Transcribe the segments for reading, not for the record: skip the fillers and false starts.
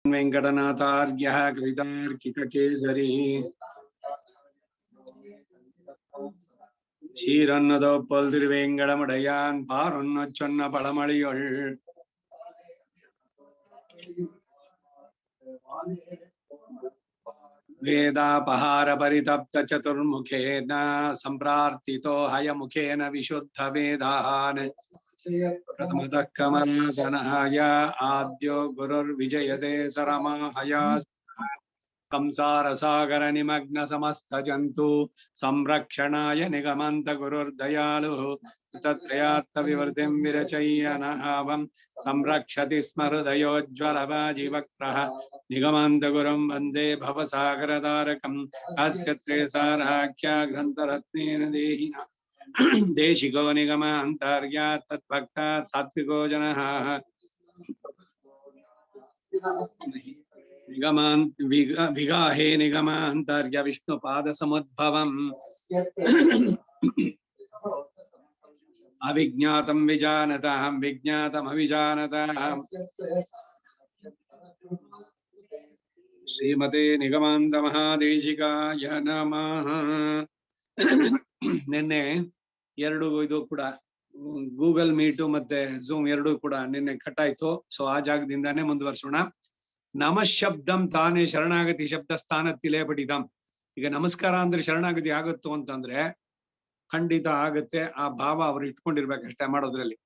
वेंकटनाथार्यः कवितार्किककेसरी ஷீரன்னதோப்பல் திருவேங்கடமுடையான் பாரொன்ன சொன்ன பழமொழிகள் वेदापहार परितप्त चतुर्मुखेन संप्रार्थितो हयमुखेन विशुद्ध वेदान् प्रथमतः कमलासनाय आद्यो गुरुर्विजयते सरमाहया संसार सागर निमग्न समस्त जंतु संरक्षणाय निगमंत गुरुर्दयालु तत्रयार्थ विवर्तिं विरचय्य नाहं संरक्षति स्म हृदयोज्ज्वलवाजिवक्त्रः निगमंत गुरुं वन्दे भवसागरतारकम् अस्य त्रयसाराख्या ग्रन्थरत्नेन देहिना देशिको निगमान्तार्यात् तद्भक्तात् सात्विको जनः विगाहे निगमान्तर्य विष्णुपाद समुद्भवम् अविज्ञातं विजानतां विज्ञातम् अविजानतां श्रीमते निगमान्त महादेशिकाय नमः। ನಿನ್ನೆ ಎರಡು ಇದು ಕೂಡ ಗೂಗಲ್ ಮೀಟು ಮತ್ತೆ ಝೂಮ್ ಎರಡು ಕೂಡ ನಿನ್ನೆ ಕಟ್ ಆಯ್ತು. ಸೊ ಆ ಜಾಗದಿಂದಾನೇ ಮುಂದುವರ್ಸೋಣ. ನಮಶಬ್ದಂ ತಾನೇ ಶರಣಾಗತಿ ಶಬ್ದ ಸ್ಥಾನತ್ತಿಲೇ ಪಠಿತಂ. ಈಗ ನಮಸ್ಕಾರ ಅಂದ್ರೆ ಶರಣಾಗತಿ ಆಗುತ್ತೋ ಅಂತಂದ್ರೆ ಖಂಡಿತ ಆಗತ್ತೆ. ಆ ಭಾವ ಅವ್ರು ಇಟ್ಕೊಂಡಿರ್ಬೇಕಷ್ಟೇ ಮಾಡೋದ್ರಲ್ಲಿ.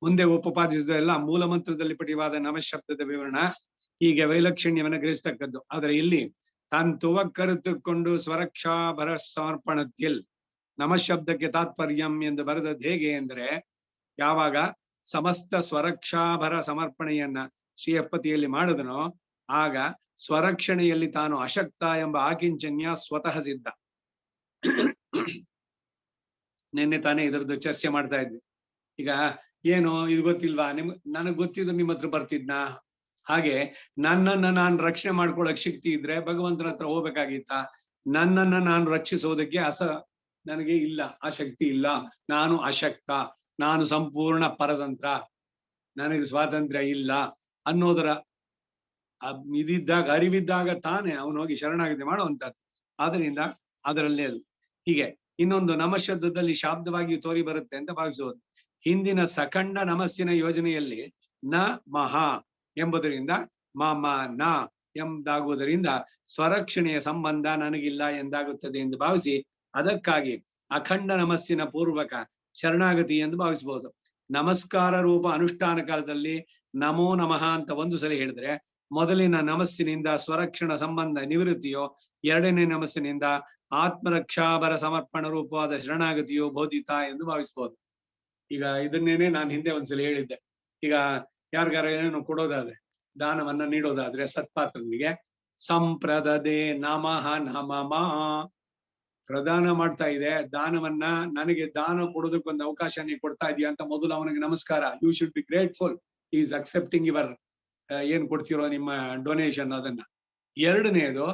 ಮುಂದೆ ಉಪಪಾದಿಸಿದೆಲ್ಲ ಮೂಲ ಮಂತ್ರದಲ್ಲಿ ಪಠಿವಾದ ನಮಶಬ್ದದ ವಿವರಣ ಹೀಗೆ ವೈಲಕ್ಷಣ್ಯವನ್ನು ಗ್ರಹಿಸ್ತಕ್ಕದ್ದು. ಆದ್ರೆ ಇಲ್ಲಿ ತಾನು ತುವಕ್ಕರುತ್ತುಕೊಂಡು ಸ್ವರಕ್ಷಾಭರ ಸಮರ್ಪಣತಿಲ್ ನಮಶಬ್ದಕ್ಕೆ ತಾತ್ಪರ್ಯಂ ಎಂದು ಬರೆದದ್ದು ಹೇಗೆ ಅಂದ್ರೆ, ಯಾವಾಗ ಸಮಸ್ತ ಸ್ವರಕ್ಷಾಭರ ಸಮರ್ಪಣೆಯನ್ನ ಶ್ರೀಯಪ್ಪತಿಯಲ್ಲಿ ಮಾಡಿದನೋ ಆಗ ಸ್ವರಕ್ಷಣೆಯಲ್ಲಿ ತಾನು ಅಶಕ್ತ ಎಂಬ ಆಕಿಂಚನ್ಯ ಸ್ವತಃ ಸಿದ್ಧ. ನಿನ್ನೆ ತಾನೇ ಇದರದ್ದು ಚರ್ಚೆ ಮಾಡ್ತಾ ಇದ್ವಿ. ಈಗ ಏನು ಇದು ಗೊತ್ತಿಲ್ವಾ ನನಗ್ ಗೊತ್ತಿದ್ದು ನಿಮ್ಮ ಹತ್ರ ಬರ್ತಿದ್ನಾ? ಹಾಗೆ ನನ್ನನ್ನ ನಾನು ರಕ್ಷಣೆ ಮಾಡ್ಕೊಳ್ಳೋಕ್ ಶಕ್ತಿ ಇದ್ರೆ ಭಗವಂತನ ಹತ್ರ ಹೋಗ್ಬೇಕಾಗಿತ್ತ? ನನ್ನನ್ನ ನಾನು ರಕ್ಷಿಸೋದಕ್ಕೆ ನನಗೆ ಇಲ್ಲ, ಆ ಶಕ್ತಿ ಇಲ್ಲ, ನಾನು ಅಶಕ್ತ, ನಾನು ಸಂಪೂರ್ಣ ಪರತಂತ್ರ, ನನಗೆ ಸ್ವಾತಂತ್ರ್ಯ ಇಲ್ಲ ಅನ್ನೋದರ ಇದಿದ್ದಾಗ ಅರಿವಿದ್ದಾಗ ತಾನೇ ಅವನು ಹೋಗಿ ಶರಣಾಗತಿ ಮಾಡುವಂತದ್ದು. ಆದ್ರಿಂದ ಅದರಲ್ಲೇ ಅದು ಹೀಗೆ. ಇನ್ನೊಂದು ನಮಶಬ್ದದಲ್ಲಿ ಶಾಬ್ದವಾಗಿ ತೋರಿ ಬರುತ್ತೆ ಅಂತ ಭಾವಿಸೋದು. ಹಿಂದಿನ ಸಖಂಡ ನಮಸ್ಸಿನ ಯೋಜನೆಯಲ್ಲಿ ನ ಮಹ ಎಂಬುದರಿಂದ ಮ ನ ಎಂದಾಗುವುದರಿಂದ ಸ್ವರಕ್ಷಣೆಯ ಸಂಬಂಧ ನನಗಿಲ್ಲ ಎಂದಾಗುತ್ತದೆ ಎಂದು ಭಾವಿಸಿ ಅದಕ್ಕಾಗಿ ಅಖಂಡ ನಮಸ್ಸಿನ ಪೂರ್ವಕ ಶರಣಾಗತಿ ಎಂದು ಭಾವಿಸಬಹುದು. ನಮಸ್ಕಾರ ರೂಪ ಅನುಷ್ಠಾನ ಕಾಲದಲ್ಲಿ ನಮೋ ನಮಃ ಅಂತ ಒಂದು ಸಲ ಹೇಳಿದ್ರೆ ಮೊದಲಿನ ನಮಸ್ಸಿನಿಂದ ಸ್ವರಕ್ಷಣ ಸಂಬಂಧ ನಿವೃತ್ತಿಯೋ, ಎರಡನೇ ನಮಸ್ಸಿನಿಂದ ಆತ್ಮರಕ್ಷಾಭರ ಸಮರ್ಪಣ ರೂಪವಾದ ಶರಣಾಗತಿಯೋ ಬೋಧಿತ ಎಂದು ಭಾವಿಸಬಹುದು. ಈಗ ಇದನ್ನೇನೆ ನಾನು ಹಿಂದೆ ಒಂದ್ಸಲ ಹೇಳಿದ್ದೆ. ಈಗ ಯಾರಿಗಾರ ಏನೇನು ಕೊಡೋದಾದ್ರೆ, ದಾನವನ್ನ ನೀಡೋದಾದ್ರೆ ಸತ್ಪಾತ್ರನಿಗೆ ಸಂಪ್ರದದೆ ನಮಃ ನಮಮ ಪ್ರದಾನ ಮಾಡ್ತಾ ಇದೆ ದಾನವನ್ನ, ನನಗೆ ದಾನ ಕೊಡೋದಕ್ಕೊಂದು ಅವಕಾಶ ನೀವು ಕೊಡ್ತಾ ಇದೀಯ ಅಂತ ಮೊದಲು ಅವನಿಗೆ ನಮಸ್ಕಾರ. You should be grateful, is accepting your ಏನ್ ಕೊಡ್ತಿರೋ ನಿಮ್ಮ ಡೊನೇಷನ್ ಅದನ್ನ. ಎರಡನೇದು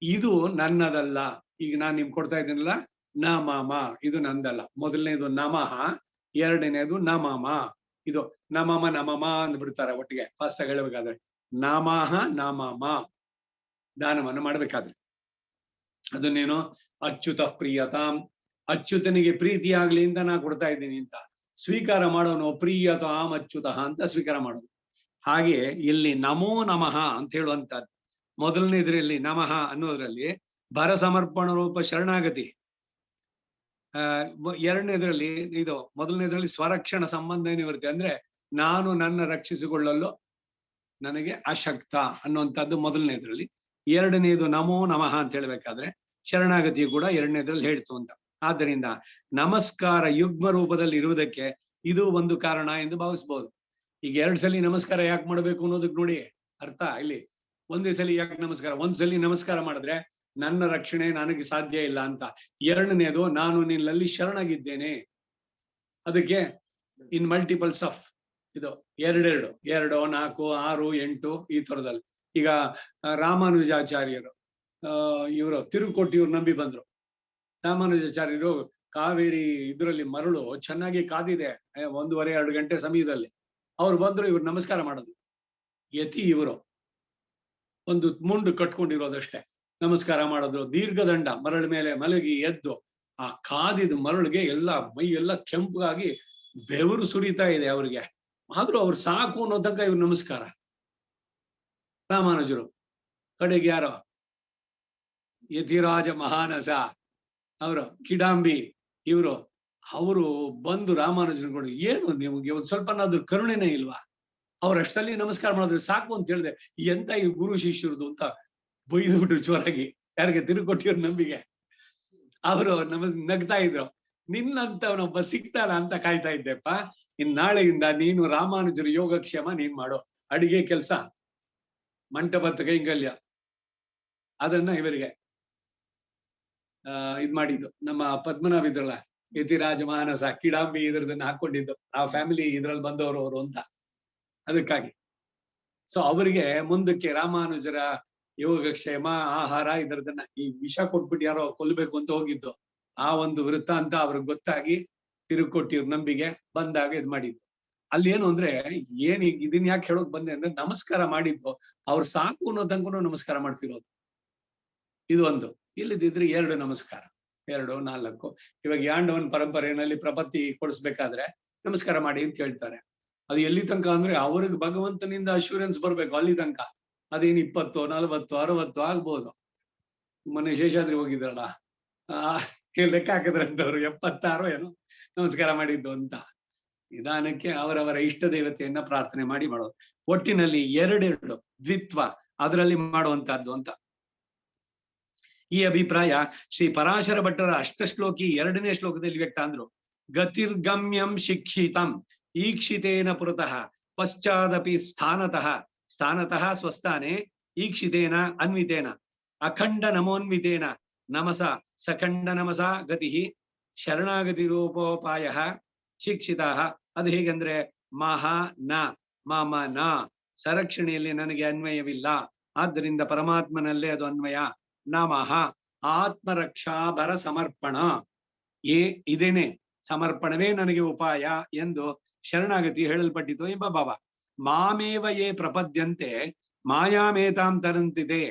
ಇದು ನನ್ನದಲ್ಲ, ಈಗ ನಾನ್ ನಿಮ್ಗೆ ಕೊಡ್ತಾ ಇದ್ದೀನಲ್ಲ ನಮಮ, ಇದು ನಂದಲ್ಲ. ಮೊದಲನೇದು ನಮಃ, ಎರಡನೇದು ನಮಮ. ಇದು ನಮಮ ನಮಮ ಅಂದ್ಬಿಡ್ತಾರೆ ಒಟ್ಟಿಗೆ ಫಾಸ್ಟ್ ಆಗಿ ಹೇಳ್ಬೇಕಾದ್ರೆ. ನಮಃ ನಮಮ ದಾನವನ್ನು ಮಾಡ್ಬೇಕಾದ್ರೆ ಅದನ್ನೇನು ಅಚ್ಯುತ ಪ್ರಿಯತಾಂ, ಅಚ್ಯುತನಿಗೆ ಪ್ರೀತಿಯಾಗ್ಲಿ ಅಂತ ನಾ ಕೊಡ್ತಾ ಇದ್ದೀನಿ ಅಂತ ಸ್ವೀಕಾರ ಮಾಡೋನು ಪ್ರಿಯತಾಂ ಅಚ್ಯುತ ಅಂತ ಸ್ವೀಕಾರ ಮಾಡೋದು. ಹಾಗೆ ಇಲ್ಲಿ ನಮೋ ನಮಃ ಅಂತ ಹೇಳುವಂತದ್ದು. ಮೊದಲನೇದ್ರಲ್ಲಿ ನಮಃ ಅನ್ನೋದ್ರಲ್ಲಿ ಭರ ಸಮರ್ಪಣ ರೂಪ ಶರಣಾಗತಿ, ಎರಡನೇದ್ರಲ್ಲಿ ಇದು ಮೊದಲನೇದ್ರಲ್ಲಿ ಸ್ವರಕ್ಷಣ ಸಂಬಂಧ ಏನಿರುತ್ತೆ ಅಂದ್ರೆ ನಾನು ನನ್ನ ರಕ್ಷಿಸಿಕೊಳ್ಳಲು ನನಗೆ ಅಶಕ್ತ ಅನ್ನುವಂಥದ್ದು ಮೊದಲನೇದ್ರಲ್ಲಿ. ಎರಡನೇದು ನಮೋ ನಮಃ ಅಂತ ಹೇಳ್ಬೇಕಾದ್ರೆ ಶರಣಾಗತಿ ಕೂಡ ಎರಡನೇದ್ರಲ್ಲಿ ಹೇಳ್ತು ಅಂತ. ಆದ್ದರಿಂದ ನಮಸ್ಕಾರ ಯುಗ್ಮ ರೂಪದಲ್ಲಿ ಇರುವುದಕ್ಕೆ ಇದು ಒಂದು ಕಾರಣ ಎಂದು ಭಾವಿಸ್ಬೋದು. ಈಗ ಎರಡ್ ಸಲ ನಮಸ್ಕಾರ ಯಾಕೆ ಮಾಡ್ಬೇಕು ಅನ್ನೋದಕ್ಕೆ ನೋಡಿ ಅರ್ಥ. ಇಲ್ಲಿ ಒಂದೇ ಸಲ ಯಾಕೆ ನಮಸ್ಕಾರ? ಒಂದ್ಸಲಿ ನಮಸ್ಕಾರ ಮಾಡಿದ್ರೆ ನನ್ನ ರಕ್ಷಣೆ ನನಗೆ ಸಾಧ್ಯ ಇಲ್ಲ ಅಂತ. ಎರಡನೇದು ನಾನು ನಿನ್ನಲ್ಲಿ ಶರಣಾಗಿದ್ದೇನೆ, ಅದಕ್ಕೆ ಇನ್ ಮಲ್ಟಿಪಲ್ಸ್ ಆಫ್ ಇದು ಎರಡೆರಡು 2, 4, 6, 8 ಈ ತರದಲ್ಲಿ. ಈಗ ರಾಮಾನುಜಾಚಾರ್ಯರು ಇವರು ತಿರುಕೋಟಿಯವ್ರು ನಂಬಿ ಬಂದ್ರು. ರಾಮಾನುಜಾಚಾರ್ಯರು ಕಾವೇರಿ ಇದರಲ್ಲಿ ಮರಳು ಚೆನ್ನಾಗಿ ಕಾದಿದೆ 1:30-2 ಗಂಟೆ ಸಮಯದಲ್ಲಿ. ಅವ್ರು ಬಂದ್ರು, ಇವ್ರು ನಮಸ್ಕಾರ ಮಾಡೋದು. ಯತಿ ಇವರು ಒಂದು ಮುಂಡು ಕಟ್ಕೊಂಡಿರೋದಷ್ಟೇ. ನಮಸ್ಕಾರ ಮಾಡೋದು, ದೀರ್ಘದಂಡ ಮರಳ ಮೇಲೆ ಮಲಗಿ ಎದ್ದು ಆ ಕಾದಿದ ಮರಳಿಗೆ ಎಲ್ಲ ಮೈ ಎಲ್ಲ ಕೆಂಪಗಾಗಿ ಬೆವರು ಸುರಿತಾ ಇದೆ ಅವ್ರಿಗೆ. ಆದ್ರೂ ಅವ್ರು ಸಾಕು ಅನ್ನೋ ತನಕ ಇವ್ರು ನಮಸ್ಕಾರ. ರಾಮಾನುಜರು ಕಡೆಗೆ ಯಾರೋ ಯತಿರಾಜ ಮಹಾನಸ ಅವರು ಕಿಡಾಂಬಿ ಇವರು ಅವರು ಬಂದು ರಾಮಾನುಜನ್ಗಳು, ಏನು ನಿಮ್ಗೆ ಒಂದು ಸ್ವಲ್ಪನಾದ್ರೂ ಕರುಣೆನೇ ಇಲ್ವಾ? ಅವ್ರಷ್ಟಲ್ಲಿ ನಮಸ್ಕಾರ ಮಾಡಿದ್ರೆ ಸಾಕು ಅಂತ ಹೇಳಿದೆ. ಎಂತ ಈ ಗುರು ಶಿಷ್ಯರದು ಅಂತ ಬೈದ್ಬಿಟ್ರು ಜೋರಾಗಿ. ಯಾರಿಗೆ? ತಿರುಕೊಟ್ಟಿವ್ರ ನಂಬಿಗೆ. ಅವರು ನಗ್ತಾ ಇದ್ರು. ನಿನ್ನಂತವನೊಬ್ಬ ಸಿಗ್ತಾನ ಅಂತ ಕಾಯ್ತಾ ಇದ್ದೆಪ್ಪ. ನಾಳೆಯಿಂದ ನೀನು ರಾಮಾನುಜರ ಯೋಗಕ್ಷೇಮ ನೀನ್ ಮಾಡೋ. ಅಡಿಗೆ ಕೆಲಸ, ಮಂಟಪದ ಕೈಂಕಲ್ಯ, ಅದನ್ನ ಇವರಿಗೆ ಇದ್ ಮಾಡಿದ್ದು ನಮ್ಮ ಪದ್ಮನಾಭ ಇದ್ರಲ್ಲ, ಯತಿರಾಜ ಮಾನಸ, ಕಿಡಾಂಬಿ ಇದ್ರದನ್ನ ಹಾಕೊಂಡಿದ್ದು ಆ ಫ್ಯಾಮಿಲಿ ಇದ್ರಲ್ಲಿ ಬಂದವರು ಅವರು ಅಂತ. ಅದಕ್ಕಾಗಿ ಸೊ ಅವರಿಗೆ ಮುಂದಕ್ಕೆ ರಾಮಾನುಜರ ಯೋಗಕ್ಷೇಮ, ಆಹಾರ ಇದರದನ್ನ ಈ ವಿಷ ಕೊಟ್ಬಿಟ್ಟು ಯಾರೋ ಕೊಲ್ಬೇಕು ಅಂತ ಹೋಗಿದ್ದು, ಆ ಒಂದು ವೃತ್ತಾಂತ ಅವ್ರಿಗೆ ಗೊತ್ತಾಗಿ ತಿರುಕೊಟ್ಟಿವ್ರ ನಂಬಿಗೆ ಬಂದಾಗ ಇದ್ ಮಾಡಿದ್ದು. ಅಲ್ಲಿ ಏನು ಅಂದ್ರೆ ಏನ್ ಇದನ್ ಯಾಕೆ ಹೇಳೋಕ್ ಬಂದೆ ಅಂದ್ರೆ, ನಮಸ್ಕಾರ ಮಾಡಿದ್ದು ಅವ್ರು ಸಾಕು ಅನ್ನೋ ತನಕ ನಮಸ್ಕಾರ ಮಾಡ್ತಿರೋದು ಇದು ಒಂದು. ಇಲ್ಲದಿದ್ರೆ 2 ನಮಸ್ಕಾರ, 2, 4. ಇವಾಗ ಯಾಂಡವನ್ ಪರಂಪರೆಯಲ್ಲಿ ಪ್ರಪತ್ತಿ ಕೊಡಿಸ್ಬೇಕಾದ್ರೆ ನಮಸ್ಕಾರ ಮಾಡಿ ಅಂತ ಹೇಳ್ತಾರೆ. ಅದು ಎಲ್ಲಿ ತನಕ ಅಂದ್ರೆ ಅವ್ರಿಗೆ ಭಗವಂತನಿಂದ ಅಶ್ಯೂರೆನ್ಸ್ ಬರ್ಬೇಕು ಅಲ್ಲಿ ತನಕ. ಅದೇನು 20, 40, 60 ಆಗ್ಬೋದು. ಮೊನ್ನೆ ಶೇಷಾದ್ರಿ ಹೋಗಿದ್ರಲ್ಲ, ಲೆಕ್ಕ ಹಾಕಿದ್ರಂತವ್ರು 76 ಏನೋ ನಮಸ್ಕಾರ ಮಾಡಿದ್ದು ಅಂತ. ನಿಧಾನಕ್ಕೆ ಅವರವರ ಇಷ್ಟ ದೇವತೆಯನ್ನ ಪ್ರಾರ್ಥನೆ ಮಾಡಿ ಮಾಡೋದು. ಒಟ್ಟಿನಲ್ಲಿ 2 ದ್ವಿತ್ವ ಅದರಲ್ಲಿ ಮಾಡುವಂತಹದ್ದು ಅಂತ ಈ ಅಭಿಪ್ರಾಯ ಶ್ರೀ ಪರಾಶರ ಭಟ್ಟರ ಅಷ್ಟಶ್ಲೋಕಿ 2ನೇ ಶ್ಲೋಕದಲ್ಲಿ ವ್ಯಕ್ತ ಅಂದ್ರು. ಗತಿರ್ಗಮ್ಯಂ ಶಿಕ್ಷಿತಂ ಈಕ್ಷಿತೇನ ಪುರತಃ ಪಶ್ಚಾದಪಿ ಸ್ಥಾನತಃ ಸ್ವಸ್ಥಾನೆ ಈಕ್ಷಿತೇನ ಅನ್ವಿತೇನ ಅಖಂಡ ನಮೋನ್ವಿತೇನ ನಮಸ ಸಖಂಡ ನಮಸ ಗತಿ ಶರಣಾಗತಿ ರೂಪೋಪಾಯ ಶಿಕ್ಷಿತ. ಅದು ಹೇಗಂದ್ರೆ ಮಹಾ ನ ಮಮ ನ ಸಂರಕ್ಷಣೆಯಲ್ಲಿ ನನಗೆ ಅನ್ವಯವಿಲ್ಲ, ಆದ್ದರಿಂದ ಪರಮಾತ್ಮನಲ್ಲೇ ಅದು ಅನ್ವಯ. ನಮಃ ಆತ್ಮರಕ್ಷಾಭರ ಸಮರ್ಪಣ, ಇದೇನೆ ಸಮರ್ಪಣವೇ ನನಗೆ ಉಪಾಯ ಎಂದು ಶರಣಾಗತಿ ಹೇಳಲ್ಪಟ್ಟಿತು ಎಂಬ ಭಾವ. ಮಾಮೇವ ಯೇ ಪ್ರಪದ್ಯಂತೆ ಮಾಯಾಮೇತಾಂ ತರಂತಿದೆ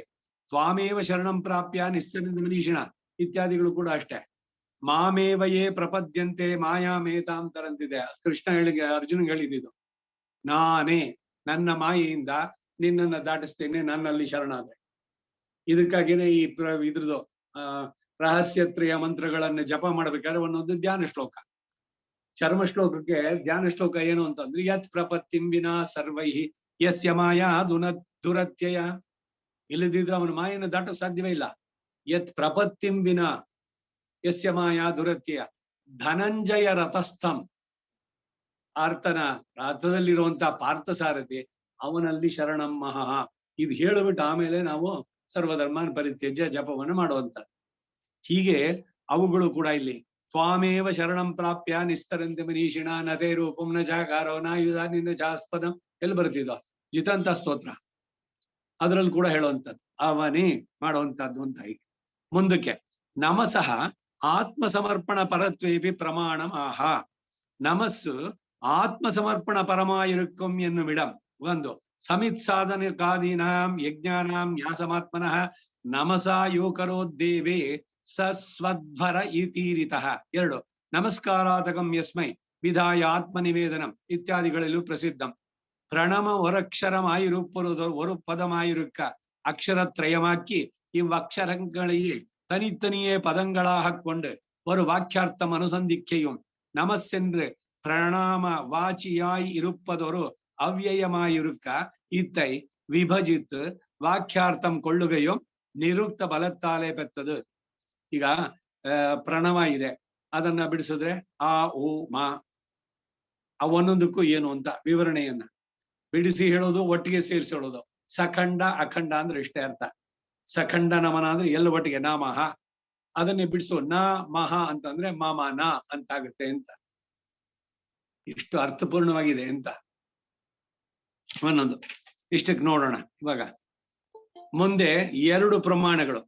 ತ್ವಾಮೇವ ಶರಣಂ ಪ್ರಾಪ್ಯ ನಿಶ್ಚಲದ ಮನೀಷಿಣ ಇತ್ಯಾದಿಗಳು ಕೂಡ ಅಷ್ಟೇ. ಮಾಮೇವ ಯೇ ಪ್ರಪದ್ಯಂತೆ ಮಾಯಾಮೇತಾಂ ತರಂತಿದೆ. ಕೃಷ್ಣ ಅರ್ಜುನ್ ಹೇಳಿದ್ದು, ನಾನೇ ನನ್ನ ಮಾಯೆಯಿಂದ ನಿನ್ನನ್ನು ದಾಟಿಸ್ತೇನೆ, ನನ್ನಲ್ಲಿ ಶರಣಾದ್ರೆ. ಇದಕ್ಕಾಗಿನೇ ಈ ಇದ್ರದ್ದು ರಹಸ್ಯತ್ರಯ ಮಂತ್ರಗಳನ್ನ ಜಪ ಮಾಡ್ಬೇಕಾದ್ರೆ ಒಂದೊಂದು ಧ್ಯಾನ ಶ್ಲೋಕ. ಚರ್ಮ ಶ್ಲೋಕಕ್ಕೆ ಧ್ಯಾನ ಶ್ಲೋಕ ಏನು ಅಂತಂದ್ರೆ, ಯತ್ ಪ್ರಪತ್ತಿಂ ವಿನಾ ಸರ್ವೈಹಿ ಯಸ್ಯ ಮಾಯಾ ದುರತ್ಯಯ. ಇಲ್ಲದಿದ್ರೆ ಅವನ ಮಾಯನ ದಾಟೋಕ್ ಸಾಧ್ಯವೇ ಇಲ್ಲ. ಯತ್ ಪ್ರಪತ್ತಿಂ ವಿನಾ ಯಸ್ಯ ಮಾಯಾ ದುರತ್ಯಯ ಧನಂಜಯ ರಥಸ್ಥಂ. ರಥದಲ್ಲಿರುವಂತಹ ಪಾರ್ಥಸಾರಥಿ ಅವನಲ್ಲಿ ಶರಣಂ ಮಹಾ. ಇದು ಹೇಳಿಬಿಟ್ಟು ಆಮೇಲೆ ನಾವು ಸರ್ವಧರ್ಮಾನ್ ಪರಿತ್ಯಜ್ಯ ಜಪವನ್ನು ಮಾಡುವಂತ. ಹೀಗೆ ಅವುಗಳು ಕೂಡ ಇಲ್ಲಿ ತ್ವಾಮೇವ ಶರಣಂ ಪ್ರಾಪ್ಯ ನಿಸ್ತರಂತೆ ಮನೀಷಿಣ ನದೇ ರೂಪಂ ನ ಜಾಗಾರೋ ನಾಯುಧ ನಿನ್ನ ಜಾಸ್ಪದಂ ಎಲ್ಲಿ ಬರ್ತಿದ್ವ ಜಿತಂತ ಸ್ತೋತ್ರ, ಅದ್ರಲ್ಲಿ ಕೂಡ ಹೇಳುವಂಥದ್ದು ಅವನೇ ಮಾಡುವಂತಹದ್ದು ಅಂತ. ಹೀಗೆ ಮುಂದಕ್ಕೆ ನಮಸಃ ಆತ್ಮ ಸಮರ್ಪಣ ಪರತ್ವೇಪಿ ಪ್ರಮಾಣಂ ಆಹ. ನಮಸ್ಸು ಆತ್ಮ ಸಮರ್ಪಣ ಪರಮಾಯಿರುಕ್ಕಂ ಎನ್ನುವಿಡಂ ಒಂದು ಸಮಿತ್ ಸಾಧನ ಕಾದೀನಾಂ ಯಜ್ಞಾನಾಂ ನ್ಯಾಸಮಾತ್ಮನಃ ನಮಸಾ ಯೋಕರೋದ್ದೇವೇ ಸಸ್ವಧ್ವರ ಇತೀರಿತಃ. 2 ನಮಸ್ಕಾರಾತಕಂ ಯಸ್ಮೈ ವಿಧಾಯ ಆತ್ಮನಿವೇದನಂ ಇತ್ಯಾದಿಗಳಲ್ಲೂ ಪ್ರಸಿದ್ಧಂ. ಪ್ರಣಮ ஒரு பதமாயிருக்க அக்ஷரத்ரயமாக்கி இவ்வக்ஷரங்களையே தனித்தனியே பதங்களாக கொண்டு ஒரு வாக்கியார்த்தம் அனுசந்திக்கையும் நமசென்று பிரணாம வாச்சியாய் இருப்பதொரு ಅವ್ಯಯಮಾயிருக்க ಇತ್ತೈ ವಿಭಜಿತ್ ವಾಕ್ಯಾರ್ಥಂ ಕೊಳ್ಳುಗೆಯೋ ನಿರುಕ್ತ ಬಲತ್ತಾಲೆ ಪೆತ್ತದು. ಈಗ ಪ್ರಣವ ಇದೆ, ಅದನ್ನ ಬಿಡಿಸಿದ್ರೆ ಆ ಓ ಮಾ ಅವನೊಂದಕ್ಕೂ ಏನು ಅಂತ ವಿವರಣೆಯನ್ನ ಬಿಡಿಸಿ ಹೇಳೋದು, ಒಟ್ಟಿಗೆ ಸೇರಿಸಿ ಹೇಳೋದು. ಸಖಂಡ ಅಖಂಡ ಅಂದ್ರೆ ಇಷ್ಟೇ ಅರ್ಥ. ಸಖಂಡ ನಮನ ಅಂದ್ರೆ ಎಲ್ಲ ಒಟ್ಟಿಗೆ ನಾಮಹ, ಅದನ್ನೇ ಬಿಡಿಸು ನ ಮಹ ಅಂತಂದ್ರೆ ಮಾಮ ನ ಅಂತಾಗುತ್ತೆ ಅಂತ. ಎಷ್ಟು ಅರ್ಥಪೂರ್ಣವಾಗಿದೆ ಅಂತ ಒಂದೊಂದು ಇಷ್ಟಕ್ಕೆ ನೋಡೋಣ. ಇವಾಗ ಮುಂದೆ 2 ಪ್ರಮಾಣಗಳು,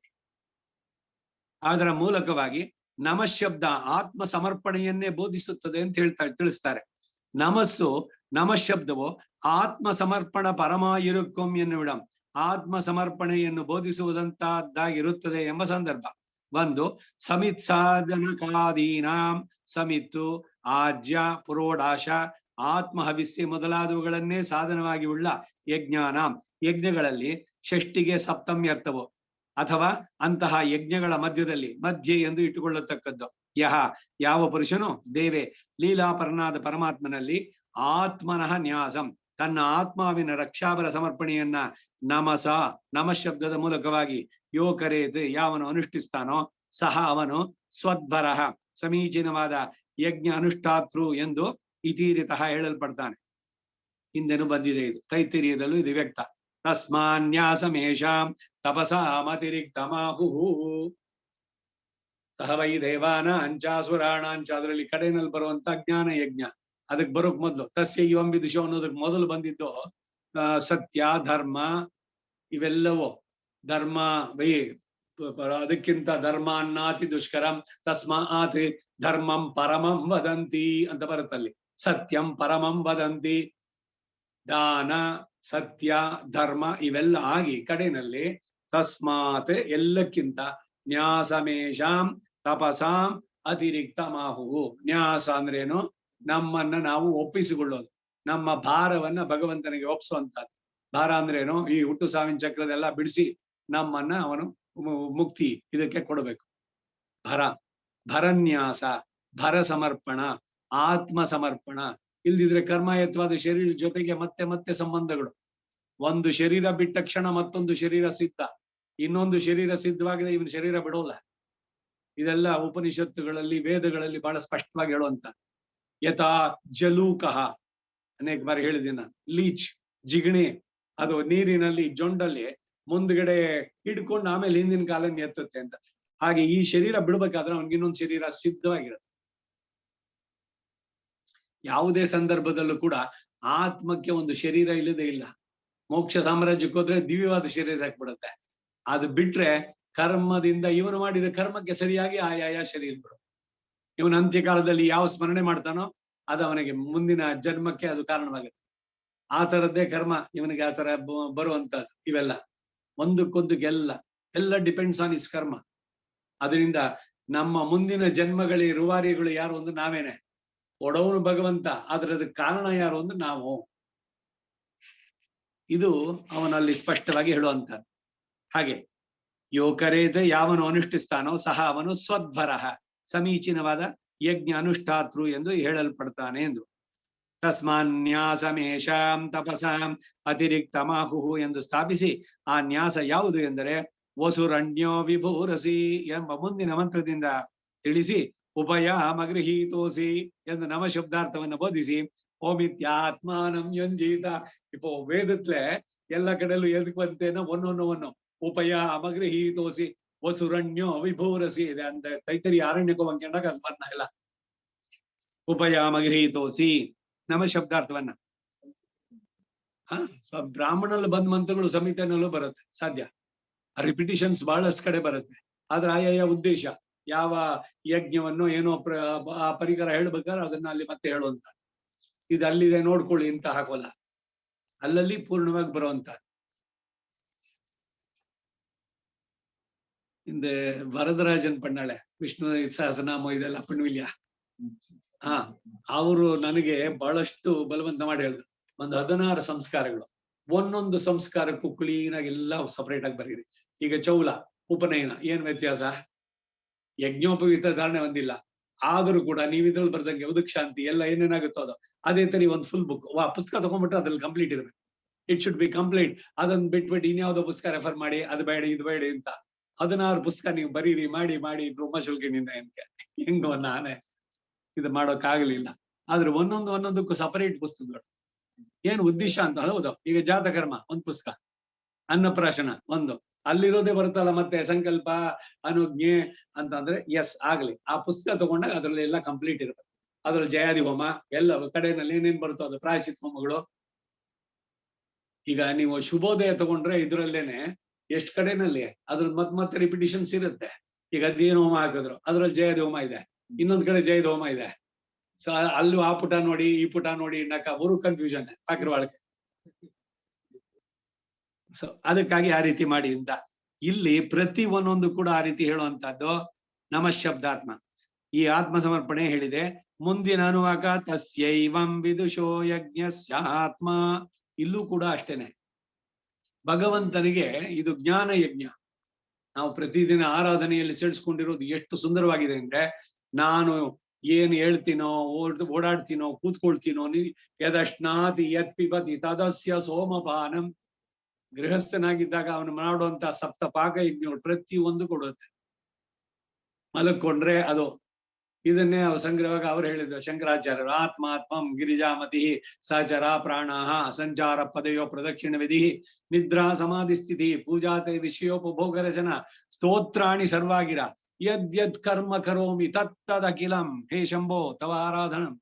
ಅದರ ಮೂಲಕವಾಗಿ ನಮಶಬ್ದ ಆತ್ಮ ಸಮರ್ಪಣೆಯನ್ನೇ ಬೋಧಿಸುತ್ತದೆ ಅಂತ ತಿಳಿಸ್ತಾರೆ. ನಮಸ್ಸು ನಮಶಬ್ದವು ಆತ್ಮ ಸಮರ್ಪಣ ಪರಮಾಯಿರುಕ್ಕಂ ಎನ್ನುವಿಡಂ ಆತ್ಮ ಸಮರ್ಪಣೆಯನ್ನು ಬೋಧಿಸುವುದಂತದ್ದಾಗಿರುತ್ತದೆ ಎಂಬ ಸಂದರ್ಭ. ಒಂದು ಸಮಿತ್ ಸಾಧನಕಾದೀನಾಂ, ಸಮಿತ್ತು, ಆಜ್ಯ, ಪುರೋಡಾಶ, ಆತ್ಮಹವಿಸ್ಸಿ ಮೊದಲಾದವುಗಳನ್ನೇ ಸಾಧನವಾಗಿ ಉಳ್ಳ ಯಜ್ಞಾನ, ಯಜ್ಞಗಳಲ್ಲಿ ಷಷ್ಟಿಗೆ ಸಪ್ತಮ್ಯರ್ಥವು ಅಥವಾ ಅಂತಹ ಯಜ್ಞಗಳ ಮಧ್ಯದಲ್ಲಿ ಮಧ್ಯೆ ಎಂದು ಇಟ್ಟುಕೊಳ್ಳತಕ್ಕದ್ದು. ಯಹ ಯಾವ ಪುರುಷನು ದೇವೆ ಲೀಲಾಪರನಾದ ಪರಮಾತ್ಮನಲ್ಲಿ ಆತ್ಮನಃ ನ್ಯಾಸಂ ತನ್ನ ಆತ್ಮಾವಿನ ರಕ್ಷಾಬರ ಸಮರ್ಪಣೆಯನ್ನ ನಮಸ ನಮಶಬ್ದದ ಮೂಲಕವಾಗಿ ಯೋ ಕರೇತ್ ಯಾವನು ಅನುಷ್ಠಿಸ್ತಾನೋ ಸಹ ಅವನು ಸ್ವದ್ಭರಃ ಸಮೀಚೀನವಾದ ಯಜ್ಞ ಅನುಷ್ಠಾತೃ ಎಂದು ಇತೀರಿತಃ ಹೇಳಲ್ಪಡ್ತಾನೆ. ಹಿಂದೆನೂ ಬಂದಿದೆ ಇದು, ತೈತಿರಿಯದಲ್ಲೂ ಇದು ವ್ಯಕ್ತ. ತಸ್ಮಾನ್ಯಾಸಮೇಷಾಂ ತಪಸಾಮತಿರಿಕ್ತಮಾಹುಃ ಸಹ ವೈ ದೇವಾನಾಂಚಾಸುರಾಣಾಂಚ, ಅದರಲ್ಲಿ ಕಡೆಯಲ್ಲಿ ಬರುವಂತ ಜ್ಞಾನ ಯಜ್ಞ. ಅದಕ್ಕೆ ಬರೋಕ್ ಮೊದ್ಲು ತಸ್ಯ ಇವಂ ವಿದುಷೋ ಅನ್ನೋದಕ್ಕೆ ಮೊದಲು ಬಂದಿದ್ದು ಸತ್ಯ ಧರ್ಮ ಇವೆಲ್ಲವೂ. ಧರ್ಮ ವೈ ಅದಕ್ಕಿಂತ ಧರ್ಮಾನ್ನಾತಿ ದುಷ್ಕರಂ ತಸ್ಮಾತ್ ಧರ್ಮಂ ಪರಮಂ ವದಂತಿ ಅಂತ ಬರುತ್ತಲ್ಲಿ. ಸತ್ಯಂ ಪರಮಂ ವದಂತಿ, ದಾನ ಸತ್ಯ ಧರ್ಮ ಇವೆಲ್ಲ ಆಗಿ ಕಡೆಯಲ್ಲಿ ತಸ್ಮಾತ್ ಎಲ್ಲಕ್ಕಿಂತ ನ್ಯಾಸಮೇಷಾಂ ತಪಸಾಂ ಅತಿರಿಕ್ತ ಮಾಹು. ನ್ಯಾಸ ಅಂದ್ರೇನು? ನಮ್ಮನ್ನ ನಾವು ಒಪ್ಪಿಸಿಕೊಳ್ಳೋದು, ನಮ್ಮ ಭಾರವನ್ನ ಭಗವಂತನಿಗೆ ಒಪ್ಪಿಸುವಂತದ್ದು. ಭಾರ ಅಂದ್ರೇನು? ಈ ಹುಟ್ಟು ಸಾವಿನ ಚಕ್ರದೆಲ್ಲ ಬಿಡಿಸಿ ನಮ್ಮನ್ನ ಅವನು ಮುಕ್ತಿ ಇದಕ್ಕೆ ಕೊಡಬೇಕು. ಭರ, ಭರನ್ಯಾಸ, ಭರ ಸಮರ್ಪಣ, ಆತ್ಮ ಸಮರ್ಪಣ. ಇಲ್ದಿದ್ರೆ ಕರ್ಮಯತ್ವಾದ ಶರೀರ ಜೊತೆಗೆ ಮತ್ತೆ ಮತ್ತೆ ಸಂಬಂಧಗಳು. ಒಂದು ಶರೀರ ಬಿಟ್ಟ ಕ್ಷಣ ಮತ್ತೊಂದು ಶರೀರ ಸಿದ್ಧ, ಇನ್ನೊಂದು ಶರೀರ ಸಿದ್ಧವಾಗಿದೆ, ಇವನ್ ಶರೀರ ಬಿಡೋಲ್ಲ. ಇದೆಲ್ಲ ಉಪನಿಷತ್ತುಗಳಲ್ಲಿ ವೇದಗಳಲ್ಲಿ ಬಹಳ ಸ್ಪಷ್ಟವಾಗಿ ಹೇಳುವಂತ. ಯಥಾ ಜಲೂಕಃ, ಅನೇಕ ಬಾರಿ ಹೇಳಿದ್ದೀನಿ ನಾನು. ಲೀಚ್, ಜಿಗಣಿ, ಅದು ನೀರಿನಲ್ಲಿ ಜೊಂಡಲ್ಲಿ ಮುಂದ್ಗಡೆ ಹಿಡ್ಕೊಂಡು ಆಮೇಲೆ ಹಿಂದಿನ ಕಾಲನ್ನು ಎತ್ತುತ್ತೆ ಅಂತ. ಹಾಗೆ ಈ ಶರೀರ ಬಿಡ್ಬೇಕಾದ್ರೆ ಅವ್ನಿಗೆ ಇನ್ನೊಂದು ಶರೀರ ಸಿದ್ಧವಾಗಿರುತ್ತೆ. ಯಾವುದೇ ಸಂದರ್ಭದಲ್ಲೂ ಕೂಡ ಆತ್ಮಕ್ಕೆ ಒಂದು ಶರೀರ ಇಲ್ಲದೆ ಇಲ್ಲ. ಮೋಕ್ಷ ಸಾಮ್ರಾಜ್ಯಕ್ಕೆ ಹೋದ್ರೆ ದಿವ್ಯವಾದ ಶರೀರ ಹಾಕ್ಬಿಡುತ್ತೆ. ಅದು ಬಿಟ್ರೆ ಕರ್ಮದಿಂದ ಇವನು ಮಾಡಿದ ಕರ್ಮಕ್ಕೆ ಸರಿಯಾಗಿ ಆಯಾಯ ಶರೀರ ಬಿಡು. ಇವನು ಅಂತ್ಯಕಾಲದಲ್ಲಿ ಯಾವ ಸ್ಮರಣೆ ಮಾಡ್ತಾನೋ ಅದು ಅವನಿಗೆ ಮುಂದಿನ ಜನ್ಮಕ್ಕೆ ಅದು ಕಾರಣವಾಗುತ್ತೆ. ಆ ತರದ್ದೇ ಕರ್ಮ ಇವನಿಗೆ ಆ ತರ ಬರುವಂತದ್ದು. ಇವೆಲ್ಲ ಒಂದಕ್ಕೊಂದಕ್ಕೆಲ್ಲ ಡಿಪೆಂಡ್ಸ್ ಆನ್ ಇಸ್ ಕರ್ಮ. ಅದರಿಂದ ನಮ್ಮ ಮುಂದಿನ ಜನ್ಮಗಳ ರೂವಾರಿಗಳು ಯಾರು ಒಂದು ನಾವೇನೆ. ಕೊಡವನು ಭಗವಂತ, ಆದ್ರೆ ಅದಕ್ಕೆ ಕಾರಣ ಯಾರು ಒಂದು ನಾವು. ಇದು ಅವನಲ್ಲಿ ಸ್ಪಷ್ಟವಾಗಿ ಹೇಳುವಂತ. ಹಾಗೆ ಯೋಕರೇದ ಯಾವನು ಅನುಷ್ಠಿಸ್ತಾನೋ ಸಹ ಅವನು ಸ್ವದ್ಭರಃ ಸಮೀಚೀನವಾದ ಯಜ್ಞ ಅನುಷ್ಠಾತೃ ಎಂದು ಹೇಳಲ್ಪಡ್ತಾನೆ ಎಂದು. ತಸ್ಮಾನ್ಯಾಸಮೇಷಾಂ ತಪಸಾಂ ಅತಿರಿಕ್ತ ಮಾಹುಃ ಎಂದು ಸ್ಥಾಪಿಸಿ, ಆ ನ್ಯಾಸ ಯಾವುದು ಎಂದರೆ ವಸುರಣ್ಯೋ ವಿಭೂರಸಿ ಎಂಬ ಮುಂದಿನ ಮಂತ್ರದಿಂದ ತಿಳಿಸಿ, ಉಪಯಾಮಗೃಹೀತೋಸಿ ಎಂದು ನವ ಶಬ್ದಾರ್ಥವನ್ನು ಬೋಧಿಸಿ, ಓಮಿತ್ಯಾತ್ಮಾನಂ ಯಂಜೀತ. இப்போ ವೇದತ್ಲೆ ಎಲ್ಲ ಕಡೆಯಲ್ಲೂ ಎದಕ್ ಬಂತೇನೋ ಒನ್ನೊನ್ನು ಉಪಯಾಮಗೃಹೀತೋಸಿ ವಸುರಣ್ಯೋ ವಿಭೂರಸಿ ಇದೆ ಅಂತ ತೈತರಿ ಆರಣ್ಯಕ್ಕೆ ಬಂಕೊಂಡಾಗ ಅದು ಬರ್ನ ಇಲ್ಲ. ಉಪಯಾಮಗೃಹೀತೋಸಿ ನಮ ಶಬ್ದಾರ್ಥವನ್ನ ಬ್ರಾಹ್ಮಣಲ್ಲಿ ಬಂದ ಮಂತ್ರಗಳು ಸಂಹಿತೆನಲ್ಲೂ ಬರುತ್ತೆ ಸಾಧ್ಯ. ರಿಪಿಟಿಷನ್ಸ್ ಬಹಳಷ್ಟು ಕಡೆ ಬರುತ್ತೆ. ಆದ್ರೆ ಆಯಾಯ ಉದ್ದೇಶ ಯಾವ ಯಜ್ಞವನ್ನು ಏನೋ ಆ ಪರಿಕರ ಹೇಳ್ಬೇಕಾದ್ರೆ ಅದನ್ನ ಅಲ್ಲಿ ಮತ್ತೆ ಹೇಳುವಂತ. ಇದು ಅಲ್ಲಿದೆ ನೋಡ್ಕೊಳ್ಳಿ ಅಂತ ಹಾಕೋಲ್ಲ, ಅಲ್ಲಲ್ಲಿ ಪೂರ್ಣವಾಗಿ ಬರುವಂತ. ಹಿಂದೆ ವರದರಾಜನ್ ಪಣ್ಣಾಳೆ ವಿಷ್ಣು ಸಹಸ್ರನಾಮ ಇದೆಲ್ಲ ಪಣ್ವಿಲ್ಯ. ಅವರು ನನಗೆ ಬಹಳಷ್ಟು ಬಲವಂತ ಮಾಡಿ ಹೇಳಿದ್ರು. ಒಂದು 16 ಸಂಸ್ಕಾರಗಳು, ಒಂದೊಂದು ಸಂಸ್ಕಾರಕ್ಕೂ ಕ್ಲೀನ್ ಆಗಿ ಎಲ್ಲ ಸಪರೇಟ್ ಆಗಿ ಬರೀರಿ. ಈಗ ಚೌಲ, ಉಪನಯನ ಏನ್ ವ್ಯತ್ಯಾಸ? ಯಜ್ಞೋಪವೀತ ಧಾರಣೆ ಒಂದಿಲ್ಲ, ಆದ್ರೂ ಕೂಡ ನೀವು ಇದ್ರಲ್ಲಿ ಬರ್ದಂಗೆ ಉದಕ್ ಶಾಂತಿ ಎಲ್ಲ ಏನೇನಾಗುತ್ತೋ ಅದು ಅದೇ ತರ ಒಂದು ಫುಲ್ ಬುಕ್ ಪುಸ್ತಕ ತಗೊಂಡ್ಬಿಟ್ರೆ ಅದ್ರಲ್ಲಿ ಕಂಪ್ಲೀಟ್ ಇರ್ಬೇಕು. It should be complete. ಅದನ್ನ ಬಿಟ್ಬಿಟ್ಟು ಇನ್ಯಾವುದೋ ಪುಸ್ತಕ ರೆಫರ್ ಮಾಡಿ ಅದು ಬೇಡ ಇದು ಬೇಡ ಅಂತ 16 ಪುಸ್ತಕ ನೀವು ಬರೀರಿ ಮಾಡಿ ಬ್ರಹ್ಮಶುಲ್ಕಿನಿಂದ ಏನಕ್ಕೆ ಹೆಂಗೋ ನಾನೇ ಇದು ಮಾಡೋಕ್ಕಾಗಲಿಲ್ಲ. ಆದ್ರೆ ಒಂದೊಂದಕ್ಕೂ ಸಪರೇಟ್ ಪುಸ್ತಕಗಳು. ಏನು ಉದ್ದೇಶ ಅಂತ? ಹೌದು, ಈಗ ಜಾತಕರ್ಮ ಒಂದು ಪುಸ್ತಕ, ಅನ್ನಪ್ರಾಶನ ಒಂದು, ಅಲ್ಲಿರೋದೇ ಬರುತ್ತಲ್ಲ ಮತ್ತೆ ಸಂಕಲ್ಪ ಅನುಜ್ಞೆ ಅಂತಂದ್ರೆ ಎಸ್ ಆಗ್ಲಿ. ಆ ಪುಸ್ತಕ ತಗೊಂಡಾಗ ಅದ್ರಲ್ಲಿ ಎಲ್ಲ ಕಂಪ್ಲೀಟ್ ಇರ್ಬೇಕು. ಅದ್ರಲ್ಲಿ ಜಯಾದಿ ಹೋಮ ಎಲ್ಲ ಕಡೆಯಲ್ಲಿ ಏನೇನ್ ಬರುತ್ತೋ ಅದು ಪ್ರಾಯಶ್ಚಿತ್ ಹೋಮಗಳು. ಈಗ ನೀವು ಶುಭೋದಯ ತಗೊಂಡ್ರೆ ಇದ್ರಲ್ಲೇನೆ ಎಷ್ಟ್ ಕಡೆನಲ್ಲಿ ಅದ್ರ ಮತ್ತೆ ರಿಪಿಟೇಷನ್ಸ್ ಇರುತ್ತೆ. ಈಗ ಅದೇನು ಹೋಮ ಹಾಕಿದ್ರು ಅದ್ರಲ್ಲಿ ಜಯದ ಹೋಮ ಇದೆ, ಇನ್ನೊಂದ್ ಕಡೆ ಜಯದ ಹೋಮ ಇದೆ. ಸೊ ಅಲ್ಲೂ ಆ ಪುಟ ನೋಡಿ ಈ ಪುಟ ನೋಡಿ ನಕ ಅವರು ಕನ್ಫ್ಯೂಷನ್ ಹಾಕಿರೋ ಒಳಗೆ. ಸೊ ಅದಕ್ಕಾಗಿ ಆ ರೀತಿ ಮಾಡಿ ಅಂತ. ಇಲ್ಲಿ ಪ್ರತಿ ಒಂದೊಂದು ಕೂಡ ಆ ರೀತಿ ಹೇಳುವಂತಹದ್ದು ನಮಃ ಶಬ್ದಾತ್ಮ. ಈ ಆತ್ಮ ಸಮರ್ಪಣೆ ಹೇಳಿದೆ. ಮುಂದಿನ ಅನುವಾಕ ತಸ್ಯೈವಂ ವಿದುಷೋ ಯಜ್ಞಸ್ಯ ಆತ್ಮ. ಇಲ್ಲೂ ಕೂಡ ಅಷ್ಟೇನೆ, ಭಗವಂತನಿಗೆ ಇದು ಜ್ಞಾನ ಯಜ್ಞ. ನಾವು ಪ್ರತಿದಿನ ಆರಾಧನೆಯಲ್ಲಿ ಸೇರಿಸ್ಕೊಂಡಿರೋದು ಎಷ್ಟು ಸುಂದರವಾಗಿದೆ ಅಂದ್ರೆ, ನಾನು ಏನು ಹೇಳ್ತೀನೋ, ಓಡಾಡ್ತೀನೋ, ಕೂತ್ಕೊಳ್ತೀನೋ, ಯದಶ್ನಾತಿ ಯತ್ ಪಿಬತಿ ತದಸ್ಯ ಸೋಮಪಾನಂ. ಗೃಹಸ್ಥನಾಗಿದ್ದಾಗ ಅವನು ಮಾಡುವಂತ ಸಪ್ತ ಪಾಕ ಯಜ್ಞಗಳು ಪ್ರತಿ ಒಂದು ಕೊಡುತ್ತೆ. ಮಲಕ್ಕೊಂಡ್ರೆ ಅದು. ಇದನ್ನೇ ಸಂಗ್ರಹವಾಗಿ ಅವ್ರು ಹೇಳಿದ್ರು ಶಂಕರಾಚಾರ್ಯರು, ಆತ್ಮಾತ್ಮಂ ಗಿರಿಜಾಮತಿ ಸಚರ ಪ್ರಾಣಾಹ ಸಂಚಾರ ಪದಯೋ ಪ್ರದಕ್ಷಿಣ ವಿಧಿ ನಿದ್ರಾ ಸಮಾಧಿ ಸ್ಥಿತಿ ಪೂಜಾತೆ ವಿಷಯೋಪಭೋಗ ರಚನ ಸ್ತೋತ್ರಾಣಿ ಸರ್ವಾಗಿರ ಯದ್ ಕರ್ಮ ಕರೋಮಿ ತತ್ತದಖಿಲಂ. ಹೇ ಶಂಭೋ ತವ ಆರಾಧನಂ.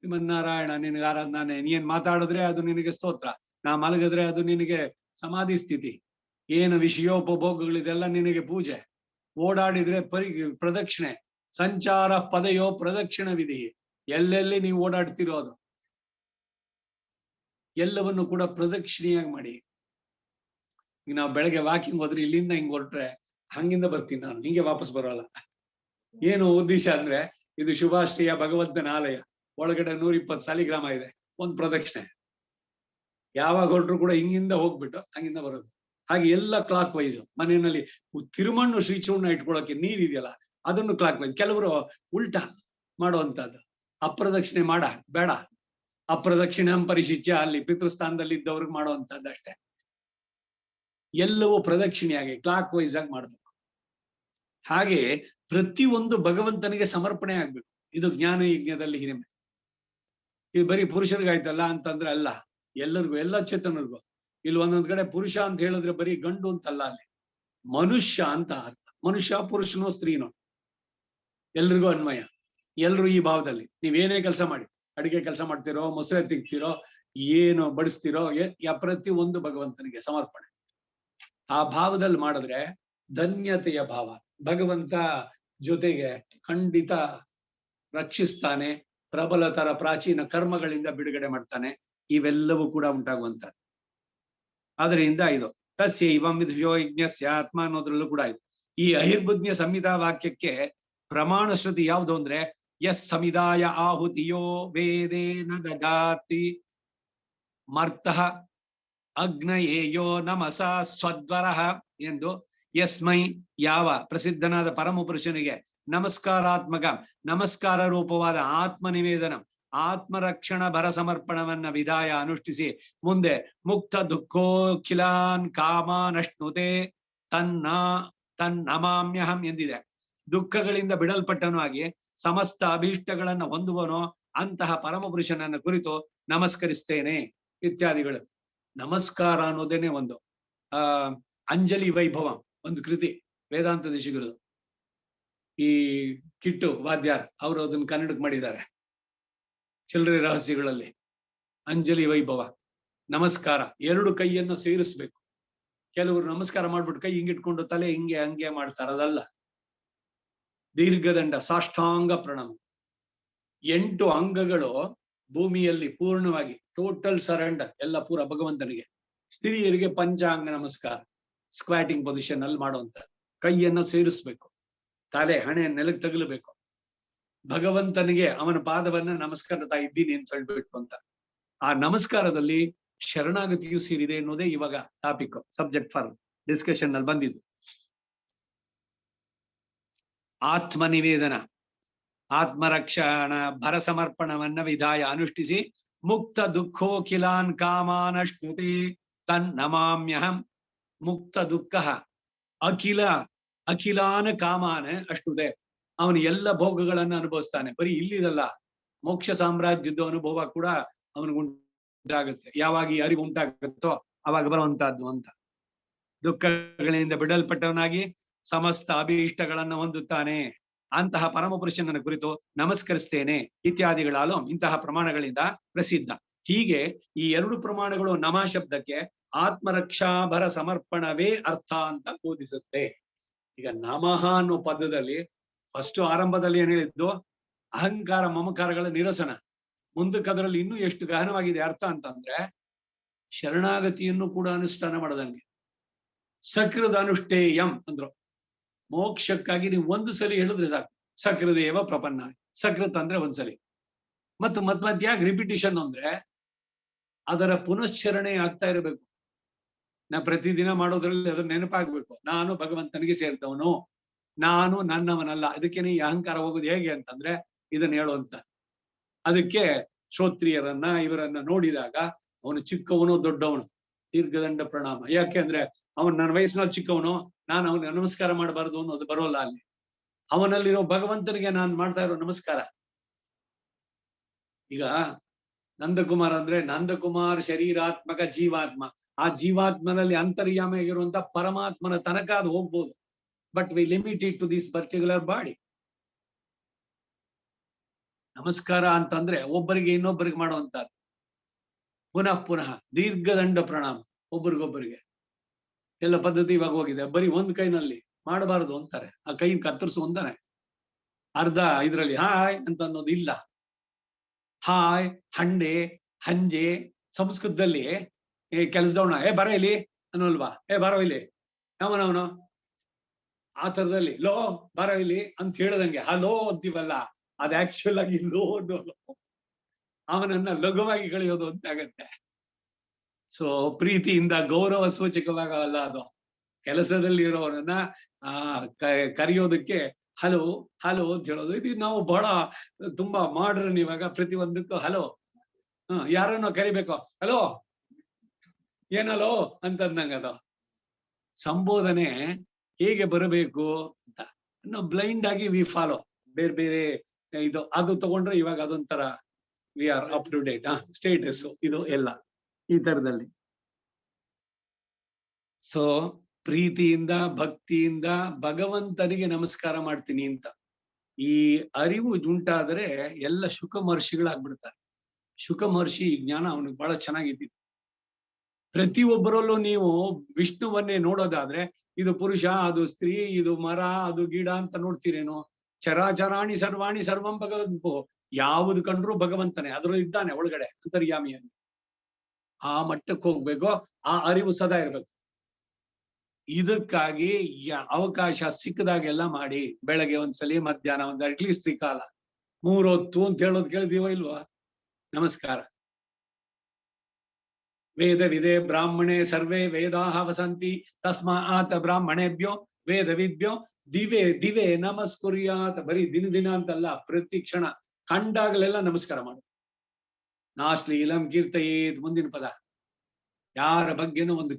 ಶ್ರೀಮನ್ನಾರಾಯಣ, ನಿನಗೆ ಆರಾಧನೆ. ನೀನ್ ಮಾತಾಡಿದ್ರೆ ಅದು ನಿನಗೆ ಸ್ತೋತ್ರ, ನಾ ಮಲಗಿದ್ರೆ ಅದು ನಿನಗೆ ಸಮಾಧಿ ಸ್ಥಿತಿ, ಏನು ವಿಷಯೋಪಭೋಗಗಳಿದೆಲ್ಲ ನಿನಗೆ ಪೂಜೆ, ಓಡಾಡಿದ್ರೆ ಪ್ರದಕ್ಷಿಣೆ, ಸಂಚಾರ ಪದಯೋ ಪ್ರದಕ್ಷಿಣ ವಿಧಿ. ಎಲ್ಲೆಲ್ಲಿ ನೀವು ಓಡಾಡ್ತಿರೋ ಅದು ಎಲ್ಲವನ್ನು ಕೂಡ ಪ್ರದಕ್ಷಿಣೆಯಾಗಿ ಮಾಡಿ. ಈಗ ನಾವು ಬೆಳಗ್ಗೆ ವಾಕಿಂಗ್ ಹೋದ್ರೆ ಇಲ್ಲಿಂದ ಹಿಂಗ್ ಹೊರಟ್ರೆ ಹಂಗಿಂದ ಬರ್ತೀನಿ ನಾನು, ಹಿಂಗೆ ವಾಪಸ್ ಬರೋಲ್ಲ. ಏನು ಉದ್ದೇಶ ಅಂದ್ರೆ, ಇದು ಶುಭಾಶ್ರಯ ಭಗವಂತನ ಆಲಯ, ಒಳಗಡೆ 120 ಸಾಲಿಗ್ರಾಮ ಇದೆ, ಒಂದ್ ಪ್ರದಕ್ಷಿಣೆ. ಯಾವಾಗ ಹೊರಟ್ರು ಕೂಡ ಹಿಂಗಿಂದ ಹೋಗ್ಬಿಟ್ಟು ಹಂಗಿಂದ ಬರೋದು. ಹಾಗೆ ಎಲ್ಲ ಕ್ಲಾಕ್ ವೈಸ್. ಮನೆಯಲ್ಲಿ ತಿರುಮಣ್ಣು ಶ್ರೀಚೂರ್ಣ ಇಟ್ಕೊಳ್ಳೋಕೆ ನೀರಿದೆಯಲ್ಲ, ಅದನ್ನು ಕ್ಲಾಕ್ ವೈಸ್. ಕೆಲವರು ಉಲ್ಟಾ ಮಾಡುವಂತದ್ದು, ಅಪ್ರದಕ್ಷಿಣೆ ಬೇಡ, ಅಪ್ರದಕ್ಷಿಣಂ ಪರಿಶಿಚ್ಯ, ಅಲ್ಲಿ ಪಿತೃಸ್ಥಾನದಲ್ಲಿ ಇದ್ದವ್ರಿಗೆ ಮಾಡುವಂತದ್ದು ಅಷ್ಟೇ. ಎಲ್ಲವೂ ಪ್ರದಕ್ಷಿಣೆಯಾಗಿ ಕ್ಲಾಕ್ ವೈಸ್ ಆಗಿ ಮಾಡ್ಬೇಕು. ಹಾಗೆ ಪ್ರತಿಯೊಂದು ಭಗವಂತನಿಗೆ ಸಮರ್ಪಣೆ ಆಗ್ಬೇಕು. ಇದು ಜ್ಞಾನ ಯಜ್ಞದಲ್ಲಿ ಹಿರಿಮೆ. ಇದು ಬರೀ ಪುರುಷರಿಗಾಯ್ತಲ್ಲ ಅಂತಂದ್ರೆ ಅಲ್ಲ, ಎಲ್ಲರಿಗೂ, ಎಲ್ಲ ಚೇತನರಿಗೂ. ಇಲ್ಲಿ ಒಂದೊಂದ್ ಕಡೆ ಪುರುಷ ಅಂತ ಹೇಳಿದ್ರೆ ಬರೀ ಗಂಡು ಅಂತಲ್ಲ, ಅಲ್ಲಿ ಮನುಷ್ಯ ಅಂತ ಅರ್ಥ. ಮನುಷ್ಯ ಪುರುಷನೋ ಸ್ತ್ರೀನೋ ಎಲ್ರಿಗೂ ಅನ್ವಯ. ಎಲ್ರು ಈ ಭಾವದಲ್ಲಿ ನೀವೇನೇ ಕೆಲಸ ಮಾಡಿ, ಅಡಿಗೆ ಕೆಲಸ ಮಾಡ್ತಿರೋ, ಮೊಸರೆ ತಿಕ್ತಿರೋ, ಏನು ಬಡಿಸ್ತಿರೋ, ಪ್ರತಿ ಒಂದು ಭಗವಂತನಿಗೆ ಸಮರ್ಪಣೆ. ಆ ಭಾವದಲ್ಲಿ ಮಾಡಿದ್ರೆ ಧನ್ಯತೆಯ ಭಾವ. ಭಗವಂತ ಜೊತೆಗೆ ಖಂಡಿತ ರಕ್ಷಿಸ್ತಾನೆ, ಪ್ರಬಲತರ ಪ್ರಾಚೀನ ಕರ್ಮಗಳಿಂದ ಬಿಡುಗಡೆ ಮಾಡ್ತಾನೆ. ಇವೆಲ್ಲವೂ ಕೂಡ ಉಂಟಾಗುವಂತ. ಅದರಿಂದ ಇದು ತಸ್ಯೈವಂ ವಿದುಷೋ ಯಜ್ಞಸ್ಯ ಆತ್ಮ ಅನ್ನೋದ್ರಲ್ಲೂ ಕೂಡ ಇದೆ. ಈ ಅಹಿರ್ಬುದ್ಧಿಯ ಸಂಹಿತಾ ವಾಕ್ಯಕ್ಕೆ ಪ್ರಮಾಣ ಶ್ರುತಿ ಯಾವುದು ಅಂದ್ರೆ, ಯಸ್ ಸಮಿದಾಯ ಆಹುತಿಯೋ ವೇದೇನ ದದಾತಿ ಮರ್ತಃ ಅಗ್ನಯೇಯೋ ನಮಸ ಸ್ವದ್ವರಃ ಎಂದು. ಯಸ್ಮೈ, ಯಾವ ಪ್ರಸಿದ್ಧನಾದ ಪರಮ ಪುರುಷನಿಗೆ ನಮಸ್ಕಾರಾತ್ಮಕ, ನಮಸ್ಕಾರ ರೂಪವಾದ ಆತ್ಮ ನಿವೇದನ, ಆತ್ಮರಕ್ಷಣ ಭರ ಸಮರ್ಪಣವನ್ನ ವಿಧಾಯ ಅನುಷ್ಠಿಸಿ ಮುಂದೆ ಮುಕ್ತ ದುಃಖೋಖಿಲಾನ್ ಕಾಮಾನಶ್ನುತೆ ತನ್ನಮಾಮ್ಯಹಂ ಎಂದಿದೆ. ದುಃಖಗಳಿಂದ ಬಿಡಲ್ಪಟ್ಟನು ಆಗಿ ಸಮಸ್ತ ಅಭೀಷ್ಟಗಳನ್ನ ಹೊಂದುವನೋ ಅಂತಹ ಪರಮ ಪುರುಷನನ್ನ ಕುರಿತು ನಮಸ್ಕರಿಸ್ತೇನೆ ಇತ್ಯಾದಿಗಳು. ನಮಸ್ಕಾರ ಅನ್ನೋದೇನೆ ಒಂದು ಅಂಜಲಿ ವೈಭವ, ಒಂದು ಕೃತಿ ವೇದಾಂತ ದೇಶಿಗಳು. ಈ ಕಿಟ್ಟು ವಾದ್ಯಾರ್ ಅವರು ಅದನ್ನ ಕನ್ನಡಕ್ಕೆ ಮಾಡಿದ್ದಾರೆ. ಚಿಲ್ಲರೆ ರಹಸ್ಯಗಳಲ್ಲಿ ಅಂಜಲಿ ವೈಭವ. ನಮಸ್ಕಾರ, ಎರಡು ಕೈಯನ್ನು ಸೇರಿಸ್ಬೇಕು. ಕೆಲವರು ನಮಸ್ಕಾರ ಮಾಡ್ಬಿಟ್ಟು ಕೈ ಹಿಂಗಿಟ್ಕೊಂಡು ತಲೆ ಹಿಂಗೆ ಹಂಗೆ ಮಾಡ್ತಾರ, ಅದಲ್ಲ. ದೀರ್ಘದಂಡ ಸಾಷ್ಟಾಂಗ ಪ್ರಣಾಮ. 8 ಅಂಗಗಳು ಭೂಮಿಯಲ್ಲಿ ಪೂರ್ಣವಾಗಿ ಟೋಟಲ್ ಸರೆಂಡರ್, ಎಲ್ಲ ಪೂರ ಭಗವಂತನಿಗೆ. ಸ್ತ್ರೀಯರಿಗೆ ಪಂಚಾಂಗ ನಮಸ್ಕಾರ, ಸ್ಕ್ವಾಟಿಂಗ್ ಪೊಸಿಷನ್ ಅಲ್ಲಿ ಮಾಡುವಂತ. ಕೈಯನ್ನ ಸೇರಿಸ್ಬೇಕು, ತಲೆ ಹಣೆ ನೆಲಕ್ಕೆ ತಗಲಬೇಕು. ಭಗವಂತನಿಗೆ ಅವನ ಪಾದವನ್ನ ನಮಸ್ಕಾರತಾ ಇದ್ದೀನಿ ಅಂತ ಹೇಳ್ಬೇಕು ಅಂತ. ಆ ನಮಸ್ಕಾರದಲ್ಲಿ ಶರಣಾಗತಿಯು ಸೇರಿದೆ ಅನ್ನೋದೇ ಇವಾಗ ಟಾಪಿಕ್, ಸಬ್ಜೆಕ್ಟ್ ಫಾರ್ ಡಿಸ್ಕಷನ್ ನಲ್ಲಿ ಬಂದಿದ್ದು. ಆತ್ಮ ನಿವೇದನ, ಆತ್ಮರಕ್ಷಣ ಭರ ಸಮರ್ಪಣವನ್ನ ವಿಧಾಯ ಅನುಷ್ಠಿಸಿ ಮುಕ್ತ ದುಃಖೋಖಿಲಾನ್ ಕಾಮಾನಶ್ನುತಿ ತನ್ನಮಾಮ್ಯಹಂ. ಮುಕ್ತ ದುಃಖ ಅಖಿಲಾನ ಕಾಮಾನ ಅಷ್ಟುದೆ. ಅವನು ಎಲ್ಲ ಭೋಗಗಳನ್ನ ಅನುಭವಿಸ್ತಾನೆ. ಬರೀ ಇಲ್ಲಿದಲ್ಲ, ಮೋಕ್ಷ ಸಾಮ್ರಾಜ್ಯದ ಅನುಭವ ಕೂಡ ಅವನಿಗುಂಟಾಗುತ್ತೆ. ಯಾವಾಗ ಈ ಅರಿವು ಉಂಟಾಗುತ್ತೋ ಅವಾಗ ಬರುವಂತಹದ್ದು ಅಂತ. ದುಃಖಗಳಿಂದ ಬಿಡಲ್ಪಟ್ಟವನಾಗಿ ಸಮಸ್ತ ಅಭೀಷ್ಟಗಳನ್ನು ಹೊಂದುತ್ತಾನೆ. ಅಂತಹ ಪರಮ ಪುರುಷನನ್ನ ಕುರಿತು ನಮಸ್ಕರಿಸ್ತೇನೆ ಇತ್ಯಾದಿಗಳಾಲು ಇಂತಹ ಪ್ರಮಾಣಗಳಿಂದ ಪ್ರಸಿದ್ಧ. ಹೀಗೆ ಈ 2 ಪ್ರಮಾಣಗಳು ನಮಃ ಶಬ್ದಕ್ಕೆ ಆತ್ಮರಕ್ಷಾಭರ ಸಮರ್ಪಣವೇ ಅರ್ಥ ಅಂತ ಬೋಧಿಸುತ್ತೆ. ಈಗ ನಮಃ ಅನ್ನೋ ಪದದಲ್ಲಿ ಫಸ್ಟ್ ಆರಂಭದಲ್ಲಿ ಏನ್ ಹೇಳಿದ್ದು, ಅಹಂಕಾರ ಮಮಕಾರಗಳ ನಿರಸನ. ಮುಂದಕ್ಕೆ ಅದರಲ್ಲಿ ಇನ್ನೂ ಎಷ್ಟು ಗಹನವಾಗಿದೆ ಅರ್ಥ ಅಂತಂದ್ರೆ, ಶರಣಾಗತಿಯನ್ನು ಕೂಡ ಅನುಷ್ಠಾನ ಮಾಡದಂಗೆ. ಸಕೃದ ಅನುಷ್ಠೇಯಂ ಅಂದ್ರು. ಮೋಕ್ಷಕ್ಕಾಗಿ ನೀವು ಒಂದು ಸಲಿ ಹೇಳಿದ್ರೆ ಸಾಕು. ಸಕೃದೇವ ಪ್ರಪನ್ನ. ಸಕೃತ್ ಅಂದ್ರೆ ಒಂದ್ಸಲಿ. ಮತ್ತು ಮಧ್ಯ ರಿಪಿಟೇಷನ್ ಅಂದ್ರೆ ಅದರ ಪುನಶ್ಚರಣೆ ಆಗ್ತಾ ಇರಬೇಕು. ನಾ ಪ್ರತಿದಿನ ಮಾಡೋದ್ರಲ್ಲಿ ಅದನ್ನ ನೆನಪಾಗ್ಬೇಕು. ನಾನು ಭಗವಂತನಿಗೆ ಸೇರಿದವನು, ನಾನು ನನ್ನವನಲ್ಲ. ಅದಕ್ಕೇನೆ ಈ ಅಹಂಕಾರ ಹೋಗೋದು ಹೇಗೆ ಅಂತಂದ್ರೆ ಇದನ್ನ ಹೇಳುವಂತ. ಅದಕ್ಕೆ ಶ್ರೋತ್ರಿಯರನ್ನ ಇವರನ್ನ ನೋಡಿದಾಗ ಅವನು ಚಿಕ್ಕವನು ದೊಡ್ಡವನು ದೀರ್ಘದಂಡ ಪ್ರಣಾಮ. ಯಾಕೆ ಅಂದ್ರೆ ಅವನ್ ನನ್ನ ವಯಸ್ಸಿನಲ್ಲಿ ಚಿಕ್ಕವನು, ನಾನು ಅವನಿಗೆ ನಮಸ್ಕಾರ ಮಾಡಬಾರದು ಅನ್ನೋದು ಬರೋಲ್ಲ ಅಲ್ಲಿ. ಅವನಲ್ಲಿರೋ ಭಗವಂತನಿಗೆ ನಾನು ಮಾಡ್ತಾ ಇರೋ ನಮಸ್ಕಾರ. ಈಗ ನಂದಕುಮಾರ್ ಅಂದ್ರೆ ನಂದಕುಮಾರ್ ಶರೀರಾತ್ಮಕ ಜೀವಾತ್ಮ. ಆ ಜೀವಾತ್ಮನಲ್ಲಿ ಅಂತರ್ಯಾಮಿಯಾಗಿರುವಂತ ಪರಮಾತ್ಮನ ತನಕ ಅದು ಹೋಗ್ಬೋದು. But we limited to this particular body. ನಮಸ್ಕಾರ ಅಂತಂದ್ರೆ ಒಬ್ಬರಿಗೆ ಇನ್ನೊಬ್ಬರಿಗೆ ಮಾಡುವಂತದ್ದು. ಪುನಃ ಪುನಃ ದೀರ್ಘದಂಡ ಪ್ರಣಾಮ ಒಬ್ಬರಿಗೊಬ್ಬರಿಗೆ. ಎಲ್ಲ ಪದ್ಧತಿ ಇವಾಗ ಹೋಗಿದೆ. ಬರೀ ಒಂದ್ ಕೈನಲ್ಲಿ ಮಾಡಬಾರದು ಅಂತಾರೆ. ಆ ಕೈ ಕತ್ತರಿಸು ಅಂತಾನೆ. ಅರ್ಧ ಇದ್ರಲ್ಲಿ ಹಾಯ್ ಅಂತ ಅನ್ನೋದು ಇಲ್ಲ. ಹಾಯ್, ಹಂಡೆ, ಹಂಜೆ ಸಂಸ್ಕೃತದಲ್ಲಿ ಕೆಲಸದವನ ಬರ ಇಲ್ಲಿ ಅನ್ನೋಲ್ವಾ? ಬರೋ ಇಲ್ಲಿ ಯಾವನವನು ಆ ತರದಲ್ಲಿ ಲೋ ಬರ ಇಲ್ಲಿ ಅಂತ ಹೇಳದಂಗೆ ಹಲೋ ಅಂತೀವಲ್ಲ, ಅದ್ ಆಕ್ಚುಲ್ ಆಗಿ ಲೋ ಅನ್ನೋದು. ಅವನನ್ನ ಲಘುವಾಗಿ ಕಳೆಯೋದು ಅಂತ ಆಗತ್ತೆ. ಸೊ ಪ್ರೀತಿಯಿಂದ ಗೌರವ ಸೂಚಕವಾಗಲ್ಲ ಅದು. ಕೆಲಸದಲ್ಲಿ ಇರೋರನ್ನ ಕರೆಯೋದಕ್ಕೆ ಹಲೋ ಹಲೋ ಅಂತ ಹೇಳೋದು. ಇದು ನಾವು ಬಹಳ ತುಂಬಾ ಮಾಡ್ರನ್ ಇವಾಗ. ಪ್ರತಿ ಒಂದಕ್ಕೂ ಹಲೋ. ಯಾರನ್ನೋ ಕರಿಬೇಕು, ಹಲೋ ಏನಲ್ಲೋ ಅಂತಂದಂಗ. ಅದು ಸಂಬೋಧನೆ ಹೇಗೆ ಬರಬೇಕು ಅಂತ ನಾವು ಬ್ಲೈಂಡ್ ಆಗಿ ವಿ ಫಾಲೋ. ಬೇರೆ ಬೇರೆ ಇದು ಅದು ತಗೊಂಡ್ರೆ ಇವಾಗ ಅದೊಂಥರ we are up to date. Status ಇದು ಎಲ್ಲ ಈ ತರದಲ್ಲಿ. ಸೊ ಪ್ರೀತಿಯಿಂದ ಭಕ್ತಿಯಿಂದ ಭಗವಂತನಿಗೆ ನಮಸ್ಕಾರ ಮಾಡ್ತೀನಿ ಅಂತ ಈ ಅರಿವು ಉಂಟಾದರೆ ಎಲ್ಲ ಶುಕ ಮಹರ್ಷಿಗಳಾಗ್ಬಿಡ್ತಾರೆ. ಶುಕ ಮಹರ್ಷಿ ಜ್ಞಾನ ಅವನಿಗೆ ಬಹಳ ಚೆನ್ನಾಗಿದ್ದಿತ್ತು. ಪ್ರತಿಯೊಬ್ಬರಲ್ಲೂ ನೀವು ವಿಷ್ಣುವನ್ನೇ ನೋಡೋದಾದ್ರೆ ಇದು ಪುರುಷ, ಅದು ಸ್ತ್ರೀ, ಇದು ಮರ, ಅದು ಗಿಡ ಅಂತ ನೋಡ್ತೀರೇನೋ. ಚರಾಚರಾಣಿ ಸರ್ವಾಣಿ ಸರ್ವಂ ಭಗವಂತೋ. ಯಾವುದು ಕಂಡ್ರು ಭಗವಂತನೇ, ಅದ್ರಲ್ಲಿ ಇದ್ದಾನೆ ಒಳಗಡೆ ಅಂತರ್ಯಾಮಿಯಾಗಿ. ಆ ಮಟ್ಟಕ್ಕೆ ಹೋಗ್ಬೇಕು. ಆ ಅರಿವು ಸದಾ ಇರ್ಬೇಕು. ಇದಕ್ಕಾಗಿ ಅವಕಾಶ ಸಿಕ್ಕದಾಗೆಲ್ಲ ಮಾಡಿ. ಬೆಳಗ್ಗೆ ಒಂದ್ಸಲಿ, ಮಧ್ಯಾಹ್ನ ಒಂದ್ ಅಟ್ಲೀಸ್ಟ್ ಕಾಲ 3 ಹೊತ್ತು ಅಂತ ಹೇಳೋದು ಕೇಳಿದೀವ ಇಲ್ವಾ? ನಮಸ್ಕಾರ. ವೇದ ವಿದೆ ಬ್ರಾಹ್ಮಣೆ ಸರ್ವೇ ವೇದಾಹ ವಸಂತಿ ತಸ್ಮಾತ್ ಬ್ರಾಹ್ಮಣೇಭ್ಯೋ ವೇದ ವಿದ್ಯೋ ದಿವೆ ದಿವೆ ನಮಸ್ಕುರ್ಯಾತ್. ಬರೀ ದಿನ ಅಂತಲ್ಲ, ಪ್ರತಿ ಕ್ಷಣ ಕಂಡಾಗಲೆಲ್ಲ ನಮಸ್ಕಾರ ಮಾಡು. ನಾಶ್ಲೀಲಂ ಕೀರ್ತಯೇತ್. ಮುಂದಿನ ಪದ, ಯಾರ ಬಗ್ಗೆನೂ ಒಂದು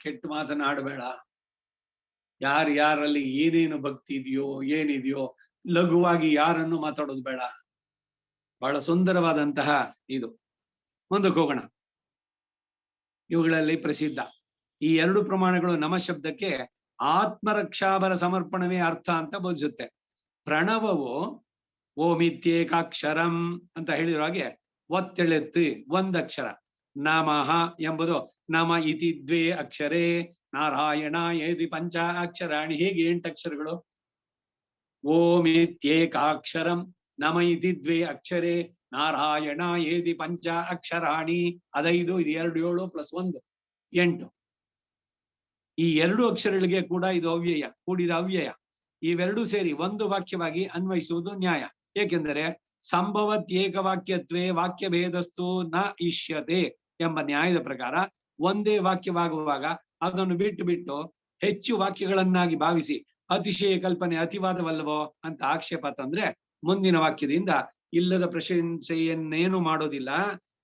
ಕೆಟ್ಟ ಮಾತನ್ನ ಆಡಬೇಡ. ಯಾರಲ್ಲಿ ಏನೇನು ಭಕ್ತಿ ಇದೆಯೋ ಏನಿದೆಯೋ ಲಘುವಾಗಿ ಯಾರನ್ನು ಮಾತಾಡೋದು ಬೇಡ. ಬಹಳ ಸುಂದರವಾದಂತಹ ಇದು. ಮುಂದಕ್ಕೆ ಹೋಗೋಣ. ಇವುಗಳಲ್ಲಿ ಪ್ರಸಿದ್ಧ ಈ 2 ಪ್ರಮಾಣಗಳು ನಮ ಶಬ್ದಕ್ಕೆ ಆತ್ಮರಕ್ಷಾಭರ ಸಮರ್ಪಣವೇ ಅರ್ಥ ಅಂತ ಬೋಧಿಸುತ್ತೆ. ಪ್ರಣವವು ಓಮಿತ್ಯೇಕಾಕ್ಷರಂ ಅಂತ ಹೇಳಿರೋ ಹಾಗೆ ಒತ್ತೆಳೆತ್ತು ಒಂದಕ್ಷರ. ನಮಃ ಎಂಬುದು ನಮ ಇತಿ 2 ಅಕ್ಷರೇ ನಾರಾಯಣ ಏದಿ 5 ಅಕ್ಷರಾಣಿ. ಹೇಗೆ 8 ಅಕ್ಷರಗಳು? ಓಮಿತ್ಯೇಕಾಕ್ಷರಂ ನಮ ಇತಿ 2 ಅಕ್ಷರೇ ನಾರಾಯಣ ಏದಿ 5 ಅಕ್ಷರಾಣಿ. 5, ಇದು 2, 7 ಪ್ಲಸ್ 1 8. ಈ 2 ಅಕ್ಷರಗಳಿಗೆ ಕೂಡ ಇದು ಅವ್ಯಯ, ಕೂಡಿದ ಅವ್ಯಯ. ಇವೆರಡೂ ಸೇರಿ ಒಂದು ವಾಕ್ಯವಾಗಿ ಅನ್ವಯಿಸುವುದು ನ್ಯಾಯ. ಏಕೆಂದರೆ ಸಂಭವತ್ ಏಕವಾಕ್ಯತ್ವೇ ವಾಕ್ಯ ಭೇದಸ್ತು ನ ಇಷ್ಯತೆ ಎಂಬ ನ್ಯಾಯದ ಪ್ರಕಾರ ಒಂದೇ ವಾಕ್ಯವಾಗುವಾಗ ಅದನ್ನು ಬಿಟ್ಟು ಹೆಚ್ಚು ವಾಕ್ಯಗಳನ್ನಾಗಿ ಭಾವಿಸಿ ಅತಿಶಯ ಕಲ್ಪನೆ ಅತಿವಾದವಲ್ಲವೋ ಅಂತ ಆಕ್ಷೇಪ ತಂದ್ರೆ ಮುಂದಿನ ವಾಕ್ಯದಿಂದ ಇಲ್ಲದ ಪ್ರಶಂಸೆಯನ್ನೇನು ಮಾಡೋದಿಲ್ಲ.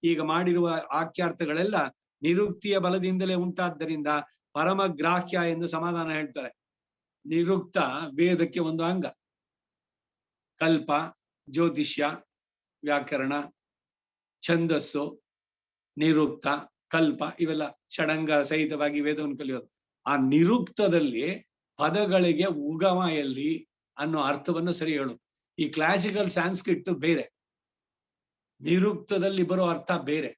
ಈಗ ಮಾಡಿರುವ ವಾಕ್ಯಾರ್ಥಗಳೆಲ್ಲ ನಿರುಕ್ತಿಯ ಬಲದಿಂದಲೇ ಉಂಟಾದ್ದರಿಂದ ಪರಮಗ್ರಾಹ್ಯ ಎಂದು ಸಮಾಧಾನ ಹೇಳ್ತಾರೆ. ನಿರುಕ್ತ ವೇದಕ್ಕೆ ಒಂದು ಅಂಗ. ಕಲ್ಪ, ಜ್ಯೋತಿಷ್ಯ, ವ್ಯಾಕರಣ, ಛಂದಸ್ಸು, ನಿರುಕ್ತ, ಕಲ್ಪ ಇವೆಲ್ಲ ಷಡಂಗ ಸಹಿತವಾಗಿ ವೇದವನ್ನು ಕಲಿಯೋದು. ಆ ನಿರುಕ್ತದಲ್ಲಿ ಪದಗಳಿಗೆ ಉಗಮ ಎಲ್ಲಿ ಅನ್ನೋ ಅರ್ಥವನ್ನು ಸರಿ ಹೇಳು. ಈ ಕ್ಲಾಸಿಕಲ್ ಸಾಂಸ್ಕ್ರಿಟ್ ಬೇರೆ, ನಿರುಕ್ತದಲ್ಲಿ ಬರೋ ಅರ್ಥ ಬೇರೆ,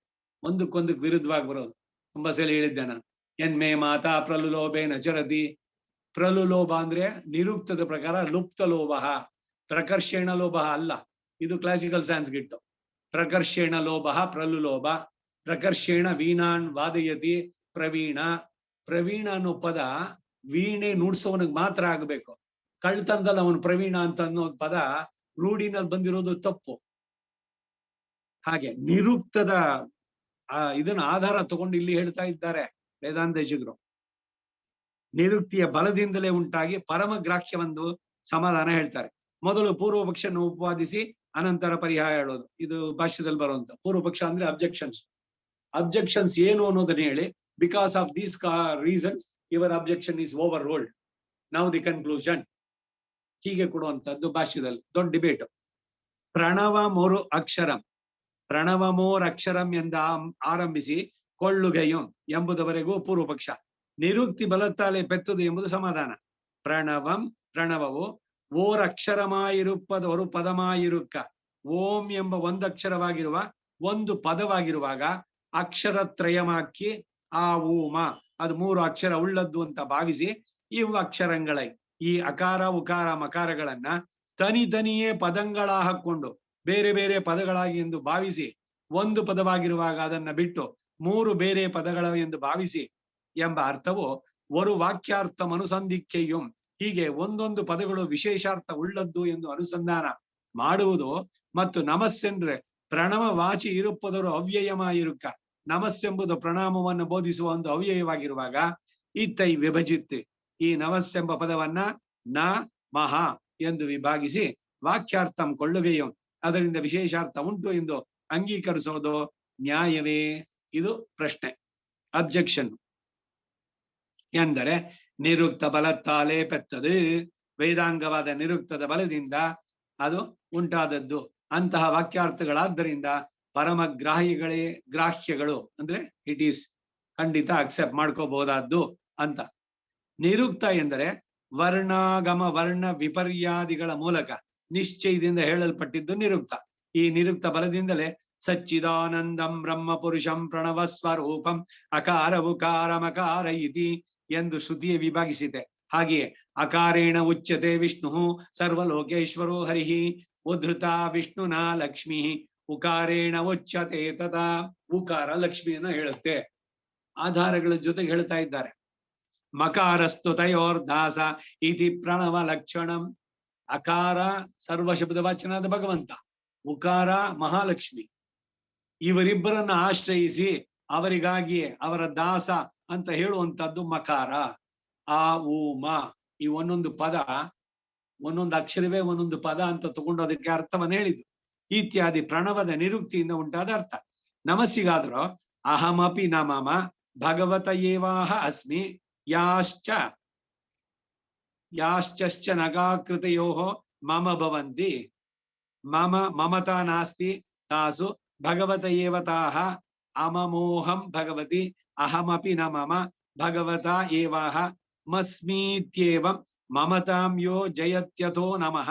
ಒಂದಕ್ಕೊಂದಕ್ಕೆ ವಿರುದ್ಧವಾಗಿ ಬರೋದು. ತುಂಬಾ ಸಲ ಹೇಳಿದ್ದೆ ನಾನು. ಎನ್ಮೇ ಮಾತಾ ಪ್ರಲುಲೋಭೇನ ಚರತಿ. ಪ್ರಲುಲೋಭ ಅಂದ್ರೆ ನಿರುಕ್ತದ ಪ್ರಕಾರ ಲುಪ್ತ ಲೋಭ, ಪ್ರಕರ್ಷಣ ಲೋಭ ಅಲ್ಲ. ಇದು ಕ್ಲಾಸಿಕಲ್ ಸಾಂಸ್ಕ್ರಿಟ್. ಪ್ರಕರ್ಷಣ ಲೋಭ ಪ್ರಲುಲೋಭ. ಪ್ರಕರ್ಷೇಣ ವೀಣಾನ್ ವಾದಯತಿ ಪ್ರವೀಣ. ಪ್ರವೀಣ ಅನ್ನೋ ಪದ ವೀಣೆ ನುಡ್ಸೋವನಿಗೆ ಮಾತ್ರ ಆಗ್ಬೇಕು. ಕಳ್ತನದಲ್ಲಿ ಅವನು ಪ್ರವೀಣ ಅಂತ ಅನ್ನೋ ಪದ ರೂಢಿನಲ್ಲಿ ಬಂದಿರೋದು ತಪ್ಪು. ಹಾಗೆ ನಿರುಕ್ತದ ಇದನ್ನ ಆಧಾರ ತಗೊಂಡು ಇಲ್ಲಿ ಹೇಳ್ತಾ ಇದ್ದಾರೆ ವೇದಾಂತೇಶಿಗರು. ನಿರುಕ್ತಿಯ ಬಲದಿಂದಲೇ ಉಂಟಾಗಿ ಪರಮಗ್ರಾಹ್ಯವೊಂದು ಸಮಾಧಾನ ಹೇಳ್ತಾರೆ. ಮೊದಲು ಪೂರ್ವ ಪಕ್ಷನ ಉಪವಾದಿಸಿ ಅನಂತರ ಪರಿಹಾರ ಹೇಳೋದು. ಇದು ಭಾಷ್ಯದಲ್ಲಿ ಬರುವಂತ ಪೂರ್ವ ಪಕ್ಷ ಅಂದ್ರೆ ಅಬ್ಜೆಕ್ಷನ್ಸ್. ಅಬ್ಜೆಕ್ಷನ್ಸ್ ಏನು ಅನ್ನೋದನ್ನ ಹೇಳಿ, because of these reasons your objection is over rolled, now the conclusion. ಹೀಗೆ ಕೊಡುವಂತದ್ದು ಭಾಷ್ಯದಲ್ಲಿ ದೊಡ್ಡ ಡಿಬೇಟ್. ಪ್ರಣವ ಮೂರು ಅಕ್ಷರಂ, ಪ್ರಣವಮೋರ್ ಅಕ್ಷರಂ ಎಂದ ಆರಂಭಿಸಿ ಕೊಳ್ಳುಗೈಯಂ ಎಂಬುದವರೆಗೂ ಪೂರ್ವ ಪಕ್ಷ. ನಿರುಕ್ತಿ ಬಲತ್ತಾಲೆ ಪೆತ್ತದು ಎಂಬುದು ಸಮಾಧಾನ. ಪ್ರಣವಂ ಪ್ರಣವವು ಓರ್ ಅಕ್ಷರಮಾಯಿರುಪ್ಪದವರು ಪದಮಾಯಿರುಕ್ಕ. ಓಂ ಎಂಬ ಒಂದಕ್ಷರವಾಗಿರುವ ಒಂದು ಪದವಾಗಿರುವಾಗ ಅಕ್ಷರತ್ರಯಮಾಕಿ ಆ ಊಮ ಅದು ಮೂರು ಅಕ್ಷರ ಉಳ್ಳದ್ದು ಅಂತ ಭಾವಿಸಿ ಇವು ಅಕ್ಷರಗಳ ಈ ಅಕಾರ ಉಕಾರ ಮಕಾರಗಳನ್ನ ತನಿಯೇ ಪದಂಗಳ ಹಾಕೊಂಡು ಬೇರೆ ಬೇರೆ ಪದಗಳಾಗಿ ಎಂದು ಭಾವಿಸಿ ಒಂದು ಪದವಾಗಿರುವಾಗ ಅದನ್ನ ಬಿಟ್ಟು ಮೂರು ಬೇರೆ ಪದಗಳ ಎಂದು ಭಾವಿಸಿ ಎಂಬ ಅರ್ಥವು ಒಂದು ವಾಕ್ಯಾರ್ಥ ಅನುಸಂಧಿಕೆಯು. ಹೀಗೆ ಒಂದೊಂದು ಪದಗಳು ವಿಶೇಷಾರ್ಥ ಉಳ್ಳದ್ದು ಎಂದು ಅನುಸಂಧಾನ ಮಾಡುವುದು. ಮತ್ತು ನಮಸ್ಸೆಂದ್ರೆ ಪ್ರಣವ ವಾಚಿ ಇರುಪ್ಪದರು ಅವ್ಯಯಮಾಯಿರುಕ್ಕ. ನಮಸ್ಸೆಂಬುದು ಪ್ರಣಾಮವನ್ನು ಬೋಧಿಸುವ ಒಂದು ಅವ್ಯಯವಾಗಿರುವಾಗ ಇತ್ತೈ ವಿಭಜಿತ್ ಈ ನಮಸ್ಸೆಂಬ ಪದವನ್ನ ನ ಮಹ ಎಂದು ವಿಭಾಗಿಸಿ ವಾಕ್ಯಾರ್ಥಂ ಕೊಳ್ಳುಗೆಯು ಅದರಿಂದ ವಿಶೇಷಾರ್ಥ ಉಂಟು ಎಂದು ಅಂಗೀಕರಿಸೋದು ನ್ಯಾಯವೇ? ಇದು ಪ್ರಶ್ನೆ, ಅಬ್ಜೆಕ್ಷನ್. ಎಂದರೆ ನಿರುಕ್ತ ಬಲತ್ತಾಲೆ ಪೆತ್ತದು, ವೇದಾಂಗವಾದ ನಿರುಕ್ತದ ಬಲದಿಂದ ಅದು ಉಂಟಾದದ್ದು. ಅಂತಹ ವಾಕ್ಯಾರ್ಥಗಳಾದ್ದರಿಂದ ಗ್ರಾಹ್ಯಗಳು ಅಂದ್ರೆ ಇಟ್ ಈಸ್ ಖಂಡಿತ ಅಕ್ಸೆಪ್ಟ್ ಮಾಡ್ಕೋಬಹುದಾದ್ದು ಅಂತ. ನಿರುಕ್ತ ಎಂದರೆ ವರ್ಣಾಗಮ ವರ್ಣ ವಿಪರ್ಯಾದಿಗಳ ಮೂಲಕ ನಿಶ್ಚಯದಿಂದ ಹೇಳಲ್ಪಟ್ಟಿದ್ದು ನಿರುಕ್ತ. ಈ ನಿರುಕ್ತ ಬಲದಿಂದಲೇ ಸಚ್ಚಿದಾನಂದಂ ಬ್ರಹ್ಮ ಪುರುಷಂ ಪ್ರಣವ ಸ್ವರೂಪಂ ಅಕಾರ ಉಕಾರ ಮಕಾರ ಇತಿ ಎಂದು ಶ್ರುತಿಯ ವಿಭಾಗಿಸಿದೆ. ಹಾಗೆಯೇ ಅಕಾರೇಣ ಉಚ್ಯತೆ ವಿಷ್ಣು ಸರ್ವಲೋಕೇಶ್ವರೋ ಹರಿಹಿ ಉದ್ಧೃತ ವಿಷ್ಣುನಾ ಲಕ್ಷ್ಮಿ ಉಕಾರೇಣ ಉಚ್ಯತೆ ತಥಾ. ಉಕಾರ ಲಕ್ಷ್ಮಿಯನ್ನು ಹೇಳುತ್ತೆ. ಆಧಾರಗಳ ಜೊತೆಗೆ ಹೇಳ್ತಾ ಇದ್ದಾರೆ. ಮಕಾರಸ್ತು ತಯೋರ್ದಾಸ ಇತಿ ಪ್ರಣವ ಲಕ್ಷಣಂ. ಅಕಾರ ಸರ್ವಶಬ್ದ ವಾಚನಾದ ಭಗವಂತ, ಉಕಾರ ಮಹಾಲಕ್ಷ್ಮಿ. ಇವರಿಬ್ಬರನ್ನ ಆಶ್ರಯಿಸಿ ಅವರಿಗಾಗಿಯೇ ಅವರ ದಾಸ ಅಂತ ಹೇಳುವಂತದ್ದು ಮಕಾರ. ಆ ಊಮ ಈ ಒಂದೊಂದು ಪದ ಒಂದೊಂದು ಅಕ್ಷರವೇ ಒಂದೊಂದು ಪದ ಅಂತ ತಗೊಂಡು ಅದಕ್ಕೆ ಅರ್ಥವನ್ನು ಹೇಳಿದ್ದು. ಇತ್ಯಾದಿ ಪ್ರಣವದ ನಿರುಕ್ತಿಯಿಂದ ಉಂಟಾದ ಅರ್ಥ. ನಮಸ್ಸಿಗಾದರೂ ಅಹಮಪಿ ನಮಮ ಭಗವತ ಏವಾಹ ಅಸ್ಮಿ ಯಾಶ್ಚ ನಗಾಕೃತಯೋ ಮಮ ಭವಂತಿ ಮಮತಾ ನಾಸ್ತಿ ತಾಸು ಭಗವತ ಏವ ತಾಹ ಅಮಮೋಹಂ ಭಗವತಿ ಅಹಮಪಿ ನ ಮಮ ಭಗವತ ಏವಾಹ ಮಸ್ಮೀತ್ಯೇವಂ ಮಮತಾಂ ಯೋ ಜಯತ್ಯಥೋ ನಮಃ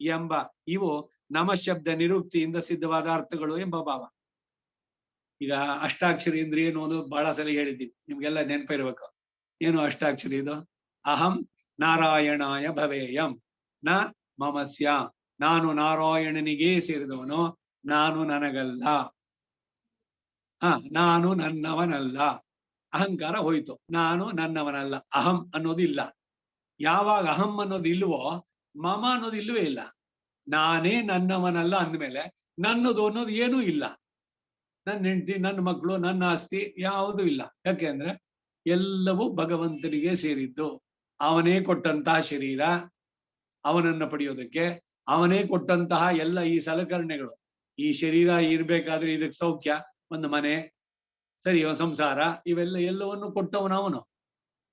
ಎಂಬ ಇವು ನಮಃಶಬ್ದ ನಿರುಕ್ತಿಯಿಂದ ಸಿದ್ಧವಾದ ಅರ್ಥಗಳು ಎಂಬ ಭಾವ. ಈಗ ಅಷ್ಟಾಕ್ಷರಿ ಅಂದ್ರೆ ಏನು ಅನ್ನೋದು ಬಹಳ ಸಲ ಹೇಳಿದ್ದೀವಿ, ನಿಮ್ಗೆಲ್ಲ ನೆನಪಿರ್ಬೇಕು. ಏನು ಅಷ್ಟಾಕ್ಷರಿ ಇದು? ಅಹಂ ನಾರಾಯಣಾಯ ಭವೇಯಂ ನ ಮಮಸ್ಯ. ನಾರಾಯಣನಿಗೆ ಸೇರಿದವನು, ನಾನು ನನಗಲ್ಲ. ನಾನು ನನ್ನವನಲ್ಲ. ಅಹಂಕಾರ ಹೋಯ್ತು, ನಾನು ನನ್ನವನಲ್ಲ. ಅಹಂ ಅನ್ನೋದು ಇಲ್ಲ. ಯಾವಾಗ ಅಹಂ ಅನ್ನೋದು ಇಲ್ವೋ ಮಮ ಅನ್ನೋದು ಇಲ್ವೇ ಇಲ್ಲ. ನಾನೇ ನನ್ನವನಲ್ಲ ಅಂದ್ಮೇಲೆ ನನ್ನದು ಅನ್ನೋದು ಏನೂ ಇಲ್ಲ. ನನ್ನ ಹೆಂಡತಿ, ನನ್ನ ಮಕ್ಕಳು, ನನ್ನ ಆಸ್ತಿ ಯಾವುದೂ ಇಲ್ಲ. ಯಾಕೆಂದ್ರೆ ಎಲ್ಲವೂ ಭಗವಂತನಿಗೆ ಸೇರಿದ್ದು. ಅವನೇ ಕೊಟ್ಟಂತಹ ಶರೀರ, ಅವನನ್ನ ಪಡೆಯೋದಕ್ಕೆ ಅವನೇ ಕೊಟ್ಟಂತಹ ಎಲ್ಲ ಈ ಸಲಕರಣೆಗಳು. ಈ ಶರೀರ ಇರ್ಬೇಕಾದ್ರೆ ಇದಕ್ಕೆ ಸೌಖ್ಯ, ಒಂದು ಮನೆ, ಸರಿ, ಸಂಸಾರ, ಇವೆಲ್ಲ ಎಲ್ಲವನ್ನು ಕೊಟ್ಟವನು ಅವನು.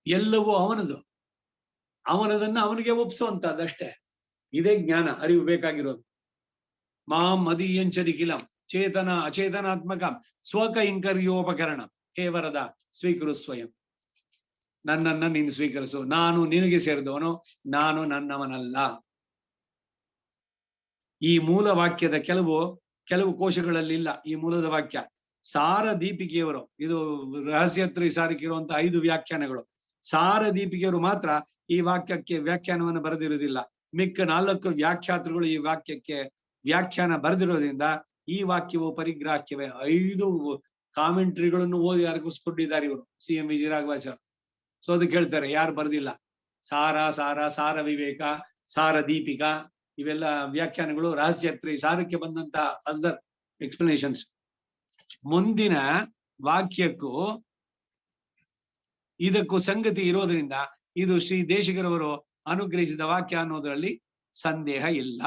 ಎಲ್ಲವೂ ಅವನದು. ಅವನದನ್ನ ಅವನಿಗೆ ಒಪ್ಸುವಂತದ್ದಷ್ಟೇ. ಇದೇ ಜ್ಞಾನ, ಅರಿವು ಬೇಕಾಗಿರೋದು. ಮಾಂ ಮದೀಯಂಚರಿಕಿಲಂ ಚೇತನ ಅಚೇತನಾತ್ಮಕ ಸ್ವಕೈಂಕರ್ಯೋಪಕರಣ ಹೇ ವರದ ಸ್ವೀಕರು ಸ್ವಯಂ. ನನ್ನನ್ನ ನೀನು ಸ್ವೀಕರಿಸು. ನಾನು ನಿನಗೆ ಸೇರಿದವನು, ನಾನು ನನ್ನವನಲ್ಲ. ಈ ಮೂಲ ವಾಕ್ಯದ ಕೆಲವು ಕೋಶಗಳಲ್ಲಿ ಇಲ್ಲ ಈ ಮೂಲದ ವಾಕ್ಯ. ಸಾರ ದೀಪಿಕೆಯವರು, ಇದು ರಹಸ್ಯತ್ರಿ ಸಾರಿಕಿರುವಂತಹ 5 ವ್ಯಾಖ್ಯಾನಗಳು. ಸಾರ ದೀಪಿಕೆಯವರು ಮಾತ್ರ ಈ ವಾಕ್ಯಕ್ಕೆ ವ್ಯಾಖ್ಯಾನವನ್ನು ಬರೆದಿರುವುದಿಲ್ಲ. ಮಿಕ್ಕ 4 ವ್ಯಾಖ್ಯಾತೃಗಳು ಈ ವಾಕ್ಯಕ್ಕೆ ವ್ಯಾಖ್ಯಾನ ಬರೆದಿರೋದ್ರಿಂದ ಈ ವಾಕ್ಯವು ಪರಿಗ್ರಾಹ್ಯವೇ. 5 ಕಾಮೆಂಟ್ರಿಗಳನ್ನು ಓದಿ ಅರ್ಗಿಸ್ಕೊಂಡಿದ್ದಾರೆ ಇವರು CM V G Raghavachar. So ಅದಕ್ಕೆ ಹೇಳ್ತಾರೆ ಯಾರು ಬರ್ದಿಲ್ಲ. ಸಾರ ವಿವೇಕ, ಸಾರ ದೀಪಿಕಾ ಇವೆಲ್ಲ ವ್ಯಾಖ್ಯಾನಗಳು ರಹಸ್ಯತ್ರಿ ಸಾರಕ್ಕೆ ಬಂದಂತ ಫರ್ದರ್ ಎಕ್ಸ್ಪ್ಲನೇಷನ್ಸ್. ಮುಂದಿನ ವಾಕ್ಯಕ್ಕೂ ಇದಕ್ಕೂ ಸಂಗತಿ ಇರೋದ್ರಿಂದ ಇದು ಶ್ರೀ ದೇಶಿಕರವರು ಅನುಗ್ರಹಿಸಿದ ವಾಕ್ಯ ಅನ್ನೋದ್ರಲ್ಲಿ ಸಂದೇಹ ಇಲ್ಲ.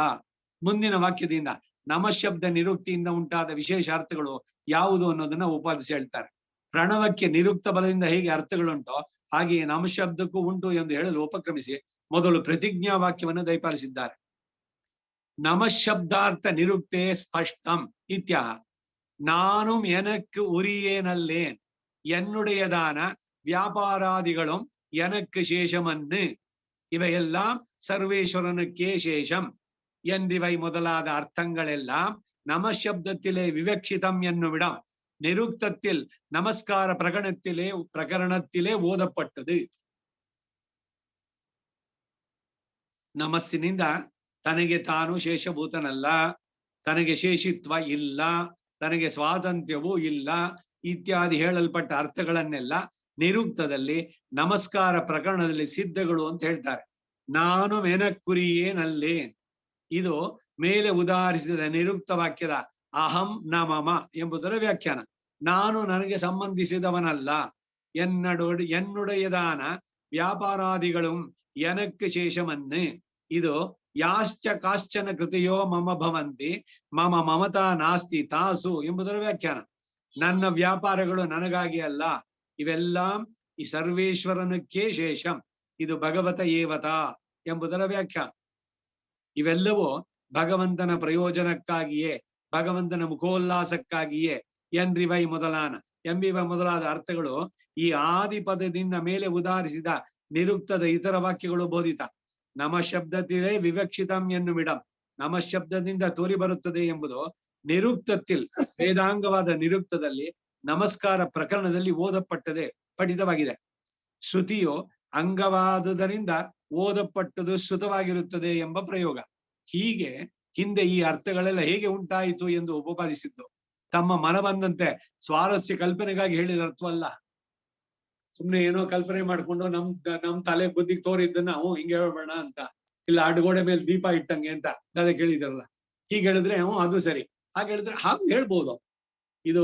ಮುಂದಿನ ವಾಕ್ಯದಿಂದ ನಮಶಬ್ದ ನಿರುಕ್ತಿಯಿಂದ ಉಂಟಾದ ವಿಶೇಷ ಅರ್ಥಗಳು ಯಾವುದು ಅನ್ನೋದನ್ನ ಉಪಾದಿಸಿ ಹೇಳ್ತಾರೆ. ಪ್ರಣವಕ್ಕೆ ನಿರುಕ್ತ ಬಲದಿಂದ ಹೇಗೆ ಅರ್ಥಗಳುಂಟೋ ಹಾಗೆಯೇ ನಮಶಬ್ದಕ್ಕೂ ಉಂಟು ಎಂದು ಹೇಳಲು ಉಪಕ್ರಮಿಸಿ ಮೊದಲು ಪ್ರತಿಜ್ಞಾ ವಾಕ್ಯವನ್ನು ದಯಪಾಲಿಸಿದ್ದಾರೆ. ನಮಶಬ್ದಾರ್ಥ ನಿರುಕ್ತೆ ಸ್ಪಷ್ಟಂ ಇತ್ಯಾಹ. ನಾನುಂ ಎನಕ್ ಉರಿಯೇನಲ್ಲೇನ್ என்னுடையதான வியாபாராதிகளும் எனக்கு சேஷமன்னு இவையெல்லாம் சர்வேஸ்வரனுக்கே சேஷம் என்றிவை முதலாದ அர்த்தங்களெல்லாம் நமசப்தத்திலே விவக்ஷிதம் என்னுமிடம் நிருக்தத்தில் நமஸ்கார பிரகರಣத்திலே ಓದப்பட்டது. ನಮಸ್ಸಿನಿಂದ ತನಗೆ ತಾನು ಶೇಷಭೂತನಲ್ಲ, ತನಗೆ ಶೇಷಿತ್ವ ಇಲ್ಲ, ತನಗೆ ಸ್ವಾತಂತ್ರ್ಯವೂ ಇಲ್ಲ ಇತ್ಯಾದಿ ಹೇಳಲ್ಪಟ್ಟ ಅರ್ಥಗಳನ್ನೆಲ್ಲ ನಿರುಕ್ತದಲ್ಲಿ ನಮಸ್ಕಾರ ಪ್ರಕರಣದಲ್ಲಿ ಸಿದ್ಧಗಳು ಅಂತ ಹೇಳ್ತಾರೆ. ನಾನು ಮೆನಕ್ಕುರಿಯೇನಲ್ಲೇನ್, ಇದು ಮೇಲೆ ಉದಾಹರಿಸಿದ ನಿರುಕ್ತ ವಾಕ್ಯದ ಅಹಂ ನ ಮಮ ಎಂಬುದರ ವ್ಯಾಖ್ಯಾನ. ನಾನು ನನಗೆ ಸಂಬಂಧಿಸಿದವನಲ್ಲ, என்னுடையதான ವ್ಯಾಪಾರಾದಿಗಳು ಎನಕ್ಕೆ ಶೇಷಮನ್ನು, ಇದು ಯಾಶ್ಚ ಕಾಶ್ಚನ ಕೃತಿಯೋ ಮಮ ಭವಂತಿ ಮಮ ಮಮತಾ ನಾಸ್ತಿ ತಾಸು ಎಂಬುದರ ವ್ಯಾಖ್ಯಾನ. ನನ್ನ ವ್ಯಾಪಾರಗಳು ನನಗಾಗಿ ಅಲ್ಲ, ಇವೆಲ್ಲ ಈ ಸರ್ವೇಶ್ವರನಕ್ಕೆ ಶೇಷಂ, ಇದು ಭಗವತ ಏವತ ಎಂಬುದರ ವ್ಯಾಖ್ಯಾನ. ಇವೆಲ್ಲವೂ ಭಗವಂತನ ಪ್ರಯೋಜನಕ್ಕಾಗಿಯೇ, ಭಗವಂತನ ಮುಖೋಲ್ಲಾಸಕ್ಕಾಗಿಯೇ ಎಂಬಿವ ಮೊದಲಾದ ಅರ್ಥಗಳು ಈ ಆದಿ ಪದದಿಂದ ಮೇಲೆ ಉದಾಹರಿಸಿದ ನಿರುಕ್ತದ ಇತರ ವಾಕ್ಯಗಳು ಬೋಧಿತ. ನಮಶಬ್ದತಿಲೇ ವಿವಕ್ಷಿತಂ ಎನ್ನುವಿಡಂ, ನಮಶಬ್ದದಿಂದ ತೋರಿ ಬರುತ್ತದೆ ಎಂಬುದು ನಿರುಕ್ತത്തിൽ ವೇದಾಂಗವಾದ ನಿರುಕ್ತದಲ್ಲಿ ನಮಸ್ಕಾರ ಪ್ರಕರಣದಲ್ಲಿ ಓದಪಟ್ಟದೆ ಪಠಿತವಾಗಿದೆ. ಶ್ರುತಿಯು ಅಂಗವಾದುದರಿಂದ ಓದಪಟ್ಟದು ಶ್ರುತವಾಗಿರುತ್ತದೆ ಎಂಬ ಪ್ರಯೋಗ. ಹೀಗೆ ಹಿಂದೆ ಈ ಅರ್ಥಗಳೆಲ್ಲ ಹೇಗೆ ಉಂಟಾಯಿತು ಎಂದು ಉಪಪಾದಿಸಿದ್ದು ತಮ್ಮ ಮನ ಬಂದಂತೆ ಸ್ವಾರಸ್ಯ ಕಲ್ಪನೆಗಾಗಿ ಹೇಳಿದ ಅರ್ಥವಲ್ಲ. ಸುಮ್ನೆ ಏನೋ ಕಲ್ಪನೆ ಮಾಡ್ಕೊಂಡು ನಮ್ ತಲೆ ಬುದ್ಧಿಗೆ ತೋರಿದ್ದನ್ನ ಹಿಂಗೆ ಹೇಳ್ಬೇಡ ಅಂತ, ಇಲ್ಲ ಅಡ್ಗೋಡೆ ಮೇಲೆ ದೀಪ ಇಟ್ಟಂಗೆ ಅಂತ ಕಲೆ ಕೇಳಿದಾರಲ್ಲ, ಹೀಗೆ ಹೇಳಿದ್ರೆ ಅದು ಸರಿ, ಹಾಗೆ ಹೇಳಿದ್ರೆ ಹಾಗೆ ಹೇಳ್ಬೋದು. ಇದು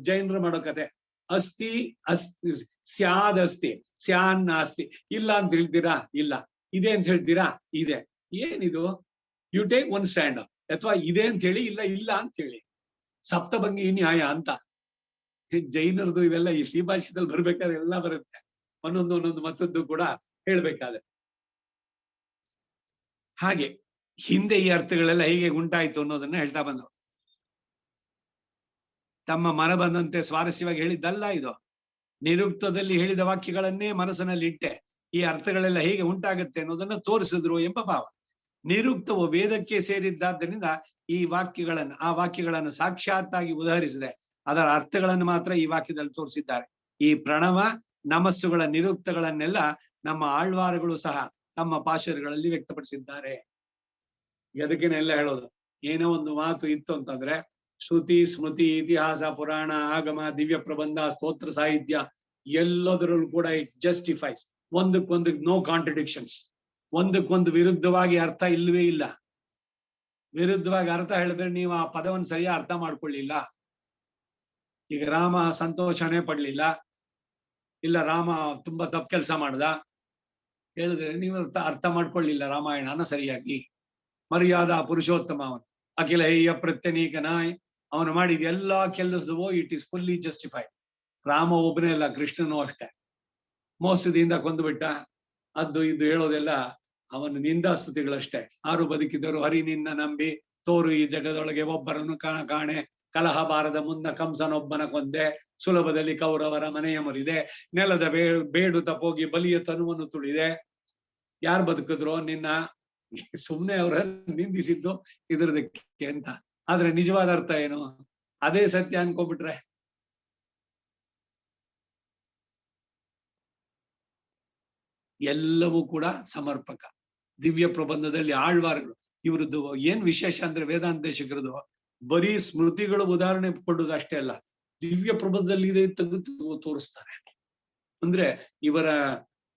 ಜೈನರು ಮಾಡೋ ಕತೆ. ಅಸ್ತಿ ಅಸ್ತಿ ಸ್ಯಾದ್ ಅಸ್ತಿ ಸ್ಯಾನ್ ನಾಸ್ತಿ, ಇಲ್ಲ ಅಂತ ಹೇಳ್ತೀರಾ ಇಲ್ಲ, ಇದೆ ಅಂತ ಹೇಳ್ತೀರಾ ಇದೆ. ಏನಿದು? ಯು ಟೇಕ್ ಒನ್ ಸ್ಟ್ಯಾಂಡ್, ಅಥವಾ ಇದೆ ಅಂತ ಹೇಳಿ, ಇಲ್ಲ ಇಲ್ಲ ಅಂತ ಹೇಳಿ. ಸಪ್ತಭಂಗಿ ನ್ಯಾಯ ಅಂತ ಜೈನರದು ಇವೆಲ್ಲ ಈ ಶ್ರೀಭಾಷ್ಯದಲ್ಲಿ ಬರ್ಬೇಕಾದ್ರೆ ಎಲ್ಲ ಬರುತ್ತೆ, ಒಂದೊಂದು ಮತ್ತೊಂದು ಕೂಡ ಹೇಳ್ಬೇಕಾದ್ರೆ. ಹಾಗೆ ಹಿಂದೆ ಈ ಅರ್ಥಗಳೆಲ್ಲ ಹೇಗೆ ಉಂಟಾಯ್ತು ಅನ್ನೋದನ್ನ ಹೇಳ್ತಾ ಬಂದ್ರು. ತಮ್ಮ ಮನ ಬಂದಂತೆ ಸ್ವಾರಸ್ಯವಾಗಿ ಹೇಳಿದ್ದಲ್ಲ ಇದು. ನಿರುಕ್ತದಲ್ಲಿ ಹೇಳಿದ ವಾಕ್ಯಗಳನ್ನೇ ಮನಸ್ಸಿನಲ್ಲಿ ಇಟ್ಟೆ ಈ ಅರ್ಥಗಳೆಲ್ಲ ಹೇಗೆ ಉಂಟಾಗುತ್ತೆ ಅನ್ನೋದನ್ನ ತೋರಿಸಿದ್ರು ಎಂಬ ಭಾವ. ನಿರುಕ್ತವು ವೇದಕ್ಕೆ ಸೇರಿದ್ದಾದ್ದರಿಂದ ಈ ಆ ವಾಕ್ಯಗಳನ್ನು ಸಾಕ್ಷಾತ್ತಾಗಿ ಉದಾಹರಿಸಿದೆ, ಅದರ ಅರ್ಥಗಳನ್ನು ಮಾತ್ರ ಈ ವಾಕ್ಯದಲ್ಲಿ ತೋರಿಸಿದ್ದಾರೆ. ಈ ಪ್ರಣವ ನಮಸ್ಸುಗಳ ನಿರುಕ್ತಗಳನ್ನೆಲ್ಲ ನಮ್ಮ ಆಳ್ವಾರಗಳು ಸಹ ತಮ್ಮ ಪಾಶುರಗಳಲ್ಲಿ ವ್ಯಕ್ತಪಡಿಸಿದ್ದಾರೆ. ಎದಕ್ಕೆನೆಲ್ಲ ಹೇಳೋದು, ಏನೋ ಒಂದು ಮಾತು ಇತ್ತು ಅಂತಂದ್ರೆ ಶ್ರುತಿ ಸ್ಮೃತಿ ಇತಿಹಾಸ ಪುರಾಣ ಆಗಮ ದಿವ್ಯ ಪ್ರಬಂಧ ಸ್ತೋತ್ರ ಸಾಹಿತ್ಯ ಎಲ್ಲದರಲ್ಲೂ ಕೂಡ ಇಟ್ ಜಸ್ಟಿಫೈಸ್. ಒಂದಕ್ಕೊಂದು ನೋ ಕಾಂಟ್ರಡಿಕ್ಷನ್ಸ್, ಒಂದಕ್ಕೊಂದು ವಿರುದ್ಧವಾಗಿ ಅರ್ಥ ಇಲ್ಲವೇ ಇಲ್ಲ. ವಿರುದ್ಧವಾಗಿ ಅರ್ಥ ಹೇಳಿದ್ರೆ ನೀವು ಆ ಪದವನ್ನು ಸರಿಯಾಗಿ ಅರ್ಥ ಮಾಡ್ಕೊಳ್ಳಿಲ್ಲ. ಈಗ ರಾಮ ಸಂತೋಷನೇ ಪಡ್ಲಿಲ್ಲ, ಇಲ್ಲ ರಾಮ ತುಂಬಾ ತಪ್ಪು ಕೆಲಸ ಮಾಡ್ದ ಹೇಳಿದ್ರೆ ನೀವು ಅರ್ಥ ಮಾಡ್ಕೊಳ್ಳಿಲ್ಲ ರಾಮಾಯಣನ ಸರಿಯಾಗಿ. ಮರ್ಯಾದಾ ಪುರುಷೋತ್ತಮ ಅವನು, ಅಖಿಲ ಹೇಯ ಪ್ರತ್ಯನೀಕನಾಯ್, ಅವನು ಮಾಡಿದ ಎಲ್ಲಾ ಕೆಲಸವೋ it is fully justified. Rama ಒಬ್ಬನೇ ಅಲ್ಲ, ಕೃಷ್ಣನೂ ಅಷ್ಟೇ. ಮೋಸದಿಂದ ಕೊಂದುಬಿಟ್ಟ, ಅದು ಇದು ಹೇಳೋದೆಲ್ಲ ಅವನ ನಿಂದಾಸ್ತುತಿಗಳಷ್ಟೇ. ಆರು ಬದುಕಿದರು ಹರಿ ನಿನ್ನ ನಂಬಿ ತೋರು ಈ ಜಗದೊಳಗೆ ಒಬ್ಬರನ್ನು ಕಾಣೆ, ಕಲಹ ಬಾರದ ಮುನ್ನ ಕಂಸನೊಬ್ಬನ ಕೊಂದೆ, ಸುಲಭದಲ್ಲಿ ಕೌರವರ ಮನೆಯ ಮುರಿದೆ, ನೆಲದ ಬೇಡುತ್ತ ಹೋಗಿ ಬಲಿಯ ತನುವನ್ನು ತುಳಿದೆ. ಯಾರು ಬದುಕಿದ್ರು? ನಿನ್ನ ಸುಮ್ನೆ ಅವರ ನಿಂದಿಸಿದ್ದು ಇದ್ರದಕ್ಕೆ ಅಂತ. ಆದ್ರೆ ನಿಜವಾದ ಅರ್ಥ ಏನು? ಅದೇ ಸತ್ಯ ಅನ್ಕೊಂಡ್ಬಿಟ್ರೆ ಎಲ್ಲವೂ ಕೂಡ ಸಮರ್ಪಕ. ದಿವ್ಯ ಪ್ರಬಂಧದಲ್ಲಿ ಆಳ್ವಾರಗಳು ಇವ್ರದ್ದು ಏನ್ ವಿಶೇಷ ಅಂದ್ರೆ ವೇದಾಂತ ದೇಶಿಕರದು ಬರೀ ಸ್ಮೃತಿಗಳು ಉದಾಹರಣೆ ಕೊಡುದು ಅಷ್ಟೇ ಅಲ್ಲ, ದಿವ್ಯ ಪ್ರಬಂಧದಲ್ಲಿ ಇದೆ ತೆಗೆದು ತೋರಿಸ್ತಾರೆ. ಅಂದ್ರೆ ಇವರ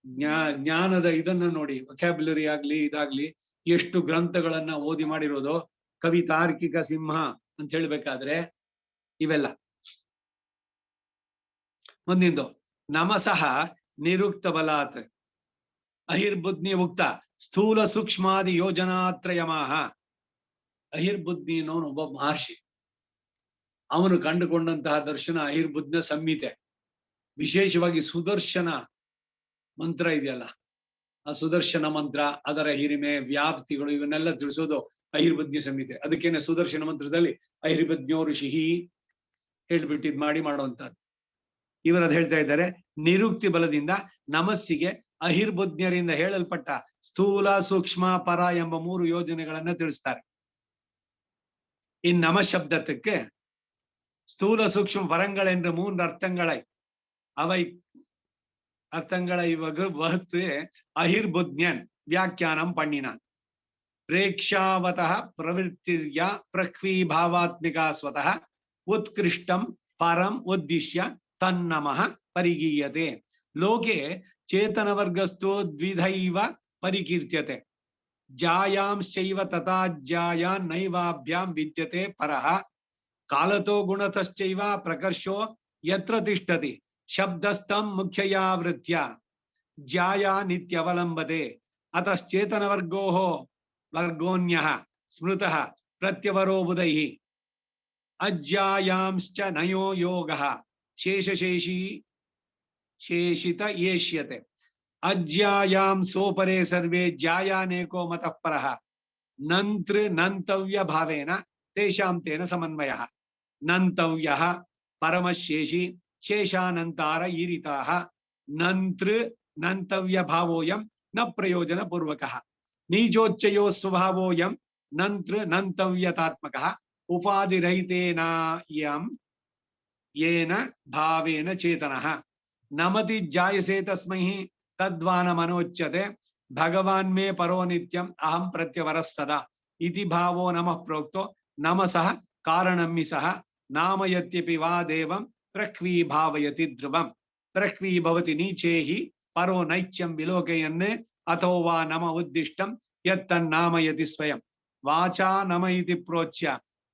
ಜ್ಞಾನದ ಇದನ್ನ ನೋಡಿ, ವೊಕ್ಯಾಬ್ಯುಲರಿ ಆಗ್ಲಿ ಇದಾಗ್ಲಿ ಎಷ್ಟು ಗ್ರಂಥಗಳನ್ನ ಓದಿ ಮಾಡಿರೋದು. ಕವಿ ತಾರ್ಕಿಕ ಸಿಂಹ ಅಂತ ಹೇಳ್ಬೇಕಾದ್ರೆ ಇವೆಲ್ಲ. ಮುಂದಿಂದು ನಮಸಃ ನಿರುಕ್ತ ಬಲಾತ್ ಅಹಿರ್ಬುದ್ಧಿ ಉಕ್ತ ಸ್ಥೂಲ ಸೂಕ್ಷ್ಮಾದಿ ಯೋಜನಾತ್ರಯಮಾಹ. ಅಹಿರ್ಬುದ್ಧಿ ಅನ್ನೋನು ಒಬ್ಬ ಮಹರ್ಷಿ. ಅವನು ಕಂಡುಕೊಂಡಂತಹ ದರ್ಶನ ಅಹಿರ್ಬುದ್ಧ ಸಂಹಿತೆ. ವಿಶೇಷವಾಗಿ ಸುದರ್ಶನ ಮಂತ್ರ ಇದೆಯಲ್ಲ, ಆ ಸುದರ್ಶನ ಮಂತ್ರ, ಅದರ ಹಿರಿಮೆ, ವ್ಯಾಪ್ತಿಗಳು ಇವನ್ನೆಲ್ಲ ತಿಳಿಸೋದು ಅಹಿರ್ಬುದ್ಧಿ ಸಂಹಿತೆ. ಅದಕ್ಕೇನೆ ಸುದರ್ಶನ ಮಂತ್ರದಲ್ಲಿ ಅಹಿರ್ಬುದ್ಧೋ ಋಷಿ ಹೇಳ್ಬಿಟ್ಟಿದ್ ಮಾಡುವಂತಹದ್ದು. ಇವರದ್ ಹೇಳ್ತಾ ಇದ್ದಾರೆ, ನಿರುಕ್ತಿ ಬಲದಿಂದ ನಮಸ್ಸಿಗೆ ಅಹಿರ್ಬುದ್ಧರಿಂದ ಹೇಳಲ್ಪಟ್ಟ ಸ್ಥೂಲ ಸೂಕ್ಷ್ಮ ಪರ ಎಂಬ 3 ಯೋಜನೆಗಳನ್ನ ತಿಳಿಸ್ತಾರೆ. ಈ ನಮ ಶಬ್ದಕ್ಕೆ ಸ್ಥೂಲ ಸೂಕ್ಷ್ಮ ಪರಂಗಳೆಂದು 3 ಅರ್ಥங்களை அவை அர்த்தங்களை வகுத்து அஹிர்புத்யன் வியாக்கியானம் பண்ணினான். பிரேக்ஷாவதः பிரவೃತ್ತಿರ್ಯ ಪ್ರಕ್ವೀಭಾವಾತ್ಮಿಕಾ ಸ್ವತಃ ಉತ್ಕೃಷ್ಟಂ ಪರಂ ಉದ್ದೇಶ್ಯ ತನ್ನಮಃ ಪರಿಗೀಯತೆ. ಲೋಕೆ ಚೇತನವರ್ಗಸ್ಥೋ ದ್ವಿಧೈವ ಪರಿಕೀರ್ತ್ಯತೆ. ಜಾಯಾಂಶ್ಚೈವ ತಥಾ ಜಾಯಾನ್ ನೈವಾಭ್ಯಾಂ ವಿದ್ಯತೆ ಪರಃ. ಕಾಲತೋ ಗುಣತಶ್ಚೈವ ಪ್ರಕರ್ಷೋ ಯತ್ರ ತಿಷ್ಠತಿ. ಶಬ್ದಸ್ಥಂ ಮುಖ್ಯಯಾ ವೃತ್ಯ ಜಾಯಾ ನಿತ್ಯವಲಂಬತೆ. ವರ್ಗೋನ್ಯಃ ಸ್ಮೃತಃ ಪ್ರತ್ಯವರೋ ಬುಧೈಃ. ಅಜ್ಜಾಯಾಂಶ್ಚ ನಯೋ ಯೋಗಃ ಶೇಷಿತ ಯೇಷ್ಯತೆ. ಅಜ್ಜಾಯಾಂ ಸೋಪರೆ ಸರ್ವೇ ಜಾಯಾನೇಕೋ ಮತಃ ಪರಃ. ನಂತವ್ಯ ಭಾವೇನ ತೇಷಾಂ ತೇನ ಸಮನ್ವಯಃ. ನಂತವ್ಯಃ ಪರಮಶೇಷಿ ಶೇಷಾನಂತಾರ ಈರಿತಾಃ. ನಂತವ್ಯ ಭಾವೋಯಂ ನ ಪ್ರಯೋಜನ ಪೂರ್ವಕಃ. ನೀಚೋಚ್ಚಯೋ ಸ್ವಭಾವೋಯಂ ನಂತವ್ಯತಾತ್ಮಕಃ. ಉಪಾಧಿರಹಿತೇನ ಯೇನ ಭಾವೇನ ಚೇತನಃ. ನಮತಿ ಜಾಯಸೆ ತಸ್ಮೈ ತದ್ವಾನ ಮನೋಚ್ಯತೆ. ಭಗವಾನ್ ಮೇ ಪರೋ ನಿತ್ಯಂ ಅಹಂ ಪ್ರತ್ಯವರಃ ಸದಾ ಇತಿ ಭಾವೋ ನಮಃ ಪ್ರೋಕ್ತೋ ನಮಸಃ ಕಾರಣಮ್ಮಿ ಸಹ ನಾಮಯತ್ಯಪಿ ವಾ ದೇವಂ ಪ್ರಕ್ವೀ ಭಾವಯತಿ ಧ್ರುವಂ. ಪ್ರಕ್ವೀ ಭವತಿ ನೀಚೇಹಿ ಪರೋ ನೈಚ್ಯಂ ವಿಲೋಕಯನ್ನೇ ಅಥೋ ವಾ ನಮ ಉದ್ದಿಷ್ಟಂ ಯತ್ತನ್ನಾಮಯತಿ ಸ್ವಯಂ. ವಾಚಾ ನಮ ಇತಿ ಪ್ರೋಚ್ಯ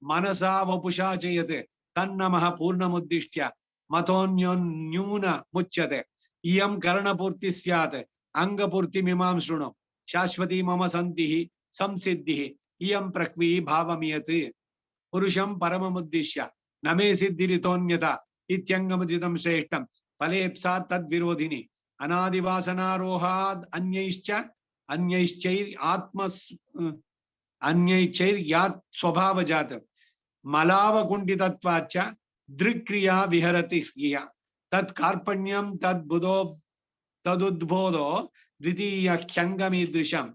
ಮನಸಾ ವಪುಷಾ ಚಯತೆ ತನ್ನಮಃ ಪೂರ್ಣಮುದ್ದಿಷ್ಟ್ಯ ಮತೋನ್ಯೂನ ಮುಚ್ಯತೆ. ಇಯಂ ಕರ್ಣಪೂರ್ತಿ ಸ್ಯಾತ್ ಅಂಗಪೂರ್ತಿ ಮಿಮಾಂ ಶೃಣು. ಶಾಶ್ವತಿ ಮಮ ಸಂತಿಃ ಸಂಸಿದ್ಧಿಃ ಇಯಂ ಪ್ರಕ್ವೀ ಭಾವಮಿಯತ್. ಪುರುಷಂ ಪರಮಮುದ್ದಿಶ್ಯ ನಮೇ ಸಿದ್ಧಿರಿತೋನ್ಯತ ಇತ್ಯಂಗಮುದಿತಂ ಶ್ರೇಷ್ಠಂ. ಫಲೇಪ್ಸಾತ್ ತದ್ವಿರೋಧಿನಿ ಅನಾದಿವಾಸನಾರೋಹಾದ್ ಅನ್ಯೈಶ್ಚೈರ್ಯಾತ್ ಸ್ವಭಾವಜಾತ್. ಮಲಾವಕುಂಠಿತತ್ವಾಚ್ಚ ದೃಕ್ಕ್ರಿಯಾ ವಿಹರತಿ ಕ್ರಿಯಾ. ತತ್ ಕಾರ್ಪಣ್ಯಂ ತದುದ್ಬೋಧೋ ದ್ವಿತೀಯ ಖ್ಯಂಗಮೀದೃಶಂ.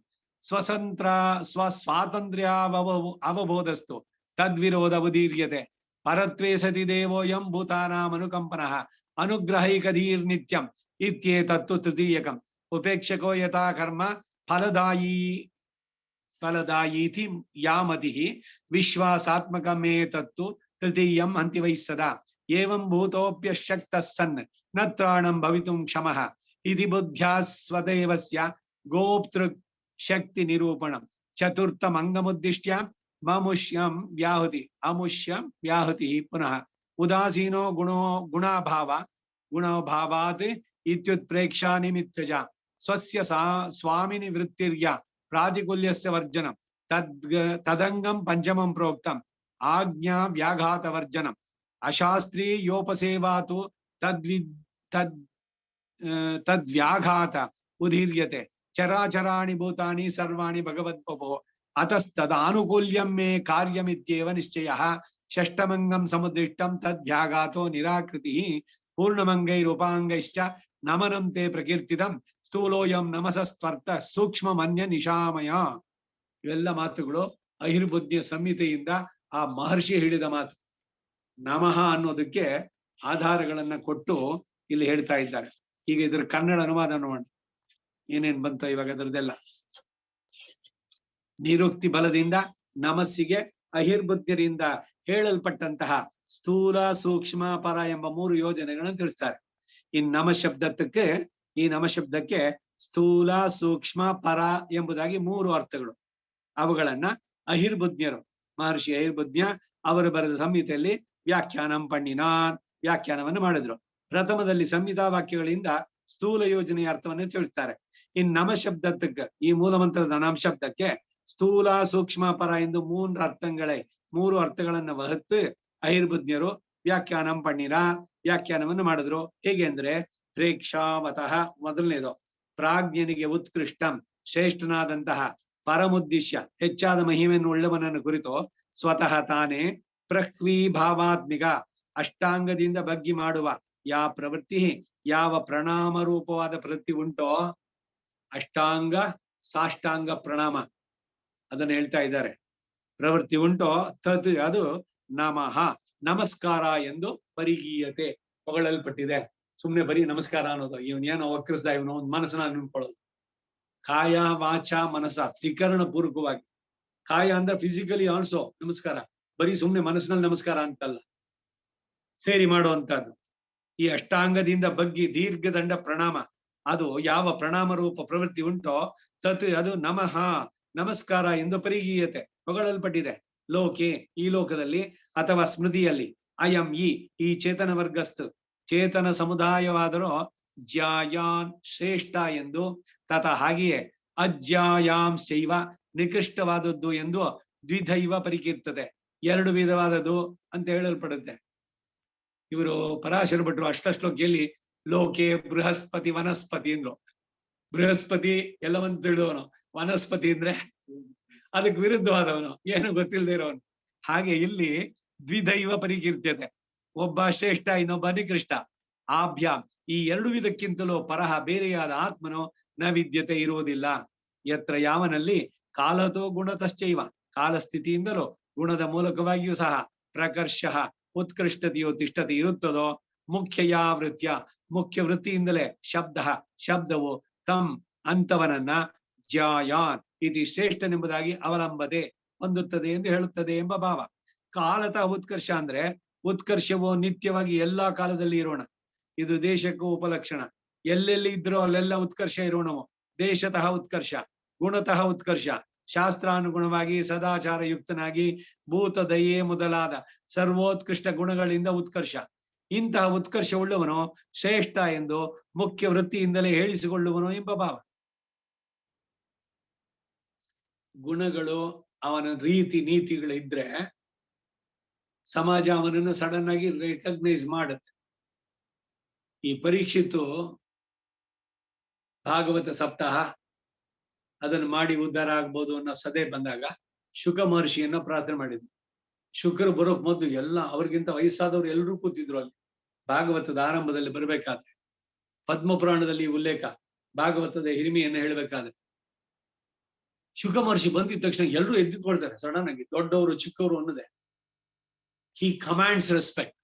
ಸ್ವಸ್ವಾತಂತ್ರ್ಯಾವಬೋಧಸ್ತು ತದ್ವಿರೋಧ ಉದೀರ್ಯತೆ. ಪರತ್ವೇ ಸತಿ ದೇವೋಯಂ ಭೂತಾನಾಮನುಕಂಪನಃ ಅನುಗ್ರಹೈಕಧೀರ್ನಿತ್ಯಂ ಇತ್ಯೇತತ್ತು ತೃತೀಯಕಂ. ಉಪೇಕ್ಷಕೋ ಯಥಾ ಕರ್ಮ ಫಲದಾಯೀತಿ ಯಾಮತಿಃ ವಿಶ್ವಾಸಾತ್ಮಕಮೇತತ್ತು ತೃತೀಯಂ ಅಂತಿವೈ ಸದಾ. ಏವಂ ಭೂತೋಪ್ಯಶಕ್ತಃ ಸನ್ ನ ತ್ರಾಣಂ ಭವಿತುಂ ಕ್ಷಮಃ ಇತಿ ಬುದ್ಧ್ಯಾ ಸ್ವದೇವಸ್ಯ ಗೋಪ್ತೃ ಶಕ್ತಿ ನಿರೂಪಣಂ. ಚತುರ್ಥಂ ಅಂಗಮುದ್ದಿಷ್ಟ್ಯ ಅಮುಷ್ಯಂ ವ್ಯಾಹುತಿ ಪುನಃ. ಉದಾಸೀನೋ ಗುಣೋಭಾವಾತ್ ಇತ್ಯುತ್ಪ್ರೇಕ್ಷಾ ನಿಮಿತ್ತಜ. ಸ್ವಸ್ಯ ಸ್ವಾಮಿನಿ ವೃತ್ತಿರ್ಯ ಪ್ರಾತಿಕೂಲ್ಯಸ್ಯ ವರ್ಜನಂ. ತದಂಗಂ ಪಂಚಮಂ ಪ್ರೋಕ್ತಂ ಆಜ್ಞಾ ವ್ಯಾಘಾತ ವರ್ಜನಂ. ಅಶಾಸ್ತ್ರೀಯೋಪಸೇವಾತು ತದ್ವ್ಯಾಘಾತ ಉದೀರ್ಯತೆ. ಚರಾಚರಾಣಿ ಭೂತಾನಿ ಸರ್ವಾಣಿ ಭಗವತ್ಪಭೋ ಅತಸ್ತದಾನುಕೂಲ್ಯಂ ಮೇ ಕಾರ್ಯಮಿತ್ಯೇವ ನಿಶ್ಚಯಃ. ಷಷ್ಟಮಂಗಂ ಸಮುದ್ದಿಷ್ಟಂ ತದ್ವ್ಯಾಘಾತೋ ನಿರಾಕೃತಿ. ಪೂರ್ಣಮಂಗೈರುಪಾಂಗೈಶ್ಚ ನಮನಂ ತೇ ಪ್ರಕೀರ್ತಿತಂ. ಸ್ಥೂಲೋಯಂ ನಮಸಸ್ತ್ವರ್ಥ ಸೂಕ್ಷ್ಮಮನ್ಯ ನಿಶಾಮಯ. ಇವೆಲ್ಲ ಮಾತುಗಳು ಅಹಿರ್ಬುದ್ಧಿಯ ಸಂಹಿತೆಯಿಂದ ಆ ಮಹರ್ಷಿ ಹೇಳಿದ ಮಾತು. ನಮಃ ಅನ್ನೋದಕ್ಕೆ ಆಧಾರಗಳನ್ನ ಕೊಟ್ಟು ಇಲ್ಲಿ ಹೇಳ್ತಾ ಇದ್ದಾರೆ. ಈಗ ಇದ್ರ ಕನ್ನಡ ಅನುವಾದ ನೋಡೋಣ ಏನೇನ್ ಬಂತ ಇವಾಗ ಅದರದೆಲ್ಲ. ನಿರುಕ್ತಿ ಬಲದಿಂದ ನಮಸ್ಸಿಗೆ ಅಹಿರ್ಬುದ್ಧಿಯಿಂದ ಹೇಳಲ್ಪಟ್ಟಂತಹ ಸ್ಥೂಲ ಸೂಕ್ಷ್ಮ ಪರ ಎಂಬ 3 ಯೋಜನೆಗಳನ್ನು ತಿಳಿಸ್ತಾರೆ. ಈ ನಮಶಬ್ದಕ್ಕೆ ಸ್ಥೂಲ ಸೂಕ್ಷ್ಮ ಪರ ಎಂಬುದಾಗಿ 3 ಅರ್ಥಗಳು. ಅವುಗಳನ್ನ ಅಹಿರ್ಬುದ್ಧರು, ಮಹರ್ಷಿ ಅಹಿರ್ಬುದ್ಧ ಅವರು ಬರೆದ ಸಂಹಿತೆಯಲ್ಲಿ ವ್ಯಾಖ್ಯಾನವನ್ನು ಮಾಡಿದ್ರು. ಪ್ರಥಮದಲ್ಲಿ ಸಂಹಿತಾ ವಾಕ್ಯಗಳಿಂದ ಸ್ಥೂಲ ಯೋಜನೆಯ ಅರ್ಥವನ್ನು ತಿಳಿಸ್ತಾರೆ. ಇನ್ ನಮಶಬ್ದಕ್ಕೆ, ಈ ಮೂಲ ಮಂತ್ರದ ನಮಶಬ್ದಕ್ಕೆ ಸ್ಥೂಲ ಸೂಕ್ಷ್ಮ ಪರ ಎಂದು 3 ಅರ್ಥಗಳನ್ನ ವಹತ್ತು ಅಹಿರ್ಬುದ್ಧರು ವ್ಯಾಖ್ಯಾನವನ್ನು ಮಾಡಿದ್ರು. ಹೇಗೆ ಅಂದ್ರೆ ಪ್ರೇಕ್ಷಾವತಃ ಮೊದಲನೇದು, ಪ್ರಾಜ್ಞನಿಗೆ ಉತ್ಕೃಷ್ಟಂ ಶ್ರೇಷ್ಠನಾದಂತಹ ಪರಮುದ್ದೇಶ ಹೆಚ್ಚಾದ ಮಹಿಮೆಯನ್ನು ಉಳ್ಳವನನ್ನು ಕುರಿತು ಸ್ವತಃ ತಾನೇ ಪ್ರಹ್ವೀಭಾವಾತ್ಮಿಕ ಅಷ್ಟಾಂಗದಿಂದ ಬಗ್ಗಿ ಮಾಡುವ ಪ್ರವೃತ್ತಿ, ಯಾವ ಪ್ರಣಾಮ ರೂಪವಾದ ಪ್ರವೃತ್ತಿ ಉಂಟೋ, ಅಷ್ಟಾಂಗ ಸಾಷ್ಟಾಂಗ ಪ್ರಣಾಮ ಅದನ್ನು ಹೇಳ್ತಾ ಇದ್ದಾರೆ. ಪ್ರವೃತ್ತಿ ಉಂಟೋ ತತ್ ಅದು ನಮಃ ನಮಸ್ಕಾರ ಎಂದು ಪರಿಗೀಯತೆ ಹೊಗಳಲ್ಪಟ್ಟಿದೆ. ಸುಮ್ನೆ ಬರೀ ನಮಸ್ಕಾರ ಅನ್ನೋದು, ಇವನೇನೋ ವಕ್ರಿಸ್ದ, ಇವನು ಒಂದು ಮನಸ್ಸನ್ನ ನಿಂತ್ಕೊಳ್ಳೋದು. ಕಾಯ ವಾಚ ಮನಸ ತ್ರಿಕರಣ ಪೂರ್ವಕವಾಗಿ, ಕಾಯ ಅಂದ್ರೆ ಫಿಸಿಕಲಿ ಆಲ್ಸೋ ನಮಸ್ಕಾರ, ಬರೀ ಸುಮ್ನೆ ಮನಸ್ಸಿನಲ್ಲಿ ನಮಸ್ಕಾರ ಅಂತಲ್ಲ, ಸೇರಿ ಮಾಡುವಂತದ್ದು. ಈ ಅಷ್ಟಾಂಗದಿಂದ ಬಗ್ಗಿ ದೀರ್ಘದಂಡ ಪ್ರಣಾಮ, ಅದು ಯಾವ ಪ್ರಣಾಮ ರೂಪ ಪ್ರವೃತ್ತಿ ಉಂಟೋ ತತ್ ಅದು ನಮಃ ನಮಸ್ಕಾರ ಎಂದು ಪರಿಗೀಯತೆ ಹೊಗಳಲ್ಪಟ್ಟಿದೆ. ಲೋಕೆ ಈ ಲೋಕದಲ್ಲಿ ಅಥವಾ ಸ್ಮೃತಿಯಲ್ಲಿ ಅಯಂ ಈ ಚೇತನ ವರ್ಗಸ್ತು ಚೇತನ ಸಮುದಾಯವಾದರೂ ಜ್ಯಾಯಾನ್ ಶ್ರೇಷ್ಠ ಎಂದು, ತತ ಹಾಗೆಯೇ ಅಜ್ಯಾಯಾಂ ಶೈವ ನಿಕೃಷ್ಟವಾದದ್ದು ಎಂದು ದ್ವಿಧೈವ ಪರಿಕೀರ್ತದೆ, 2 ವಿಧವಾದದ್ದು ಅಂತ ಹೇಳಲ್ಪಡುತ್ತೆ. ಇವರು ಪರಾಶರ ಭಟ್ರು ಅಷ್ಟಶ್ಲೋಕಿಯಲ್ಲಿ ಲೋಕೆ ಬೃಹಸ್ಪತಿ ವನಸ್ಪತಿ ಅಂದ್ರು. ಬೃಹಸ್ಪತಿ ಎಲ್ಲವನ್ನು ತಿಳಿದವನು, ವನಸ್ಪತಿ ಅಂದ್ರೆ ಅದಕ್ಕೆ ವಿರುದ್ಧವಾದವನು, ಏನು ಗೊತ್ತಿಲ್ಲದೆ ಇರೋನು. ಹಾಗೆ ಇಲ್ಲಿ ದ್ವಿದೈವ ಪರಿಕೀರ್ತ್ಯತೆ, ಒಬ್ಬ ಶ್ರೇಷ್ಠ ಇನ್ನೊಬ್ಬ ನಿಕೃಷ್ಟ. ಆಭ್ಯಾಮ್ ಈ 2 ವಿಧಕ್ಕಿಂತಲೂ ಪರಹ ಬೇರೆಯಾದ ಆತ್ಮನು ನ ವಿದ್ಯತೆ ಇರುವುದಿಲ್ಲ. ಯತ್ರ ಯಾವನಲ್ಲಿ ಕಾಲತೋ ಗುಣತಶ್ಚೈವ ಕಾಲಸ್ಥಿತಿಯಿಂದಲೂ ಗುಣದ ಮೂಲಕವಾಗಿಯೂ ಸಹ ಪ್ರಕರ್ಷ ಉತ್ಕೃಷ್ಟತೆಯೋ ತಿಷ್ಠತೆ ಇರುತ್ತದೋ, ಮುಖ್ಯ ವೃತ್ತಿಯಿಂದಲೇ ಶಬ್ದವು ತಮ್ ಅಂತವನನ್ನ ಜ್ಯಾಯಾನ್ ಇತಿ ಶ್ರೇಷ್ಠನೆಂಬುದಾಗಿ ಅವಲಂಬತೆ ಹೊಂದುತ್ತದೆ ಎಂದು ಹೇಳುತ್ತದೆ ಎಂಬ ಭಾವ. ಕಾಲತಃ ಉತ್ಕರ್ಷ ಅಂದ್ರೆ ಉತ್ಕರ್ಷವು ನಿತ್ಯವಾಗಿ ಎಲ್ಲಾ ಕಾಲದಲ್ಲಿ ಇರೋಣ, ಇದು ದೇಶಕ್ಕೂ ಉಪಲಕ್ಷಣ. ಎಲ್ಲೆಲ್ಲಿ ಇದ್ರೋ ಅಲ್ಲೆಲ್ಲ ಉತ್ಕರ್ಷ ಇರೋಣವು. ದೇಶತಃ ಉತ್ಕರ್ಷ, ಗುಣತಃ ಉತ್ಕರ್ಷ, ಶಾಸ್ತ್ರಾನುಗುಣವಾಗಿ ಸದಾಚಾರ ಯುಕ್ತನಾಗಿ ಭೂತ ದಯೆ ಮೊದಲಾದ ಸರ್ವೋತ್ಕೃಷ್ಟ ಗುಣಗಳಿಂದ ಉತ್ಕರ್ಷ. ಇಂತಹ ಉತ್ಕರ್ಷ ಉಳ್ಳವನು ಶ್ರೇಷ್ಠ ಎಂದು ಮುಖ್ಯ ವೃತ್ತಿಯಿಂದಲೇ ಹೇಳಿಸಿಕೊಳ್ಳುವನು ಎಂಬ ಭಾವ. ಗುಣಗಳು ಅವನ ರೀತಿ ನೀತಿಗಳಿದ್ರೆ ಸಮಾಜ ಅವನನ್ನು ಸಡನ್ ಆಗಿ ರೆಕಗ್ನೈಸ್ ಮಾಡುತ್ತೆ. ಈ ಪರೀಕ್ಷಿತ್ತು ಭಾಗವತ ಸಪ್ತಾಹ ಅದನ್ನು ಮಾಡಿ ಉದ್ಧಾರ ಆಗ್ಬೋದು ಅನ್ನೋ ಸದೆ ಬಂದಾಗ ಶುಕ ಮಹರ್ಷಿಯನ್ನ ಪ್ರಾರ್ಥನೆ ಮಾಡಿದ್ರು. ಶುಕರು ಬರೋಕ್ ಮೊದಲು ಎಲ್ಲ ಅವ್ರಿಗಿಂತ ವಯಸ್ಸಾದವ್ರು ಎಲ್ಲರೂ ಕೂತಿದ್ರು ಅಲ್ಲಿ. ಭಾಗವತದ ಆರಂಭದಲ್ಲಿ ಬರ್ಬೇಕಾದ್ರೆ ಪದ್ಮ ಪುರಾಣದಲ್ಲಿ ಉಲ್ಲೇಖ, ಭಾಗವತದ ಹಿರಿಮೆಯನ್ನು ಹೇಳ್ಬೇಕಾದ್ರೆ ಶುಕ ಮಹರ್ಷಿ ಬಂದಿದ ತಕ್ಷಣ ಎಲ್ಲರೂ ಎದ್ದಿಟ್ಕೊಳ್ತಾರೆ ಸಡನ್ ಆಗಿ, ದೊಡ್ಡವರು ಚಿಕ್ಕವರು ಅನ್ನೋದೇ. ಹಿ ಕಮಾಂಡ್ಸ್ ರೆಸ್ಪೆಕ್ಟ್.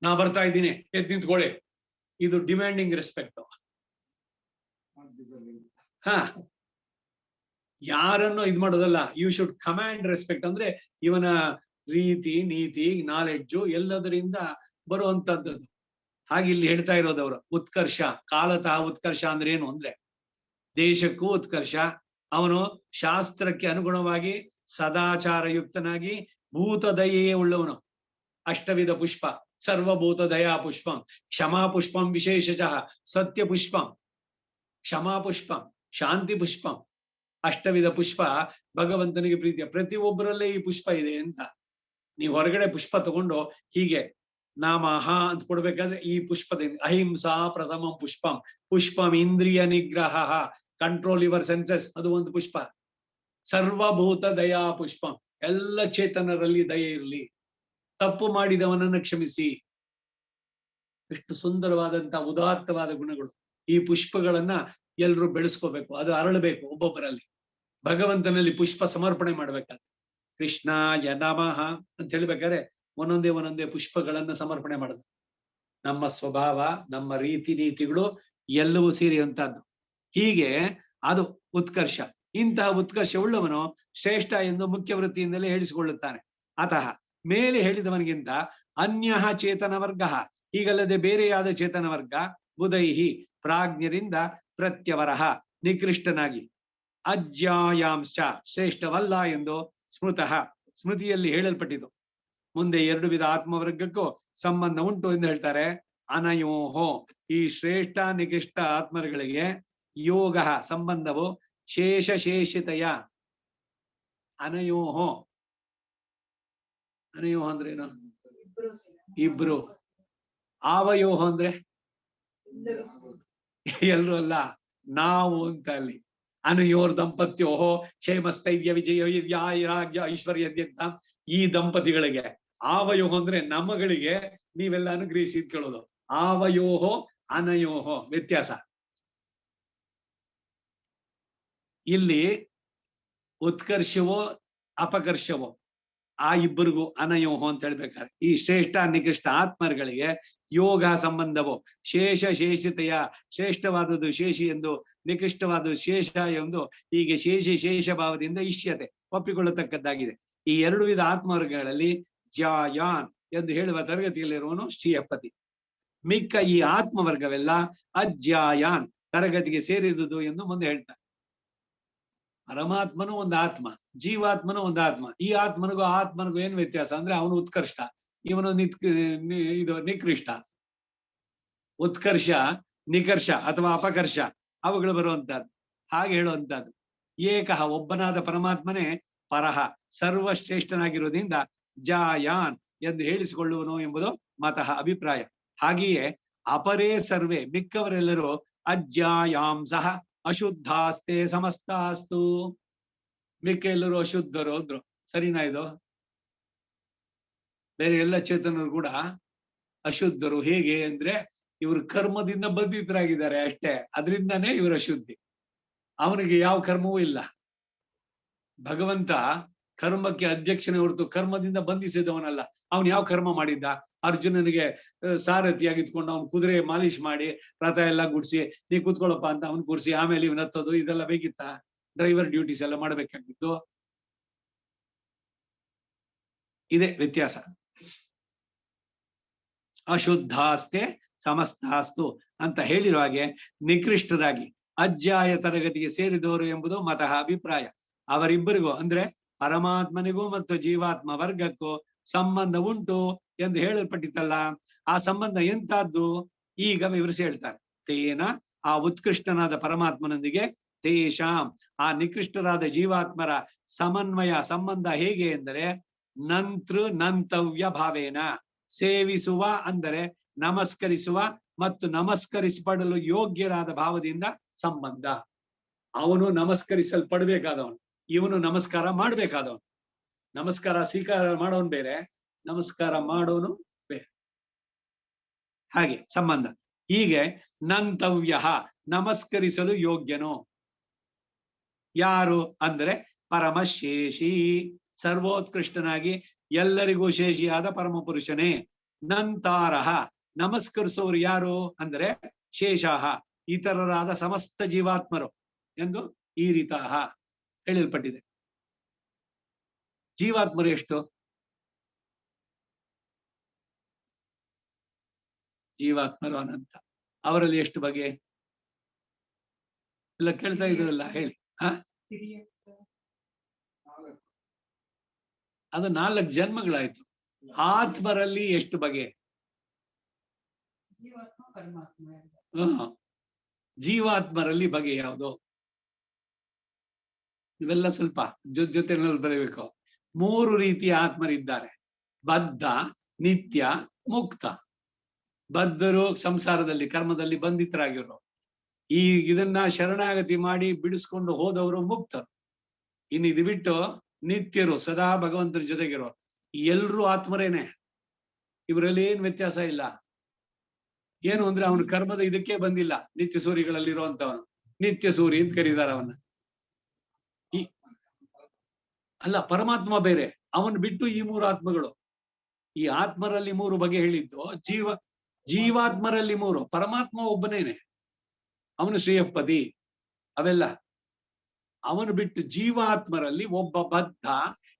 ನಾ ಬರ್ತಾ ಇದ್ದೀನಿ, ಎದ್ದು ನಿಂತ್ಕೊಳ್ಳಿ. ಇದು ಡಿಮ್ಯಾಂಡಿಂಗ್ ರೆಸ್ಪೆಕ್ಟ್. ಯಾರನ್ನು ಇದ್ ಮಾಡೋದಲ್ಲ, ಯು ಶುಡ್ ಕಮಾಂಡ್ ರೆಸ್ಪೆಕ್ಟ್. ಅಂದ್ರೆ ಇವನ ರೀತಿ ನೀತಿ ನಾಲೆಡ್ಜು ಎಲ್ಲದರಿಂದ ಬರುವಂತದ್ದು. ಹಾಗೆ ಇಲ್ಲಿ ಹೇಳ್ತಾ ಇರೋದವರು ಉತ್ಕರ್ಷ. ಕಾಲತಃ ಉತ್ಕರ್ಷ ಅಂದ್ರೆ ಏನು ಅಂದ್ರೆ ದೇಶಕ್ಕೂ ಉತ್ಕರ್ಷ, ಅವನು ಶಾಸ್ತ್ರಕ್ಕೆ ಅನುಗುಣವಾಗಿ ಸದಾಚಾರ ಯುಕ್ತನಾಗಿ ಭೂತ ದಯೆಯೇ ಉಳ್ಳವನು. ಅಷ್ಟವಿಧ ಪುಷ್ಪ, ಸರ್ವಭೂತ ದಯಾ ಪುಷ್ಪಂ, ಕ್ಷಮಾ ಪುಷ್ಪಂ ವಿಶೇಷತಃ, ಸತ್ಯ ಪುಷ್ಪಂ, ಕ್ಷಮಾ ಪುಷ್ಪಂ, ಶಾಂತಿ ಪುಷ್ಪಂ. ಅಷ್ಟವಿಧ ಪುಷ್ಪ ಭಗವಂತನಿಗೆ ಪ್ರೀತಿಯ. ಪ್ರತಿಯೊಬ್ಬರಲ್ಲೇ ಈ ಪುಷ್ಪ ಇದೆ ಅಂತ. ನೀವು ಹೊರಗಡೆ ಪುಷ್ಪ ತಗೊಂಡು ಹೀಗೆ ನಾಮಃ ಅಂತ ಕೊಡ್ಬೇಕಾದ್ರೆ ಈ ಪುಷ್ಪದಿಂದ ಅಹಿಂಸಾ ಪ್ರಥಮಂ ಪುಷ್ಪಂ, ಪುಷ್ಪಂ ಇಂದ್ರಿಯ ನಿಗ್ರಹ, ಕಂಟ್ರೋಲ್ ಯುವರ್ ಸೆನ್ಸಸ್, ಅದು ಒಂದು ಪುಷ್ಪ. ಸರ್ವಭೂತ ದಯಾ ಪುಷ್ಪಂ, ಎಲ್ಲ ಚೇತನರಲ್ಲಿ ದಯೆ ಇರಲಿ, ತಪ್ಪು ಮಾಡಿದವನನ್ನು ಕ್ಷಮಿಸಿ. ಎಷ್ಟು ಸುಂದರವಾದಂತಹ ಉದಾತ್ತವಾದ ಗುಣಗಳು. ಈ ಪುಷ್ಪಗಳನ್ನ ಎಲ್ರು ಬೆಳೆಸ್ಕೋಬೇಕು, ಅದು ಅರಳಬೇಕು ಒಬ್ಬೊಬ್ಬರಲ್ಲಿ. ಭಗವಂತನಲ್ಲಿ ಪುಷ್ಪ ಸಮರ್ಪಣೆ ಮಾಡ್ಬೇಕಾದ್ರೆ ಕೃಷ್ಣಾಯ ನಮಃ ಅಂತ ಹೇಳ್ಬೇಕಾದ್ರೆ ಒಂದೊಂದೇ ಪುಷ್ಪಗಳನ್ನ ಸಮರ್ಪಣೆ ಮಾಡೋದು. ನಮ್ಮ ಸ್ವಭಾವ, ನಮ್ಮ ರೀತಿ ನೀತಿಗಳು ಎಲ್ಲವೂ ಸೇರಿಯುವಂತಹದ್ದು. ಹೀಗೆ ಅದು ಉತ್ಕರ್ಷ. ಇಂತಹ ಉತ್ಕರ್ಷ ಉಳ್ಳವನು ಶ್ರೇಷ್ಠ ಎಂದು ಮುಖ್ಯ ವೃತ್ತಿಯಿಂದಲೇ ಹೇಳಿಸಿಕೊಳ್ಳುತ್ತಾನೆ. ಅತಃ ಮೇಲೆ ಹೇಳಿದವನಿಗಿಂತ ಅನ್ಯ ಚೇತನ ವರ್ಗ, ಹೀಗಲ್ಲದೆ ಬೇರೆಯಾದ ಚೇತನ ವರ್ಗ ಬುಧೈಹಿ ಪ್ರಾಜ್ಞರಿಂದ ಪ್ರತ್ಯವರಹ ನಿಕೃಷ್ಟನಾಗಿ, ಅಜ್ಯಾಯಾಂಶ ಶ್ರೇಷ್ಠವಲ್ಲ ಎಂದು ಸ್ಮೃತಃ ಸ್ಮೃತಿಯಲ್ಲಿ ಹೇಳಲ್ಪಟ್ಟಿತು. ಮುಂದೆ ಎರಡು ವಿಧ ಆತ್ಮವರ್ಗಕ್ಕೂ ಸಂಬಂಧ ಉಂಟು ಎಂದು ಹೇಳ್ತಾರೆ. ಅನಯೋಹೋ ಈ ಶ್ರೇಷ್ಠ ನಿಕೃಷ್ಟ ಆತ್ಮಗಳಿಗೆ ಯೋಗ ಸಂಬಂಧವು ಶೇಷಶೇಷಿತೆಯ. ಅನಯೋಹೋ ಅನಯೋಹ ಅಂದ್ರೆ ಏನು? ಇಬ್ರು. ಆವಯೋಹ ಅಂದ್ರೆ ಎಲ್ರು ಅಲ್ಲ, ನಾವು ಅಂತ ಅಲ್ಲಿ. ಅನಯೋರ್ ದಂಪತ್ಯೋಹೋ ಕ್ಷೇಮಸ್ಥೈರ್ಯ ವಿಜಯ ವೈರಾಗ್ಯ ಐಶ್ವರ್ಯ ಅಂತ ಈ ದಂಪತಿಗಳಿಗೆ. ಆವಯೋಹ ಅಂದ್ರೆ ನಮಗಳಿಗೆ ನೀವೆಲ್ಲ ಅನುಗ್ರಹಿಸಿ ಕೇಳೋದು. ಆವಯೋಹೋ ಅನಯೋಹೋ ವ್ಯತ್ಯಾಸ. ಇಲ್ಲಿ ಉತ್ಕರ್ಷವೋ ಅಪಕರ್ಷವೋ ಆ ಇಬ್ಬರಿಗೂ ಅನಯೋಹೋ ಅಂತ ಹೇಳ್ಬೇಕಾದ್ರೆ, ಈ ಶ್ರೇಷ್ಠ ನಿಕೃಷ್ಟ ಆತ್ಮರುಗಳಿಗೆ ಯೋಗ ಸಂಬಂಧವೋ ಶೇಷ ಶೇಷತೆಯ, ಶ್ರೇಷ್ಠವಾದದ್ದು ಶೇಷಿ ಎಂದು, ನಿಕೃಷ್ಟವಾದದ್ದು ಶೇಷ ಎಂದು, ಹೀಗೆ ಶೇಷ ಭಾವದಿಂದ ಇಷ್ಯತೆ ಒಪ್ಪಿಕೊಳ್ಳತಕ್ಕದ್ದಾಗಿದೆ. ಈ ಎರಡು ವಿಧ ಆತ್ಮವರ್ಗಗಳಲ್ಲಿ ಜಾಯಾನ್ ಎಂದು ಹೇಳುವ ತರಗತಿಯಲ್ಲಿರುವನು ಶ್ರೀಯಪತಿ. ಮಿಕ್ಕ ಈ ಆತ್ಮವರ್ಗವೆಲ್ಲ ಅಜ್ಯಾಯಾನ್ ತರಗತಿಗೆ ಸೇರಿದುದು ಎಂದು ಮುಂದೆ ಹೇಳ್ತಾರೆ. ಪರಮಾತ್ಮನು ಒಂದು ಆತ್ಮ, ಜೀವಾತ್ಮನು ಒಂದು ಆತ್ಮ. ಈ ಆತ್ಮನಿಗೂ ಆತ್ಮನಿಗೂ ಏನ್ ವ್ಯತ್ಯಾಸ ಅಂದ್ರೆ ಅವನು ಉತ್ಕರ್ಷ, ಇವನು ಇದು ನಿಕೃಷ್ಟ. ಉತ್ಕರ್ಷ ನಿಕರ್ಷ ಅಥವಾ ಅಪಕರ್ಷ ಅವುಗಳು ಬರುವಂತಹದ್ದು, ಹಾಗೆ ಹೇಳುವಂತಹದ್ದು. ಏಕಃ ಒಬ್ಬನಾದ ಪರಮಾತ್ಮನೇ ಪರಹ ಸರ್ವಶ್ರೇಷ್ಠನಾಗಿರುವುದರಿಂದ ಜಾಯಾನ್ ಎಂದು ಹೇಳಿಸಿಕೊಳ್ಳುವನು ಎಂಬುದು ಮತಃ ಅಭಿಪ್ರಾಯ. ಹಾಗೆಯೇ ಅಪರೇ ಸರ್ವೇ ಮಿಕ್ಕವರೆಲ್ಲರೂ ಅಜ್ಯಾಯಾಂಸಃ ಅಶುದ್ಧಾಸ್ತೆ ಸಮಸ್ತಾಸ್ತು. ಮಿಕ್ಕ ಎಲ್ಲರೂ ಅಶುದ್ಧರು ಅಂದ್ರು. ಸರಿನಾ ಇದು? ಬೇರೆ ಎಲ್ಲ ಚೇತನರು ಕೂಡ ಅಶುದ್ಧರು. ಹೇಗೆ ಅಂದ್ರೆ ಇವರು ಕರ್ಮದಿಂದ ಬಂಧಿತರಾಗಿದ್ದಾರೆ ಅಷ್ಟೇ, ಅದರಿಂದಾನೇ ಇವರು ಅಶುದ್ಧಿ. ಅವನಿಗೆ ಯಾವ ಕರ್ಮವೂ ಇಲ್ಲ. ಭಗವಂತ ಕರ್ಮಕ್ಕೆ ಅಧ್ಯಕ್ಷನೇ ಹೊರತು ಕರ್ಮದಿಂದ ಬಂಧಿಸಿದವನಲ್ಲ. ಅವನು ಯಾವ ಕರ್ಮ ಮಾಡಿದ್ದ? ಅರ್ಜುನನಿಗೆ ಸಾರಥಿಯಾಗಿತ್ಕೊಂಡು ಅವನು ಕುದುರೆ ಮಾಲಿಶ್ ಮಾಡಿ ರಥ ಎಲ್ಲ ಗುಡ್ಸಿ ನೀ ಕೂತ್ಕೊಳ್ಳಪ್ಪ ಅಂತ ಅವನು ಕೂರಿಸಿ ಆಮೇಲೆ ಇವನ್ ಹತ್ತೋದು ಇದೆಲ್ಲ ಬೇಕಿತ್ತ? ಡ್ರೈವರ್ ಡ್ಯೂಟೀಸ್ ಎಲ್ಲ ಮಾಡ್ಬೇಕಾಗಿತ್ತು. ಇದೇ ವ್ಯತ್ಯಾಸ. ಅಶುದ್ಧಾಸ್ತೆ ಸಮಸ್ತಾಸ್ತು ಅಂತ ಹೇಳಿರೋ ಹಾಗೆ ನಿಕೃಷ್ಟರಾಗಿ ಅಜ್ಯಾಯ ತರಗತಿಗೆ ಸೇರಿದವರು ಎಂಬುದು ಮತಃ ಅಭಿಪ್ರಾಯ. ಅವರಿಬ್ಬರಿಗೂ ಅಂದ್ರೆ ಪರಮಾತ್ಮನಿಗೂ ಮತ್ತು ಜೀವಾತ್ಮ ವರ್ಗಕ್ಕೂ ಸಂಬಂಧ ಉಂಟು ಎಂದು ಹೇಳಲ್ಪಟ್ಟಿತ್ತಲ್ಲ, ಆ ಸಂಬಂಧ ಎಂತದ್ದು ಈಗ ವಿವರಿಸಿ ಹೇಳ್ತಾರೆ. ತೇನ ಆ ಉತ್ಕೃಷ್ಟನಾದ ಪರಮಾತ್ಮನೊಂದಿಗೆ ತೇಷಾಂ ಆ ನಿಕೃಷ್ಟರಾದ ಜೀವಾತ್ಮರ ಸಮನ್ವಯ ಸಂಬಂಧ ಹೇಗೆ ಎಂದರೆ ನಂತವ್ಯ ಭಾವೇನ ಸೇವಿಸುವ ಅಂದರೆ ನಮಸ್ಕರಿಸುವ ಮತ್ತು ನಮಸ್ಕರಿಸಪಡಲು ಯೋಗ್ಯರಾದ ಭಾವದಿಂದ ಸಂಬಂಧ. ಅವನು ನಮಸ್ಕರಿಸಲ್ಪಡ್ಬೇಕಾದವನು, ಇವನು ನಮಸ್ಕಾರ ಮಾಡ್ಬೇಕಾದವನು. ನಮಸ್ಕಾರ ಸ್ವೀಕಾರ ಮಾಡೋನು ಬೇರೆ, ನಮಸ್ಕಾರ ಮಾಡೋನು ಬೇರೆ. ಹಾಗೆ ಸಂಬಂಧ. ಹೀಗೆ ನಂತವ್ಯ ನಮಸ್ಕರಿಸಲು ಯೋಗ್ಯನು ಯಾರು ಅಂದ್ರೆ ಪರಮಶೇಷಿ, ಸರ್ವೋತ್ಕೃಷ್ಟನಾಗಿ ಎಲ್ಲರಿಗೂ ಶೇಷಿಯಾದ ಪರಮಪುರುಷನೇ. ನಂತಾರಹ ನಮಸ್ಕರಿಸುವವರು ಯಾರು ಅಂದ್ರೆ ಶೇಷಾಹ ಇತರರಾದ ಸಮಸ್ತ ಜೀವಾತ್ಮರು ಎಂದು ಈ ರೀತಾಹ ಹೇಳಲ್ಪಟ್ಟಿದೆ. ಜೀವಾತ್ಮರು ಎಷ್ಟು? ಜೀವಾತ್ಮರು ಅನಂತ. ಅವರಲ್ಲಿ ಎಷ್ಟು ಬಗೆ ಎಲ್ಲ ಕೇಳ್ತಾ ಇದ್ರಲ್ಲ, ಹೇಳಿ. ಅದು 4 ಜನ್ಮಗಳಾಯ್ತು. ಆತ್ಮರಲ್ಲಿ ಎಷ್ಟು ಬಗೆ? ಜೀವಾತ್ಮರಲ್ಲಿ ಬಗೆ ಯಾವುದು? ಇವೆಲ್ಲ ಸ್ವಲ್ಪ ಜೊತೆನಲ್ಲಿ ಬರಬೇಕು. 3 ರೀತಿಯ ಆತ್ಮರಿದ್ದಾರೆ: ಬದ್ಧ, ನಿತ್ಯ, ಮುಕ್ತ. ಬದ್ಧರು ಸಂಸಾರದಲ್ಲಿ ಕರ್ಮದಲ್ಲಿ ಬಂಧಿತರಾಗಿರೋ, ಈ ಇದನ್ನ ಶರಣಾಗತಿ ಮಾಡಿ ಬಿಡಿಸ್ಕೊಂಡು ಹೋದವರು ಮುಕ್ತರು. ಇನ್ನು ಇದು ಬಿಟ್ಟು ನಿತ್ಯರು, ಸದಾ ಭಗವಂತನ ಜೊತೆಗಿರೋ ಎಲ್ರೂ ಆತ್ಮರೇನೆ. ಇವರಲ್ಲಿ ಏನ್ ವ್ಯತ್ಯಾಸ ಇಲ್ಲ. ಏನು ಅಂದ್ರೆ ಅವನು ಕರ್ಮದ ಇದಕ್ಕೆ ಬಂದಿಲ್ಲ. ನಿತ್ಯ ಸೂರಿಗಳಲ್ಲಿರುವಂತವನು ನಿತ್ಯ ಸೂರಿ ಅಂತ ಕರೀತಾರೆ ಅವನ್ನ. ಅಲ್ಲ, ಪರಮಾತ್ಮ ಬೇರೆ, ಅವನ್ ಬಿಟ್ಟು ಈ 3 ಆತ್ಮಗಳು. ಈ ಆತ್ಮರಲ್ಲಿ 3 ಬಗೆ ಹೇಳಿದ್ದು. ಜೀವಾತ್ಮರಲ್ಲಿ 3, ಪರಮಾತ್ಮ ಒಬ್ಬನೇನೆ, ಅವನು ಶ್ರೀಯಪತಿ. ಅವೆಲ್ಲ ಅವನು ಬಿಟ್ಟು ಜೀವಾತ್ಮರಲ್ಲಿ ಒಬ್ಬ ಬದ್ಧ,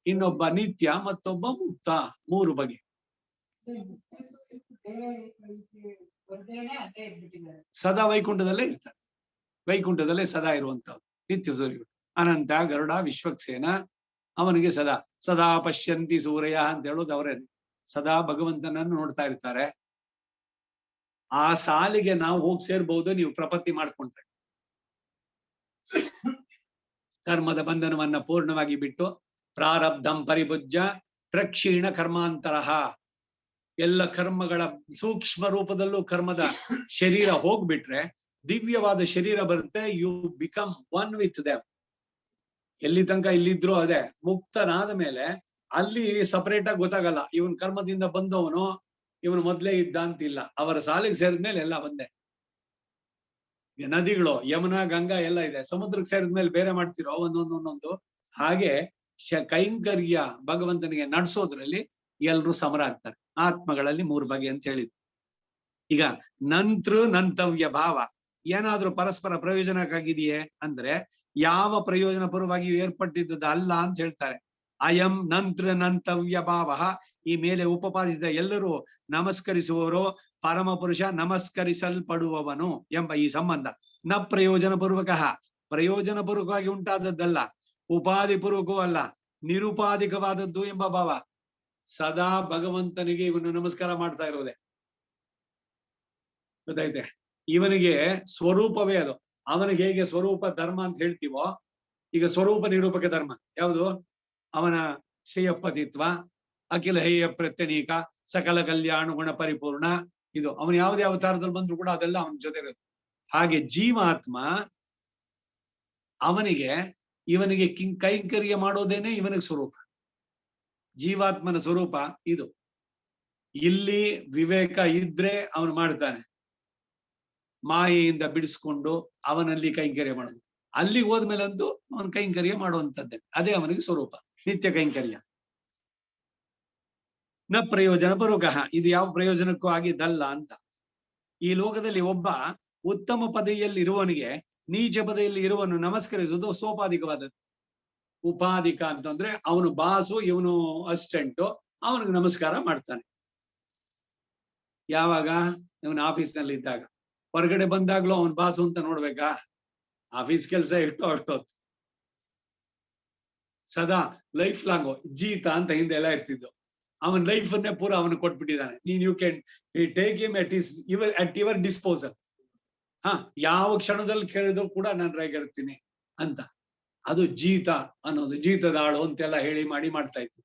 ಇನ್ನೊಬ್ಬ ನಿತ್ಯ, ಮತ್ತೊಬ್ಬ ಮುಕ್ತ. 3 ಬಗೆ. ಸದಾ ವೈಕುಂಠದಲ್ಲೇ ಇರ್ತಾರೆ. ವೈಕುಂಠದಲ್ಲೇ ಸದಾ ಇರುವಂತವ್ರು ನಿತ್ಯ ಸೂರ್ಯರು. ಅನಂತ ಗರುಡ ವಿಶ್ವಕ್ಸೇನ ಅವನಿಗೆ ಸದಾ ಸದಾ ಪಶ್ಯಂತಿ ಸೂರ್ಯ ಅಂತ ಹೇಳೋದು ಅವರೇ. ಸದಾ ಭಗವಂತನನ್ನು ನೋಡ್ತಾ ಇರ್ತಾರೆ. ಆ ಸಾಲಿಗೆ ನಾವು ಹೋಗಿ ಸೇರ್ಬಹುದು ನೀವು ಪ್ರಪತ್ತಿ ಮಾಡ್ಕೊಂಡ್ರೆ. ಕರ್ಮದ ಬಂಧನವನ್ನ ಪೂರ್ಣವಾಗಿ ಬಿಟ್ಟು ಪ್ರಾರಬ್ಧಂ ಪರಿಭುಜ್ಯ ಪ್ರಕ್ಷೀಣ ಕರ್ಮಾಂತರಃ, ಎಲ್ಲ ಕರ್ಮಗಳ ಸೂಕ್ಷ್ಮ ರೂಪದಲ್ಲೂ ಕರ್ಮದ ಶರೀರ ಹೋಗ್ಬಿಟ್ರೆ ದಿವ್ಯವಾದ ಶರೀರ ಬರುತ್ತೆ. You become one with them. ಎಲ್ಲಿ ತನಕ ಇಲ್ಲಿದ್ರು ಅದೇ, ಮುಕ್ತನಾದ ಮೇಲೆ ಅಲ್ಲಿ ಸಪರೇಟ್ ಆಗಿ ಗೊತ್ತಾಗಲ್ಲ ಇವನ್ ಕರ್ಮದಿಂದ ಬಂದವನು ಇವನು ಮೊದ್ಲೇ ಇದ್ದ ಅಂತಿಲ್ಲ. ಅವರ ಸಾಲಿಗೆ ಸೇರಿದ್ಮೇಲೆ ಎಲ್ಲ ಬಂದೆ. ನದಿಗಳು ಯಮುನಾ ಗಂಗಾ ಎಲ್ಲ ಇದೆ, ಸಮುದ್ರಕ್ಕೆ ಸೇರಿದ್ಮೇಲೆ ಬೇರೆ ಮಾಡ್ತಿರೋ ಒಂದೊಂದೊಂದೊಂದು. ಹಾಗೆ ಕೈಂಕರ್ಯ ಭಗವಂತನಿಗೆ ನಡ್ಸೋದ್ರಲ್ಲಿ ಎಲ್ರು ಸಮರ ಆಗ್ತಾರೆ. ಆತ್ಮಗಳಲ್ಲಿ 3 ಬಗೆ ಅಂತ ಹೇಳಿದ್ರು. ಈಗ ನಂತೃ ನಂತವ್ಯ ಭಾವ ಏನಾದ್ರೂ ಪರಸ್ಪರ ಪ್ರಯೋಜನಕ್ಕಾಗಿದೆಯೇ ಅಂದ್ರೆ ಯಾವ ಪ್ರಯೋಜನ ಪರವಾಗಿ ಏರ್ಪಟ್ಟಿದ್ದದ ಅಲ್ಲ ಅಂತ ಹೇಳ್ತಾರೆ. ಅಯಂ ನಂತೃ ನಂತವ್ಯ ಭಾವ, ಈ ಮೇಲೆ ಉಪಪಾದಿಸಿದ ಎಲ್ಲರೂ ನಮಸ್ಕರಿಸುವವರು ಪರಮ ಪುರುಷ ನಮಸ್ಕರಿಸಲ್ಪಡುವವನು ಎಂಬ ಈ ಸಂಬಂಧ. ನ ಪ್ರಯೋಜನ ಪೂರ್ವಕ, ಪ್ರಯೋಜನ ಪೂರ್ವಕವಾಗಿ ಉಂಟಾದದ್ದಲ್ಲ, ಉಪಾಧಿ ಪೂರ್ವಕವೂ ಅಲ್ಲ, ನಿರುಪಾಧಿಕವಾದದ್ದು ಎಂಬ ಭಾವ. ಸದಾ ಭಗವಂತನಿಗೆ ಇವನು ನಮಸ್ಕಾರ ಮಾಡ್ತಾ ಇರೋದೆ. ಗೊತ್ತೈತೆ? ಇವನಿಗೆ ಸ್ವರೂಪವೇ ಅದು. ಅವನಿಗೆ ಹೇಗೆ ಸ್ವರೂಪ ಧರ್ಮ ಅಂತ ಹೇಳ್ತೀವೋ, ಈಗ ಸ್ವರೂಪ ನಿರೂಪಕ ಧರ್ಮ ಯಾವುದು? ಅವನ ಶ್ರೇಯಪತಿತ್ವ, ಅಖಿಲ ಹೇಯ ಪ್ರತ್ಯನೀಕ, ಸಕಲ ಕಲ್ಯಾಣ ಗುಣ ಪರಿಪೂರ್ಣ. ಇದು ಅವನು ಯಾವುದೇ ಅವತಾರದಲ್ಲಿ ಬಂದ್ರು ಕೂಡ ಅದೆಲ್ಲ ಅವನ ಜೊತೆ ಇರುತ್ತೆ. ಹಾಗೆ ಜೀವಾತ್ಮ ಇವನಿಗೆ ಕೈಂಕರ್ಯ ಮಾಡೋದೇನೆ ಇವನಿಗೆ ಸ್ವರೂಪ. ಜೀವಾತ್ಮನ ಸ್ವರೂಪ ಇದು. ಇಲ್ಲಿ ವಿವೇಕ ಇದ್ರೆ ಅವನು ಮಾಡ್ತಾನೆ, ಮಾಯೆಯಿಂದ ಬಿಡಿಸ್ಕೊಂಡು ಅವನಲ್ಲಿ ಕೈಂಕರ್ಯ ಮಾಡೋದು. ಅಲ್ಲಿಗೆ ಹೋದ್ಮೇಲಂತೂ ಅವನು ಕೈಂಕರ್ಯ ಮಾಡುವಂಥದ್ದೇ, ಅದೇ ಅವನಿಗೆ ಸ್ವರೂಪ, ನಿತ್ಯ ಕೈಂಕರ್ಯ. ನ ಪ್ರಯೋಜನ ಪೂರ್ವಕ, ಇದು ಯಾವ ಪ್ರಯೋಜನಕ್ಕೂ ಆಗಿದ್ದಲ್ಲ ಅಂತ. ಈ ಲೋಕದಲ್ಲಿ ಒಬ್ಬ ಉತ್ತಮ ಪದವಿಯಲ್ಲಿ ಇರುವವನಿಗೆ ನೀಚ ಪದವಿಯಲ್ಲಿ ಇರುವನು ನಮಸ್ಕರಿಸುವುದು ಸೋಪಾಧಿಕವಾದದ್ದು. ಉಪಾಧಿಕ ಅಂತಂದ್ರೆ ಅವನು ಬಾಸು, ಇವನು ಅಸಿಸ್ಟೆಂಟು, ಅವನಿಗೆ ನಮಸ್ಕಾರ ಮಾಡ್ತಾನೆ. ಯಾವಾಗ? ಇವನು ಆಫೀಸ್ನಲ್ಲಿ ಇದ್ದಾಗ. ಹೊರಗಡೆ ಬಂದಾಗ್ಲೂ ಅವನ್ ಬಾಸು ಅಂತ ನೋಡ್ಬೇಕಾ? ಆಫೀಸ್ ಕೆಲಸ ಎಷ್ಟೋ ಅಷ್ಟೊತ್ತು. ಸದಾ ಲೈಫ್ ಲಾಂಗ್ ಜೀತ ಅಂತ ಹಿಂದೆ ಎಲ್ಲ ಇರ್ತಿದ್ದು. ಅವನ್ ಲೈಫ್ ಅನ್ನೇ ಪೂರ ಅವನು ಕೊಟ್ಬಿಟ್ಟಿದ್ದಾನೆ. You can take him at your disposal. ಯಾವ ಕ್ಷಣದಲ್ಲಿ ಕೇಳಿದ್ರು ಕೂಡ ನಾನು ರೇಗಿರ್ತೀನಿ ಅಂತ. ಅದು ಜೀತ ಅನ್ನೋದು, ಜೀತದ ಆಳು ಅಂತೆಲ್ಲ ಹೇಳಿ ಮಾಡ್ತಾ ಇತ್ತು.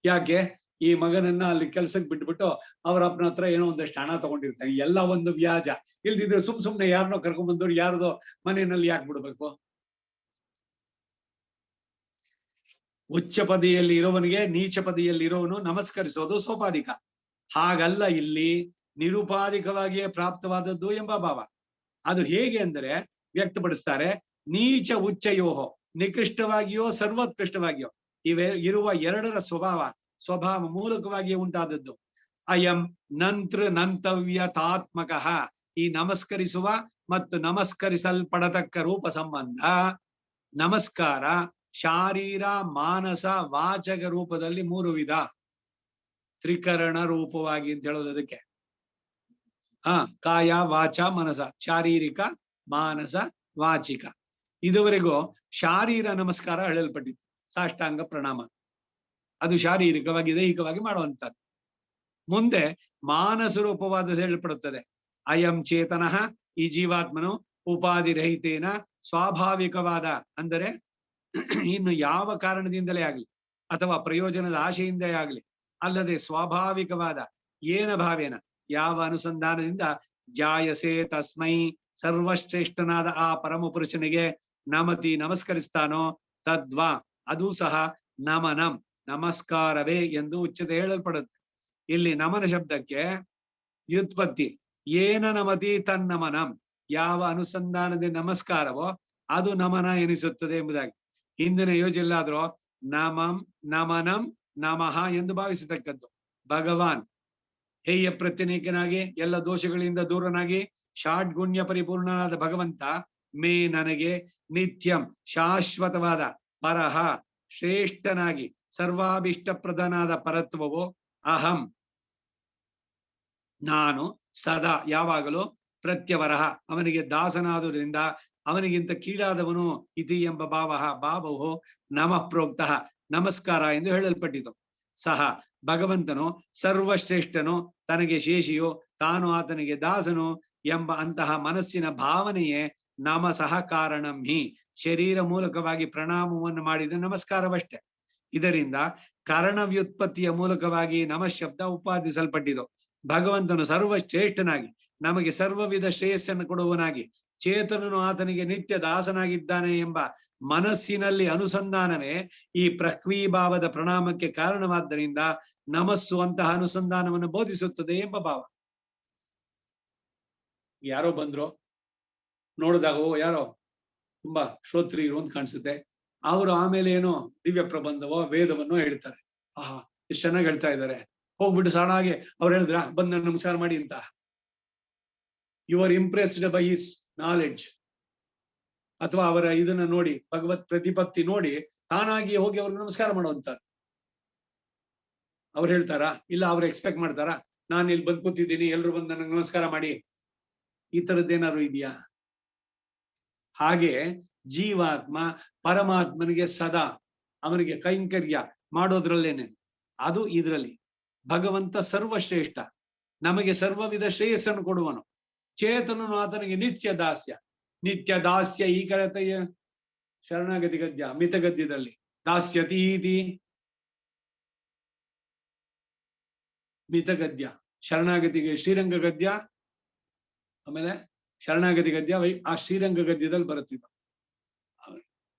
ಯಾಕೆ? ಈ ಮಗನನ್ನ ಅಲ್ಲಿ ಕೆಲ್ಸಕ್ಕೆ ಬಿಟ್ಬಿಟ್ಟು ಅವ್ರ ಅಪ್ಪನ ಹತ್ರ ಏನೋ ಒಂದಷ್ಟು ಹಣ ತಗೊಂಡಿರ್ತಾನೆ. ಎಲ್ಲ ಒಂದು ವ್ಯಾಜ. ಇಲ್ದಿದ್ರೆ ಸುಮ್ನೆ ಯಾರನ್ನೋ ಕರ್ಕೊಂಡ್ ಬಂದವ್ರು ಯಾರ್ದೋ ಮನೆಯಲ್ಲಿ ಯಾಕೆ ಬಿಡ್ಬೇಕು? ಉಚ್ಚ ಪದಿಯಲ್ಲಿ ಇರೋವನಿಗೆ ನೀಚ ಪದಿಯಲ್ಲಿ ಇರೋವನು ನಮಸ್ಕರಿಸೋದು ಸೋಪಾಧಿಕ. ಹಾಗಲ್ಲ, ಇಲ್ಲಿ ನಿರುಪಾಧಿಕವಾಗಿಯೇ ಪ್ರಾಪ್ತವಾದದ್ದು ಎಂಬ ಭಾವ. ಅದು ಹೇಗೆ ಅಂದರೆ ವ್ಯಕ್ತಪಡಿಸ್ತಾರೆ. ನೀಚ ಉಚ್ಚಯೋಹೋ, ನಿಕೃಷ್ಟವಾಗಿಯೋ ಸರ್ವೋತ್ಕೃಷ್ಟವಾಗಿಯೋ ಇರುವ ಎರಡರ ಸ್ವಭಾವ ಮೂಲಕವಾಗಿ ಉಂಟಾದದ್ದು. ಅಯಂ ನಂತೃ ನಂತವ್ಯತಾತ್ಮಕ, ಈ ನಮಸ್ಕರಿಸುವ ಮತ್ತು ನಮಸ್ಕರಿಸಲ್ಪಡತಕ್ಕ ರೂಪ ಸಂಬಂಧ. ನಮಸ್ಕಾರ ಶಾರೀರ ಮಾನಸ ವಾಚಕ ರೂಪದಲ್ಲಿ 3 ವಿಧ. ತ್ರಿಕರಣ ರೂಪವಾಗಿ ಅಂತ ಹೇಳೋದು ಅದಕ್ಕೆ. ಕಾಯ ವಾಚ ಮನಸ, ಶಾರೀರಿಕ ಮಾನಸ ವಾಚಿಕ. ಇದುವರೆಗೂ ಶಾರೀರ ನಮಸ್ಕಾರ ಹೇಳಲ್ಪಟ್ಟಿತ್ತು, ಸಾಷ್ಟಾಂಗ ಪ್ರಣಾಮ. ಅದು ಶಾರೀರಿಕವಾಗಿ ದೈಹಿಕವಾಗಿ ಮಾಡುವಂಥದ್ದು. ಮುಂದೆ ಮಾನಸ ರೂಪವಾದದ್ದು ಹೇಳಲ್ಪಡುತ್ತದೆ. ಅಯಂ ಚೇತನಃ, ಈ ಜೀವಾತ್ಮನು ಉಪಾಧಿರಹಿತೇನ ಸ್ವಾಭಾವಿಕವಾದ, ಅಂದರೆ ಇನ್ನು ಯಾವ ಕಾರಣದಿಂದಲೇ ಆಗ್ಲಿ ಅಥವಾ ಪ್ರಯೋಜನದ ಆಶೆಯಿಂದಲೇ ಆಗ್ಲಿ ಅಲ್ಲದೆ ಸ್ವಾಭಾವಿಕವಾದ ಏನ ಭಾವೇನ, ಯಾವ ಅನುಸಂಧಾನದಿಂದ ಜಾಯಸೆ ತಸ್ಮೈ, ಸರ್ವಶ್ರೇಷ್ಠನಾದ ಆ ಪರಮ ಪುರುಷನಿಗೆ ನಮತಿ ನಮಸ್ಕರಿಸ್ತಾನೋ ತದ್ವಾ, ಅದು ಸಹ ನಮನಂ ನಮಸ್ಕಾರವೇ ಎಂದು ಉಚ್ಚತೆ ಹೇಳಲ್ಪಡುತ್ತೆ. ಇಲ್ಲಿ ನಮನ ಶಬ್ದಕ್ಕೆ ವ್ಯುತ್ಪತ್ತಿ ಏನ ನಮತಿ ತನ್ನಮನಂ, ಯಾವ ಅನುಸಂಧಾನದ ನಮಸ್ಕಾರವೋ ಅದು ನಮನ ಎನಿಸುತ್ತದೆ ಎಂಬುದಾಗಿ. ಹಿಂದಿನ ಯೋಜನೆಲ್ಲಾದ್ರೂ ನಮಂ ನಮನಂ ನಮಃ ಎಂದು ಭಾವಿಸತಕ್ಕದ್ದು. ಭಗವಾನ್ ಹೇಯ ಪ್ರತ್ಯನೇಕನಾಗಿ ಎಲ್ಲ ದೋಷಗಳಿಂದ ದೂರನಾಗಿ ಷಾಡ್ಗುಣ್ಯ ಪರಿಪೂರ್ಣನಾದ ಭಗವಂತ ಮೇ ನನಗೆ ನಿತ್ಯಂ ಶಾಶ್ವತವಾದ ಪರಹ ಶ್ರೇಷ್ಠನಾಗಿ ಸರ್ವಾಭಿಷ್ಟ ಪ್ರಧಾನಾದ ಪರತ್ವವು ಅಹಂ ನಾನು ಸದಾ ಯಾವಾಗಲೂ ಪ್ರತ್ಯವರಹ ಅವನಿಗೆ ದಾಸನಾದುದರಿಂದ ಅವನಿಗಿಂತ ಕೀಳಾದವನು ಇತಿ ಎಂಬ ಭಾವವು ನಮಃ ಪ್ರೋಕ್ತಃ ನಮಸ್ಕಾರ ಎಂದು ಹೇಳಲ್ಪಟ್ಟಿತು. ಸಹ ಭಗವಂತನು ಸರ್ವಶ್ರೇಷ್ಠನು, ತನಗೆ ಶೇಷಿಯು, ತಾನು ಆತನಿಗೆ ದಾಸನು ಎಂಬ ಅಂತಹ ಮನಸ್ಸಿನ ಭಾವನೆಯೇ ನಮ ಸಹ ಕಾರಣಂ ಹಿ. ಶರೀರ ಮೂಲಕವಾಗಿ ಪ್ರಣಾಮವನ್ನು ಮಾಡಿದ ನಮಸ್ಕಾರವಷ್ಟೇ. ಇದರಿಂದ ಕಾರಣ ವ್ಯುತ್ಪತ್ತಿಯ ಮೂಲಕವಾಗಿ ನಮಃಶಬ್ದ ಉಪಾದಿಸಲ್ಪಟ್ಟಿತು. ಭಗವಂತನು ಸರ್ವಶ್ರೇಷ್ಠನಾಗಿ ನಮಗೆ ಸರ್ವವಿಧ ಶ್ರೇಯಸ್ಸನ್ನು ಕೊಡುವನಾಗಿ ಚೇತನನು ಆತನಿಗೆ ನಿತ್ಯ ದಾಸನಾಗಿದ್ದಾನೆ ಎಂಬ ಮನಸ್ಸಿನಲ್ಲಿ ಅನುಸಂಧಾನವೇ ಈ ಪ್ರಕ್ವೀಭಾವದ ಪ್ರಣಾಮಕ್ಕೆ ಕಾರಣವಾದ್ದರಿಂದ ನಮಸ್ಸು ಅಂತಹ ಅನುಸಂಧಾನವನ್ನು ಬೋಧಿಸುತ್ತದೆ ಎಂಬ ಭಾವ. ಯಾರೋ ಬಂದ್ರು, ನೋಡಿದಾಗ ಓ ಯಾರೋ ತುಂಬಾ ಶ್ರೋತ್ರಿಯರು ಅಂತ ಕಾಣಿಸುತ್ತೆ. ಅವರು ಆಮೇಲೆ ಏನೋ ದಿವ್ಯ ಪ್ರಬಂಧವೋ ವೇದವನ್ನೋ ಹೇಳ್ತಾರೆ. ಆಹಾ, ಎಷ್ಟು ಚೆನ್ನಾಗಿ ಹೇಳ್ತಾ ಇದ್ದಾರೆ. ಹೋಗ್ಬಿಟ್ಟು ಸಡನ್ನಾಗಿ ಅವ್ರು ಹೇಳಿದ್ರ ಬಂದ ನಮಸ್ಕಾರ ಮಾಡಿ ಅಂತ. You are impressed by his knowledge, ಅಥವಾ ಅವರ ಇದನ್ನ ನೋಡಿ, ಭಗವತ್ ಪ್ರತಿಪತ್ತಿ ನೋಡಿ ತಾನಾಗಿ ಹೋಗಿ ಅವ್ರಿಗೆ ನಮಸ್ಕಾರ ಮಾಡುವಂತ. ಅವ್ರು ಹೇಳ್ತಾರಾ? ಇಲ್ಲ, ಅವ್ರು ಎಕ್ಸ್ಪೆಕ್ಟ್ ಮಾಡ್ತಾರಾ ನಾನು ಇಲ್ಲಿ ಬಂದ್ ಕೂತಿದ್ದೀನಿ, ಎಲ್ರು ಬಂದು ನನಗೆ ನಮಸ್ಕಾರ ಮಾಡಿ? ಈ ತರದ್ದೇನಾದ್ರು ಇದೆಯಾ? ಹಾಗೆ ಜೀವಾತ್ಮ ಪರಮಾತ್ಮನಿಗೆ ಸದಾ ಅವನಿಗೆ ಕೈಂಕರ್ಯ ಮಾಡೋದ್ರಲ್ಲೇನೆ. ಅದು ಇದರಲ್ಲಿ ಭಗವಂತ ಸರ್ವಶ್ರೇಷ್ಠ, ನಮಗೆ ಸರ್ವವಿಧ ಶ್ರೇಯಸ್ಸನ್ನು ಕೊಡುವನು. ಚೇತನನು ಆತನಿಗೆ ನಿತ್ಯ ದಾಸ್ಯ. ನಿತ್ಯ ದಾಸ್ಯ ಈ ಕಡೆ ಶರಣಾಗತಿ ಗದ್ಯ, ಮಿತಗದ್ಯದಲ್ಲಿ ದಾಸ್ಯತೀತಿ ಮಿತಗದ್ಯ, ಶರಣಾಗತಿಗೆ ಶ್ರೀರಂಗ ಗದ್ಯ, ಆಮೇಲೆ ಶರಣಾಗತಿ ಗದ್ಯ ಆ ಶ್ರೀರಂಗ ಗದ್ಯದಲ್ಲಿ ಬರುತ್ತಿದ್ದ.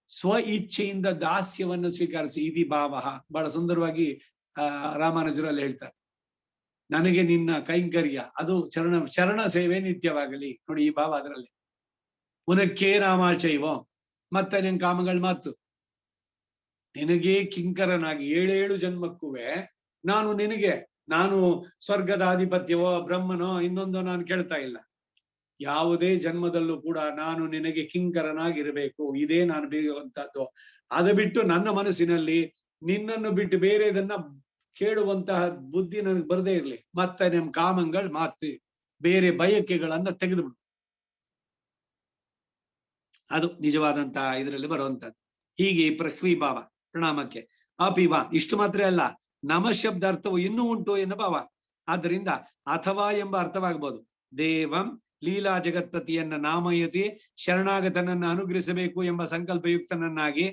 ಸ್ವ ಇಚ್ಛೆಯಿಂದ ದಾಸ್ಯವನ್ನು ಸ್ವೀಕರಿಸಿ ಇತಿ ಭಾವ. ಬಹಳ ಸುಂದರವಾಗಿ ರಾಮಾನುಜರಲ್ಲಿ ಹೇಳ್ತಾರೆ, ನನಗೆ ನಿನ್ನ ಕೈಂಕರ್ಯ ಅದು ಶರಣ ಸೇವೆ ನಿತ್ಯವಾಗಲಿ. ನೋಡಿ ಈ ಭಾವ ಅದರಲ್ಲಿ. ಮುನಕ್ಕೆ ರಾಮಾಚೈವೋ, ಮತ್ತೆ ನಿನ್ ಕಾಮಗಳ ಮಾತು, ನಿನಗೇ ಕಿಂಕರನಾಗಿ 7 ಜನ್ಮಕ್ಕೂವೆ ನಾನು ಸ್ವರ್ಗದ ಆಧಿಪತ್ಯವೋ ಬ್ರಹ್ಮನೋ ಇನ್ನೊಂದೋ ನಾನು ಕೇಳ್ತಾ ಇಲ್ಲ. ಯಾವುದೇ ಜನ್ಮದಲ್ಲೂ ಕೂಡ ನಾನು ನಿನಗೆ ಕಿಂಕರನಾಗಿರ್ಬೇಕು, ಇದೇ ನಾನು ಬೇಯುವಂತಹದ್ದು. ಅದು ಬಿಟ್ಟು ನನ್ನ ಮನಸ್ಸಿನಲ್ಲಿ ನಿನ್ನನ್ನು ಬಿಟ್ಟು ಬೇರೆದನ್ನ ಕೇಳುವಂತಹ ಬುದ್ಧಿ ನನಗೆ ಬರದೇ ಇರ್ಲಿ. ಮತ್ತೆ ನಿಮ್ ಕಾಮಂಗಳು ಮಾತು, ಬೇರೆ ಬಯಕೆಗಳನ್ನ ತೆಗೆದುಬಿಡು. ಅದು ನಿಜವಾದಂತಹ ಇದರಲ್ಲಿ ಬರುವಂತದ್ದು. ಹೀಗೆ ಪ್ರಕ್ವೀಭಾವ ಪ್ರಣಾಮಕ್ಕೆ ಅಪಿವ. ಇಷ್ಟು ಮಾತ್ರ ಅಲ್ಲ, ನಮ ಶಬ್ದ ಅರ್ಥವು ಇನ್ನೂ ಉಂಟು ಎನ್ನುವ ಭಾವ. ಆದ್ದರಿಂದ ಅಥವಾ ಎಂಬ ಅರ್ಥವಾಗಬಹುದು. ದೇವಂ ಲೀಲಾ ಜಗತ್ಪತಿಯನ್ನ ನಾಮಯತಿ ಶರಣಾಗತನನ್ನ ಅನುಗ್ರಹಿಸಬೇಕು ಎಂಬ ಸಂಕಲ್ಪಯುಕ್ತನನ್ನಾಗಿ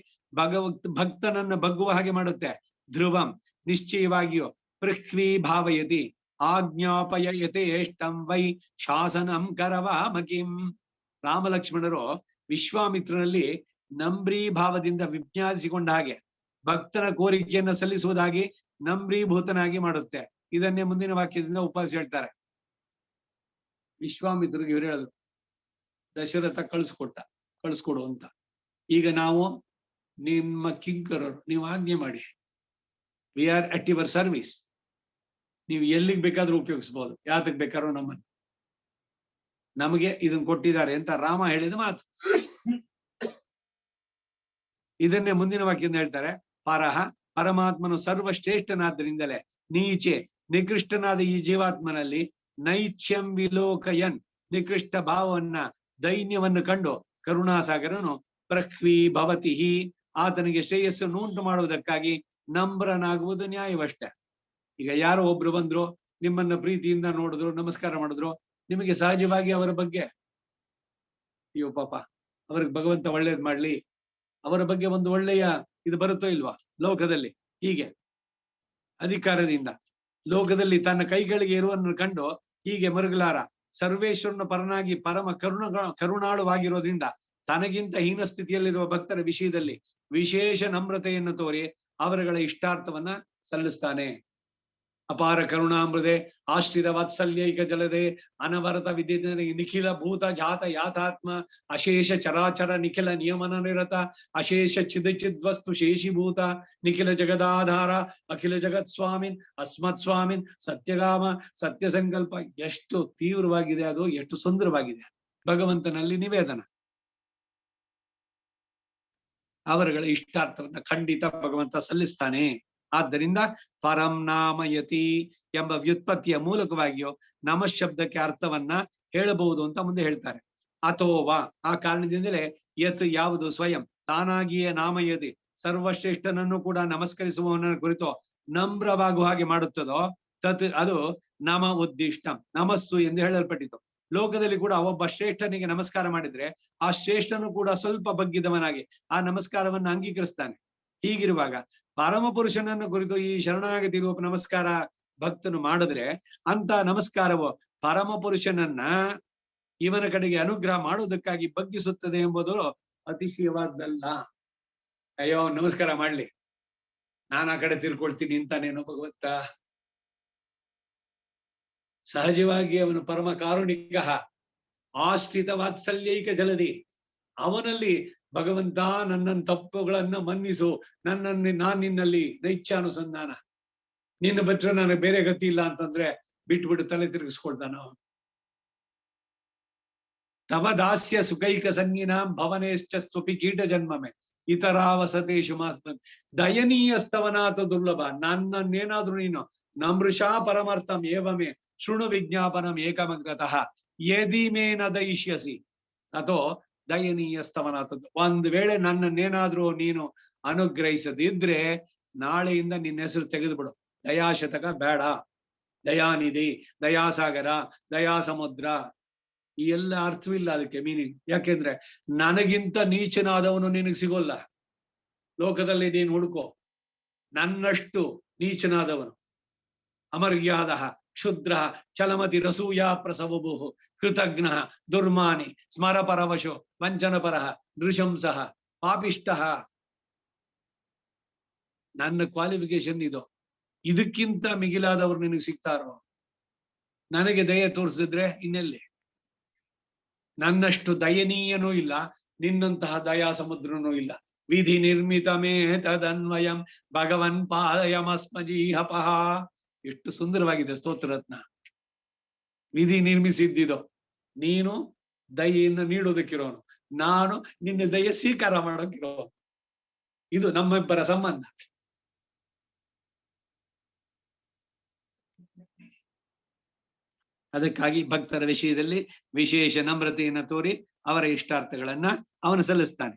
ಭಕ್ತನನ್ನ ಬಗ್ಗುವ ಹಾಗೆ ಮಾಡುತ್ತೆ. ಧ್ರುವಂ ನಿಶ್ಚಯವಾಗಿಯೂ ಪೃಥ್ವೀ ಭಾವಯತಿ ಆಜ್ಞಾಪಯತೆ ಎಷ್ಟಂ ವೈ ಶಾಸನಂ ಕರವಾಮಕಿಂ. ರಾಮಲಕ್ಷ್ಮಣರು ವಿಶ್ವಾಮಿತ್ರನಲ್ಲಿ ನಂಬ್ರೀ ಭಾವದಿಂದ ವಿಜ್ಞಾನಿಸಿಕೊಂಡ ಹಾಗೆ ಭಕ್ತನ ಕೋರಿಕೆಯನ್ನ ಸಲ್ಲಿಸುವುದಾಗಿ ನಂಬ್ರೀಭೂತನಾಗಿ ಮಾಡುತ್ತೆ. ಇದನ್ನೇ ಮುಂದಿನ ವಾಕ್ಯದಿಂದ ಉಪದೇಶ ಹೇಳ್ತಾರೆ. ವಿಶ್ವಾಮಿತ್ರರಿಗೆ ಇವರು ಹೇಳಿದ್ರು, ದಶರಥ ಕಳಿಸ್ಕೊಡು ಅಂತ. ಈಗ ನಾವು ನಿಮ್ಮ ಕಿಂಕರರು, ನೀವು ಆಜ್ಞೆ ಮಾಡಿ, we are at your service. ನೀವು ಎಲ್ಲಿಗೆ ಬೇಕಾದ್ರೂ ಉಪಯೋಗಿಸ್ಬೋದು, ಯಾತಕ್ ಬೇಕಾದ್ರೂ ನಮಗೆ ಇದನ್ನ ಕೊಟ್ಟಿದ್ದಾರೆ ಅಂತ ರಾಮ ಹೇಳಿದ ಮಾತು. ಇದನ್ನೇ ಮುಂದಿನ ವಾಕ್ಯದಿಂದ ಹೇಳ್ತಾರೆ. ಪರಹ ಪರಮಾತ್ಮನು ಸರ್ವಶ್ರೇಷ್ಠನಾದ್ದರಿಂದಲೇ ನೀಚೆ ನಿಕೃಷ್ಟನಾದ ಈ ಜೀವಾತ್ಮನಲ್ಲಿ ನೈಚ್ಯಂ ವಿಲೋಕಯನ್ ನಿಕೃಷ್ಟ ಭಾವವನ್ನ ದೈನ್ಯವನ್ನು ಕಂಡು ಕರುಣಾಸಾಗರನು ಪ್ರಕ್ವಿ ಭವತಿ ಹಿ ಆತನಿಗೆ ಶ್ರೇಯಸ್ಸನ್ನು ಉಂಟು ಮಾಡುವುದಕ್ಕಾಗಿ ನಮ್ರನಾಗುವುದು ನ್ಯಾಯವಷ್ಟೇ. ಈಗ ಯಾರೋ ಒಬ್ರು ಬಂದ್ರು, ನಿಮ್ಮನ್ನ ಪ್ರೀತಿಯಿಂದ ನೋಡಿದ್ರು, ನಮಸ್ಕಾರ ಮಾಡಿದ್ರು, ನಿಮಗೆ ಸಹಜವಾಗಿ ಅವರ ಬಗ್ಗೆ ಅಯ್ಯೋ ಪಾಪ ಅವ್ರಿಗೆ ಭಗವಂತ ಒಳ್ಳೇದ್ ಮಾಡ್ಲಿ, ಅವರ ಬಗ್ಗೆ ಒಂದು ಒಳ್ಳೆಯ ಇದು ಬರುತ್ತೋ ಇಲ್ವಾ ಲೋಕದಲ್ಲಿ? ಹೀಗೆ ಅಧಿಕಾರದಿಂದ ಲೋಕದಲ್ಲಿ ತನ್ನ ಕೈಗಳಿಗೆ ಇರುವನ್ನು ಕಂಡು ಹೀಗೆ ಮರುಗಲಾರ ಸರ್ವೇಶ್ವರನ ಪರನಾಗಿ ಪರಮ ಕರುಣಾಳುವಾಗಿರೋದ್ರಿಂದ ತನಗಿಂತ ಹೀನ ಸ್ಥಿತಿಯಲ್ಲಿರುವ ಭಕ್ತರ ವಿಷಯದಲ್ಲಿ ವಿಶೇಷ ನಮ್ರತೆಯನ್ನು ತೋರಿ ಅವರುಗಳ ಇಷ್ಟಾರ್ಥವನ್ನ ಸಲ್ಲಿಸ್ತಾನೆ. ಅಪಾರ ಕರುಣಾಮೃದೆ ಆಶ್ರಿತ ವಾತ್ಸಲ್ಯೈಕ ಜಲದೆ ಅನವರತ ವಿದ್ಯ ನಿಖಿಲ ಭೂತ ಜಾತ ಯಾತಾತ್ಮ ಅಶೇಷ ಚರಾಚರ ನಿಖಿಲ ನಿಯಮನ ನಿರತ ಅಶೇಷ ಚಿದ್ವಸ್ತು ಶೇಷಿಭೂತ ನಿಖಿಲ ಜಗದಾಧಾರ ಅಖಿಲ ಜಗತ್ ಸ್ವಾಮಿನ್ ಅಸ್ಮತ್ ಸ್ವಾಮಿನ್ ಸತ್ಯಗಾಮ ಸತ್ಯ ಸಂಕಲ್ಪ. ಎಷ್ಟು ತೀವ್ರವಾಗಿದೆ ಅದು, ಎಷ್ಟು ಸುಂದರವಾಗಿದೆ ಭಗವಂತನಲ್ಲಿ ನಿವೇದನ. ಅವರುಗಳ ಇಷ್ಟಾರ್ಥವನ್ನ ಖಂಡಿತ ಭಗವಂತ ಸಲ್ಲಿಸ್ತಾನೆ. ಆದ್ದರಿಂದ ಪರಂ ನಾಮಯತಿ ಎಂಬ ವ್ಯುತ್ಪತ್ತಿಯ ಮೂಲಕವಾಗಿಯೋ ನಮಃ ಶಬ್ದಕ್ಕೆ ಅರ್ಥವನ್ನ ಹೇಳಬಹುದು ಅಂತ ಮುಂದೆ ಹೇಳ್ತಾರೆ. ಅಥೋವಾ ಆ ಕಾರಣದಿಂದಲೇ ಯತ್ ಯಾವುದು ಸ್ವಯಂ ತಾನಾಗಿಯೇ ನಾಮಯದಿ ಸರ್ವಶ್ರೇಷ್ಠನನ್ನು ಕೂಡ ನಮಸ್ಕರಿಸುವವನ ಕುರಿತು ನಮ್ರವಾಗುವ ಹಾಗೆ ಮಾಡುತ್ತದೋ ತತ್ ಅದು ನಮ ಉದ್ದಿಷ್ಟಂ ನಮಸ್ಸು ಎಂದು ಹೇಳಲ್ಪಟ್ಟಿತು. ಲೋಕದಲ್ಲಿ ಕೂಡ ಒಬ್ಬ ಶ್ರೇಷ್ಠನಿಗೆ ನಮಸ್ಕಾರ ಮಾಡಿದ್ರೆ ಆ ಶ್ರೇಷ್ಠನು ಕೂಡ ಸ್ವಲ್ಪ ಬಗ್ಗಿದವನಾಗಿ ಆ ನಮಸ್ಕಾರವನ್ನು ಅಂಗೀಕರಿಸ್ತಾನೆ. ಹೀಗಿರುವಾಗ ಪರಮ ಪುರುಷನನ್ನು ಕುರಿತು ಈ ಶರಣಾಗತಿ ರೂಪ ನಮಸ್ಕಾರ ಭಕ್ತನು ಮಾಡಿದ್ರೆ ಅಂತ ನಮಸ್ಕಾರವು ಪರಮ ಪುರುಷನನ್ನ ಇವನ ಕಡೆಗೆ ಅನುಗ್ರಹ ಮಾಡುವುದಕ್ಕಾಗಿ ಬಗ್ಗಿಸುತ್ತದೆ ಎಂಬುದು ಅತಿಶಯವಾದ್ದಲ್ಲ. ಅಯ್ಯೋ ನಮಸ್ಕಾರ ಮಾಡ್ಲಿ, ನಾನು ಆ ಕಡೆ ತಿಳ್ಕೊಳ್ತೀನಿ ಅಂತಾನೇನೋ ಭಗವಂತ. ಸಹಜವಾಗಿ ಅವನು ಪರಮ ಕಾರುಣಿಕ ಆಶ್ರಿತ ವಾತ್ಸಲ್ಯೈಕ ಜಲದಿ. ಅವನಲ್ಲಿ ಭಗವಂತ ನನ್ನ ತಪ್ಪುಗಳನ್ನ ಮನ್ನಿಸು, ನಾನ್ ನಿನ್ನಲ್ಲಿ ನೈಚ್ಛಾನುಸಂಧಾನ, ನಿನ್ನ ಬಿಟ್ರೆ ನನಗೆ ಬೇರೆ ಗತಿ ಇಲ್ಲ ಅಂತಂದ್ರೆ ಬಿಟ್ಬಿಟ್ಟು ತಲೆ ತಿರುಗಿಸ್ಕೊಳ್ತಾನ. ತವ ದಾಸ್ಯ ಸುಖೈಕ ಸನ್ನಿನಾಂ ಭವನೇಶ್ಚ ಸ್ವಪಿ ಕೀಟ ಜನ್ಮಮೆ ಇತರಾವಸತೇಶು ಮಾಸ್ಮ ದಯನೀಯ ಸ್ತವನಾಥ ದುರ್ಲಭ. ನನ್ನನ್ನೇನಾದ್ರೂ ನೀನು ನಮೃಷಾ ಪರಮಾರ್ಥಂ ಏವಮೇ ಶೃಣು ವಿಜ್ಞಾಪನಂ ಏಕಮಗ್ರತಃ ಯದಿ ಮೇ ನ ದಯಿಷ್ಯಸಿ ಅಥೋ ದಯನೀಯ ಸ್ತವನಾಥದ್ದು. ಒಂದ್ ವೇಳೆ ನನ್ನನ್ನೇನಾದ್ರೂ ನೀನು ಅನುಗ್ರಹಿಸದಿದ್ರೆ ನಾಳೆಯಿಂದ ನಿನ್ನ ಹೆಸರು ತೆಗೆದುಬಿಡು. ದಯಾಶತಕ ಬೇಡ, ದಯಾನಿಧಿ, ದಯಾಸಾಗರ, ದಯಾ ಸಮುದ್ರ, ಈ ಎಲ್ಲ ಅರ್ಥವಿಲ್ಲ ಅದಕ್ಕೆ ಮೀನಿಂಗ್. ಯಾಕೆಂದ್ರೆ ನನಗಿಂತ ನೀಚನಾದವನು ನಿನಗೆ ಸಿಗೋಲ್ಲ ಲೋಕದಲ್ಲಿ. ನೀನು ಹುಡುಕೋ, ನನ್ನಷ್ಟು ನೀಚನಾದವನು. ಅಮರ್ಯಾದ ಕ್ಷುದ್ರ ಚಲಮತಿ ರಸೂಯ ಪ್ರಸವಭು ಕೃತಜ್ಞ ದುರ್ಮಾನಿ ಸ್ಮರ ಪರವಶೋ ವಂಚನ ಪರಃ ನೃಶಂಸ ಪಾಪಿಷ್ಟ. ನನ್ನ ಕ್ವಾಲಿಫಿಕೇಶನ್ ಇದು. ಇದಕ್ಕಿಂತ ಮಿಗಿಲಾದವರು ನಿನಗೆ ಸಿಗ್ತಾರೋ? ನನಗೆ ದಯೆ ತೋರಿಸಿದ್ರೆ ಇನ್ನೆಲ್ಲಿ? ನನ್ನಷ್ಟು ದಯನೀಯನೂ ಇಲ್ಲ, ನಿನ್ನಂತಹ ದಯಾ ಸಮುದ್ರನೂ ಇಲ್ಲ. ವಿಧಿ ನಿರ್ಮಿತ ಮೇ ತದನ್ವಯಂ ಭಗವನ್ ಪಾಯಮಸ್ಮಜೀಹಪಃ. ಎಷ್ಟು ಸುಂದರವಾಗಿದೆ ಸ್ತೋತ್ರರತ್ನ. ವಿಧಿ ನಿರ್ಮಿಸಿದ್ದಿದು, ನೀನು ದಯೆಯನ್ನು ನೀಡೋದಕ್ಕಿರೋನು, ನಾನು ನಿನ್ನ ದಯೆ ಸ್ವೀಕಾರ ಮಾಡೋಕ್ಕಿರೋನು. ಇದು ನಮ್ಮಿಬ್ಬರ ಸಂಬಂಧ. ಅದಕ್ಕಾಗಿ ಭಕ್ತರ ವಿಷಯದಲ್ಲಿ ವಿಶೇಷ ನಮ್ರತೆಯನ್ನು ತೋರಿ ಅವರ ಇಷ್ಟಾರ್ಥಗಳನ್ನ ಅವನು ಸಲ್ಲಿಸ್ತಾನೆ.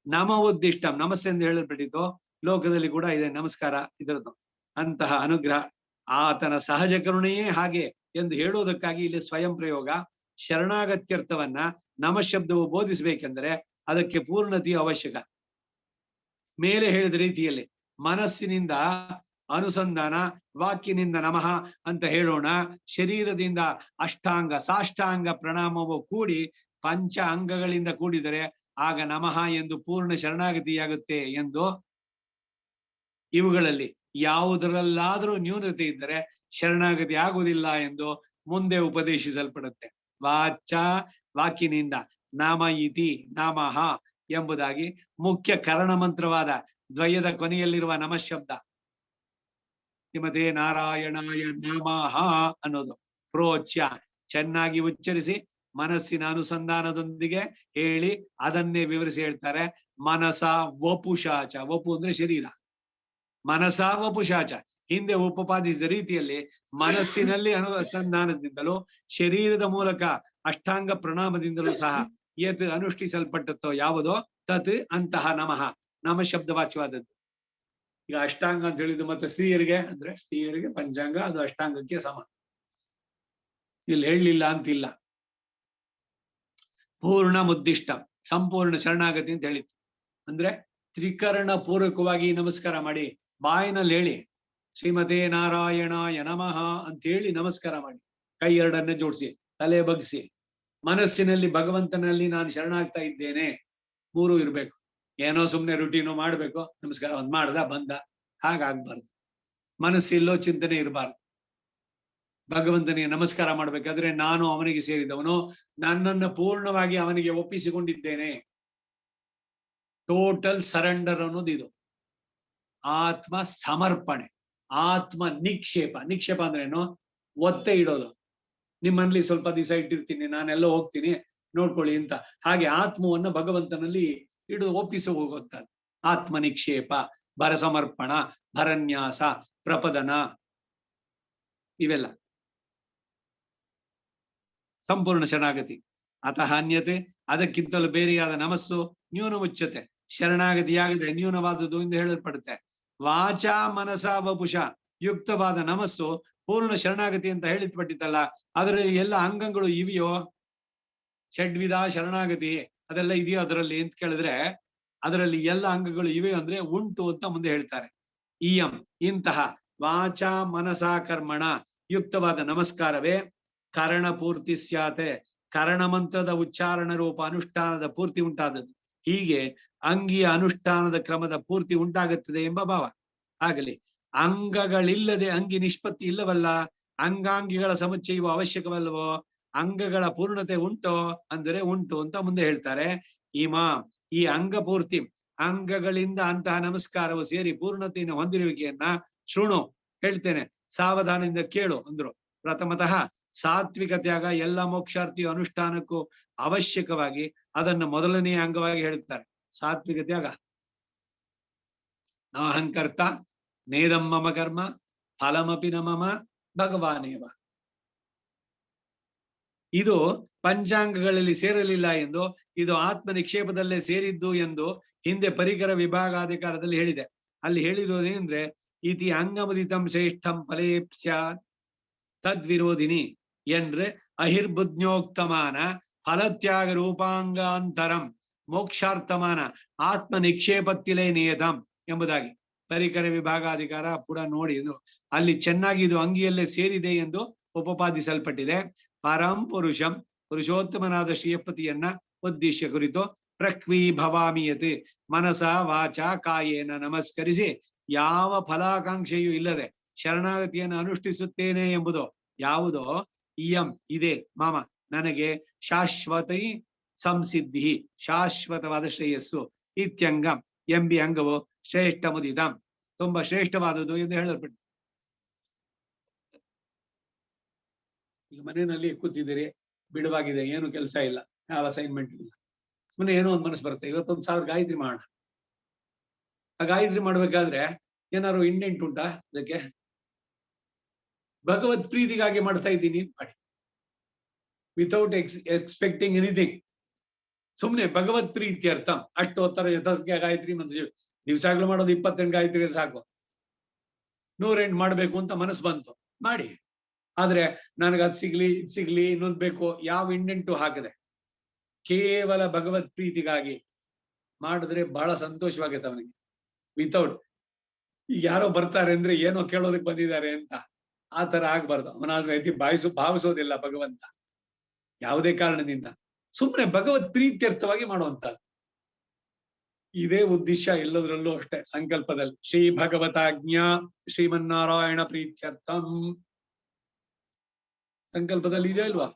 ನಮ ಉದ್ದಿಷ್ಟಂ ನಮಸ್ತೆ ಎಂದು ಹೇಳಲ್ಪಟ್ಟಿತು. ಲೋಕದಲ್ಲಿ ಕೂಡ ಇದೆ ನಮಸ್ಕಾರ ಇದರದ್ದು. ಅಂತಹ ಅನುಗ್ರಹ ಆತನ ಸಹಜ ಕರುಣೆಯೇ ಹಾಗೆ ಎಂದು ಹೇಳುವುದಕ್ಕಾಗಿ ಇಲ್ಲಿ ಸ್ವಯಂ ಪ್ರಯೋಗ. ಶರಣಾಗತ್ಯರ್ಥವನ್ನ ನಮಶಬ್ದವು ಬೋಧಿಸಬೇಕೆಂದರೆ ಅದಕ್ಕೆ ಪೂರ್ಣತೆಯು ಅವಶ್ಯಕ. ಮೇಲೆ ಹೇಳಿದ ರೀತಿಯಲ್ಲಿ ಮನಸ್ಸಿನಿಂದ ಅನುಸಂಧಾನ, ವಾಕ್ಯನಿಂದ ನಮಃ ಅಂತ ಹೇಳೋಣ. ಶರೀರದಿಂದ ಅಷ್ಟಾಂಗ ಸಾಷ್ಟಾಂಗ ಪ್ರಣಾಮವು ಕೂಡಿ ಪಂಚ ಅಂಗಗಳಿಂದ ಕೂಡಿದರೆ ಆಗ ನಮಃ ಎಂದು ಪೂರ್ಣ ಶರಣಾಗತಿಯಾಗುತ್ತೆ ಎಂದು. ಇವುಗಳಲ್ಲಿ ಯಾವುದರಲ್ಲಾದರೂ ನ್ಯೂನತೆ ಇದ್ದರೆ ಶರಣಾಗತಿ ಆಗುವುದಿಲ್ಲ ಎಂದು ಮುಂದೆ ಉಪದೇಶಿಸಲ್ಪಡುತ್ತೆ. ವಾಕ್ಯನಿಂದ ನಾಮ ಇತಿ ನಮಃ ಎಂಬುದಾಗಿ ಮುಖ್ಯ ಕರಣ ಮಂತ್ರವಾದ ದ್ವಯದ ಕೊನೆಯಲ್ಲಿರುವ ನಮಃ ಶಬ್ದ ಶ್ರೀಮತೆ ನಾರಾಯಣಾಯ ನಮಃ ಅನ್ನೋದು ಪ್ರೋಚ್ಯ ಚೆನ್ನಾಗಿ ಉಚ್ಚರಿಸಿ ಮನಸ್ಸಿನ ಅನುಸಂಧಾನದೊಂದಿಗೆ ಹೇಳಿ ಅದನ್ನೇ ವಿವರಿಸಿ ಹೇಳ್ತಾರೆ. ಮನಸ ವಪುಷಾಚ, ವಪು ಅಂದ್ರೆ ಶರೀರ, ಮನಸ ವಪುಷಾಚ ಹಿಂದೆ ಉಪಪಾದಿಸಿದ ರೀತಿಯಲ್ಲಿ ಮನಸ್ಸಿನಲ್ಲಿ ಅನುಸಂಧಾನದಿಂದಲೂ ಶರೀರದ ಮೂಲಕ ಅಷ್ಟಾಂಗ ಪ್ರಣಾಮದಿಂದಲೂ ಸಹ ಯತ್ ಅನುಷ್ಠಿಸಲ್ಪಟ್ಟತ್ತೋ ಯಾವುದೋ ತತ್ ಅಂತಹ ನಮಃ ನಮ ಶಬ್ದವಾಚ್ಯವಾದದ್ದು. ಈಗ ಅಷ್ಟಾಂಗ ಅಂತ ಹೇಳಿದ್ದು ಮತ್ತೆ ಸ್ತ್ರೀಯರಿಗೆ ಅಂದ್ರೆ ಸ್ತ್ರೀಯರಿಗೆ ಪಂಚಾಂಗ ಅದು ಅಷ್ಟಾಂಗಕ್ಕೆ ಸಮ. ಇಲ್ಲಿ ಹೇಳಲಿಲ್ಲ ಅಂತಿಲ್ಲ. ಪೂರ್ಣ ಮುದ್ದಿಷ್ಟ ಸಂಪೂರ್ಣ ಶರಣಾಗತಿ ಅಂತ ಹೇಳಿತ್ತು. ಅಂದ್ರೆ ತ್ರಿಕರಣ ಪೂರ್ವಕವಾಗಿ ನಮಸ್ಕಾರ ಮಾಡಿ, ಬಾಯಿನಲ್ಲಿ ಹೇಳಿ ಶ್ರೀಮತೆ ನಾರಾಯಣಾಯ ನಮಃ ಅಂತ ಹೇಳಿ ನಮಸ್ಕಾರ ಮಾಡಿ, ಕೈ ಎರಡನ್ನೇ ಜೋಡಿಸಿ ತಲೆ ಬಗ್ಸಿ ಮನಸ್ಸಿನಲ್ಲಿ ಭಗವಂತನಲ್ಲಿ ನಾನು ಶರಣಾಗ್ತಾ ಇದ್ದೇನೆ ಮೂರು ಇರ್ಬೇಕು. ಏನೋ ಸುಮ್ನೆ ರುಟೀನು ಮಾಡ್ಬೇಕು, ನಮಸ್ಕಾರ ಒಂದ್ ಮಾಡ್ದ ಬಂದ, ಹಾಗಾಗ್ಬಾರ್ದು. ಮನಸ್ಸಿಲ್ಲೋ ಚಿಂತನೆ ಇರಬಾರ್ದು. ಭಗವಂತನಿಗೆ ನಮಸ್ಕಾರ ಮಾಡ್ಬೇಕಾದ್ರೆ ನಾನು ಅವನಿಗೆ ಸೇರಿದವನು, ನನ್ನನ್ನು ಪೂರ್ಣವಾಗಿ ಅವನಿಗೆ ಒಪ್ಪಿಸಿಕೊಂಡಿದ್ದೇನೆ. ಟೋಟಲ್ ಸರೆಂಡರ್ ಅನ್ನೋದು ಇದು. ಆತ್ಮ ಸಮರ್ಪಣೆ, ಆತ್ಮ ನಿಕ್ಷೇಪ. ನಿಕ್ಷೇಪ ಅಂದ್ರೇನು? ಒತ್ತೆ ಇಡೋದು. ನಿಮ್ಮಲ್ಲಿ ಸ್ವಲ್ಪ ದಿವಸ ಇಟ್ಟಿರ್ತೀನಿ, ನಾನೆಲ್ಲ ಹೋಗ್ತೀನಿ ನೋಡ್ಕೊಳ್ಳಿ ಅಂತ. ಹಾಗೆ ಆತ್ಮವನ್ನು ಭಗವಂತನಲ್ಲಿ ಒಪ್ಪಿಸಿ ಹೋಗುವಂತದ್ದು ಆತ್ಮ ನಿಕ್ಷೇಪ, ಭರಸಮರ್ಪಣ, ಭರನ್ಯಾಸ, ಪ್ರಪದನ. ಇವೆಲ್ಲ ಸಂಪೂರ್ಣ ಶರಣಾಗತಿ. ಅತಃ ಅನ್ಯತೆ, ಅದಕ್ಕಿಂತಲೂ ಬೇರೆಯಾದ ನಮಸ್ಸು ನ್ಯೂನ ಮುಚ್ಚತೆ, ಶರಣಾಗತಿಯಾಗದೆ ನ್ಯೂನವಾದುದು ಎಂದು ಹೇಳಲ್ಪಡುತ್ತೆ. ವಾಚಾ ಮನಸ ವಪುಷ ಯುಕ್ತವಾದ ನಮಸ್ಸು ಪೂರ್ಣ ಶರಣಾಗತಿ ಅಂತ ಹೇಳಿದ್ಪಟ್ಟಿತ್ತಲ್ಲ, ಅದರಲ್ಲಿ ಎಲ್ಲ ಅಂಗಗಳು ಇವೆಯೋ? ಷಡ್ವಿಧ ಶರಣಾಗತಿ ಅದೆಲ್ಲ ಇದೆಯೋ ಅದರಲ್ಲಿ ಅಂತ ಕೇಳಿದ್ರೆ, ಅದರಲ್ಲಿ ಎಲ್ಲ ಅಂಗಗಳು ಇವೆ ಅಂದ್ರೆ ಉಂಟು ಅಂತ ಮುಂದೆ ಹೇಳ್ತಾರೆ. ಇಯಂ ಇಂತಹ ವಾಚಾ ಮನಸ ಕರ್ಮಣ ಯುಕ್ತವಾದ ನಮಸ್ಕಾರವೇ ಕರಣ ಪೂರ್ತಿ ಸ್ಯಾತೆ, ಕರಣ ಮಂತ್ರದ ಉಚ್ಚಾರಣ ರೂಪ ಅನುಷ್ಠಾನದ ಪೂರ್ತಿ ಉಂಟಾದದ್ದು. ಹೀಗೆ ಅಂಗಿಯ ಅನುಷ್ಠಾನದ ಕ್ರಮದ ಪೂರ್ತಿ ಉಂಟಾಗುತ್ತದೆ ಎಂಬ ಭಾವ. ಆಗಲಿ ಅಂಗಗಳಿಲ್ಲದೆ ಅಂಗಿ ನಿಷ್ಪತ್ತಿ ಇಲ್ಲವಲ್ಲ, ಅಂಗಾಂಗಿಗಳ ಸಮುಚ್ಚಯವು ಅವಶ್ಯಕವಲ್ಲವೋ? ಅಂಗಗಳ ಪೂರ್ಣತೆ ಉಂಟೋ ಅಂದರೆ ಉಂಟು ಅಂತ ಮುಂದೆ ಹೇಳ್ತಾರೆ. ಈ ಅಂಗ ಪೂರ್ತಿ ಅಂಗಗಳಿಂದ ಅಂತಹ ನಮಸ್ಕಾರವು ಸೇರಿ ಪೂರ್ಣತೆಯನ್ನು ಹೊಂದಿರುವಿಕೆಯನ್ನ ಶೃಣು, ಹೇಳ್ತೇನೆ, ಸಾವಧಾನದಿಂದ ಕೇಳು ಅಂದ್ರು. ಪ್ರಥಮತಃ ಸಾತ್ವಿಕ ತ್ಯಾಗ ಎಲ್ಲ ಮೋಕ್ಷಾರ್ಥಿಯ ಅನುಷ್ಠಾನಕ್ಕೂ ಅವಶ್ಯಕವಾಗಿ ಅದನ್ನು ಮೊದಲನೆಯ ಅಂಗವಾಗಿ ಹೇಳುತ್ತಾರೆ. ಸಾತ್ವಿಕ ತ್ಯಾಗ. ನಾಹಂಕರ್ತ ನೇದಂ ಮಮ ಕರ್ಮ ಫಲಮಪಿ ನ ಮಮ ಭಗವಾನೇವ. ಇದು ಪಂಚಾಂಗಗಳಲ್ಲಿ ಸೇರಲಿಲ್ಲ ಎಂದು, ಇದು ಆತ್ಮ ನಿಕ್ಷೇಪದಲ್ಲೇ ಸೇರಿದ್ದು ಎಂದು ಹಿಂದೆ ಪರಿಕರ ವಿಭಾಗಾಧಿಕಾರದಲ್ಲಿ ಹೇಳಿದೆ. ಅಲ್ಲಿ ಹೇಳಿರೋದೇನೆಂದ್ರೆ, ಇತಿ ಅಂಗಮುದಿತಂ ಶ್ರೇಷ್ಠಂ ಫಲೇಪ್ಸ್ಯಾತ್ ತದ್ವಿರೋಧಿನಿ ಎಂದ್ರೆ ಅಹಿರ್ಬುಜ್ಞೋಕ್ತಮಾನ ಫಲತ್ಯಾಗ ರೂಪಾಂಗಾಂತರಂ ಮೋಕ್ಷಾರ್ಥಮಾನ ಆತ್ಮ ನಿಕ್ಷೇಪತ್ತಿಲೇ ನಿಯತಂ ಎಂಬುದಾಗಿ ಪರಿಕರ ವಿಭಾಗಾಧಿಕಾರ ಪುಟ ನೋಡಿ. ಅಲ್ಲಿ ಚೆನ್ನಾಗಿ ಇದು ಅಂಗಿಯಲ್ಲೇ ಸೇರಿದೆ ಎಂದು ಉಪಪಾದಿಸಲ್ಪಟ್ಟಿದೆ. ಪರಂ ಪುರುಷಂ ಪುರುಷೋತ್ತಮನಾದ ಶ್ರೀಯಪತಿಯನ್ನ ಉದ್ದೇಶ ಕುರಿತು ಪ್ರಕ್ವಿ ಭವಾಮಿಯತೆ ಮನಸ ವಾಚ ಕಾಯೇನ ನಮಸ್ಕರಿಸಿ ಯಾವ ಫಲಾಕಾಂಕ್ಷೆಯೂ ಇಲ್ಲದೆ ಶರಣಾಗತಿಯನ್ನು ಅನುಷ್ಠಿಸುತ್ತೇನೆ ಎಂಬುದು ಯಾವುದೋ ಇಯಂ ಇದೆ ಮಾಮ ನನಗೆ ಶಾಶ್ವತೈ ಸಂಸಿದ್ಧಿ ಶಾಶ್ವತವಾದ ಶ್ರೇಯಸ್ಸು ಇತ್ಯಂಗಂ ಎಂಬಿ ಅಂಗವು ಶ್ರೇಷ್ಠ ಮುದಿದಂ ತುಂಬಾ ಶ್ರೇಷ್ಠವಾದುದು ಎಂದು ಹೇಳಲ್ಪಟ್ಟು. ಈಗ ಮನೆಯಲ್ಲಿ ಕೂತಿದ್ದೀರಿ, ಬಿಡುವಾಗಿದೆ, ಏನು ಕೆಲಸ ಇಲ್ಲ, ಯಾವ ಅಸೈನ್ಮೆಂಟ್ ಇಲ್ಲ, ಸುಮ್ಮನೆ ಏನೋ ಒಂದು ಮನಸ್ಸು ಬರುತ್ತೆ, 21,000 ಗಾಯತ್ರಿ ಮಾಡೋಣ. ಆ ಗಾಯತ್ರಿ ಮಾಡ್ಬೇಕಾದ್ರೆ ಏನಾದ್ರು ಇಂಡೆಂಟ್ ಉಂಟಾ? ಅದಕ್ಕೆ ಭಗವತ್ ಪ್ರೀತಿಗಾಗಿ ಮಾಡ್ತಾ ಇದ್ದೀನಿ ಮಾಡಿ, ವಿತೌಟ್ ಎಕ್ಸ್ಪೆಕ್ಟಿಂಗ್ ಎನಿಥಿಂಗ್. ಸುಮ್ನೆ ಭಗವತ್ ಪ್ರೀತಿ ಅರ್ಥ ಅಷ್ಟು ಹೊತ್ತರ ಯಥಾಸ್ಯ ಗಾಯತ್ರಿ ಮತ್ತು ದಿವ್ಸಾಗ್ಲೂ ಮಾಡೋದು 28 ಗಾಯತ್ರಿ ಸಾಕು, 108 ಮಾಡ್ಬೇಕು ಅಂತ ಮನಸ್ಸು ಬಂತು ಮಾಡಿ. ಆದ್ರೆ ನನಗೆ ಅದು ಸಿಗ್ಲಿ ಇದು ಸಿಗ್ಲಿ ಇನ್ನೊಂದು ಬೇಕು ಯಾವ ಇಂಡೆಂಟು ಹಾಕದೆ ಕೇವಲ ಭಗವತ್ ಪ್ರೀತಿಗಾಗಿ ಮಾಡಿದ್ರೆ ಬಹಳ ಸಂತೋಷವಾಗುತ್ತೆ ಅವನಿಗೆ. ವಿತೌಟ್ ಈಗ ಯಾರೋ ಬರ್ತಾರೆ ಅಂದ್ರೆ ಏನೋ ಕೇಳೋದಕ್ಕೆ ಬಂದಿದ್ದಾರೆ ಅಂತ ಆ ತರ ಆಗ್ಬಾರ್ದು. ಅವನಾದ್ರೆ ರೀತಿ ಭಾವಿಸೋದಿಲ್ಲ ಭಗವಂತ ಯಾವುದೇ ಕಾರಣದಿಂದ. ಸುಮ್ಮನೆ ಭಗವತ್ ಪ್ರೀತ್ಯರ್ಥವಾಗಿ ಮಾಡುವಂತದ್ದು ಇದೇ ಉದ್ದೇಶ ಎಲ್ಲದರಲ್ಲೂ ಅಷ್ಟೇ. ಸಂಕಲ್ಪದಲ್ಲಿ ಶ್ರೀ ಭಗವತಾಜ್ಞಾ ಶ್ರೀಮನ್ನಾರಾಯಣ ಪ್ರೀತ್ಯರ್ಥಂ ಸಂಕಲ್ಪದಲ್ಲಿ ಇದೆ ಅಲ್ವಾ?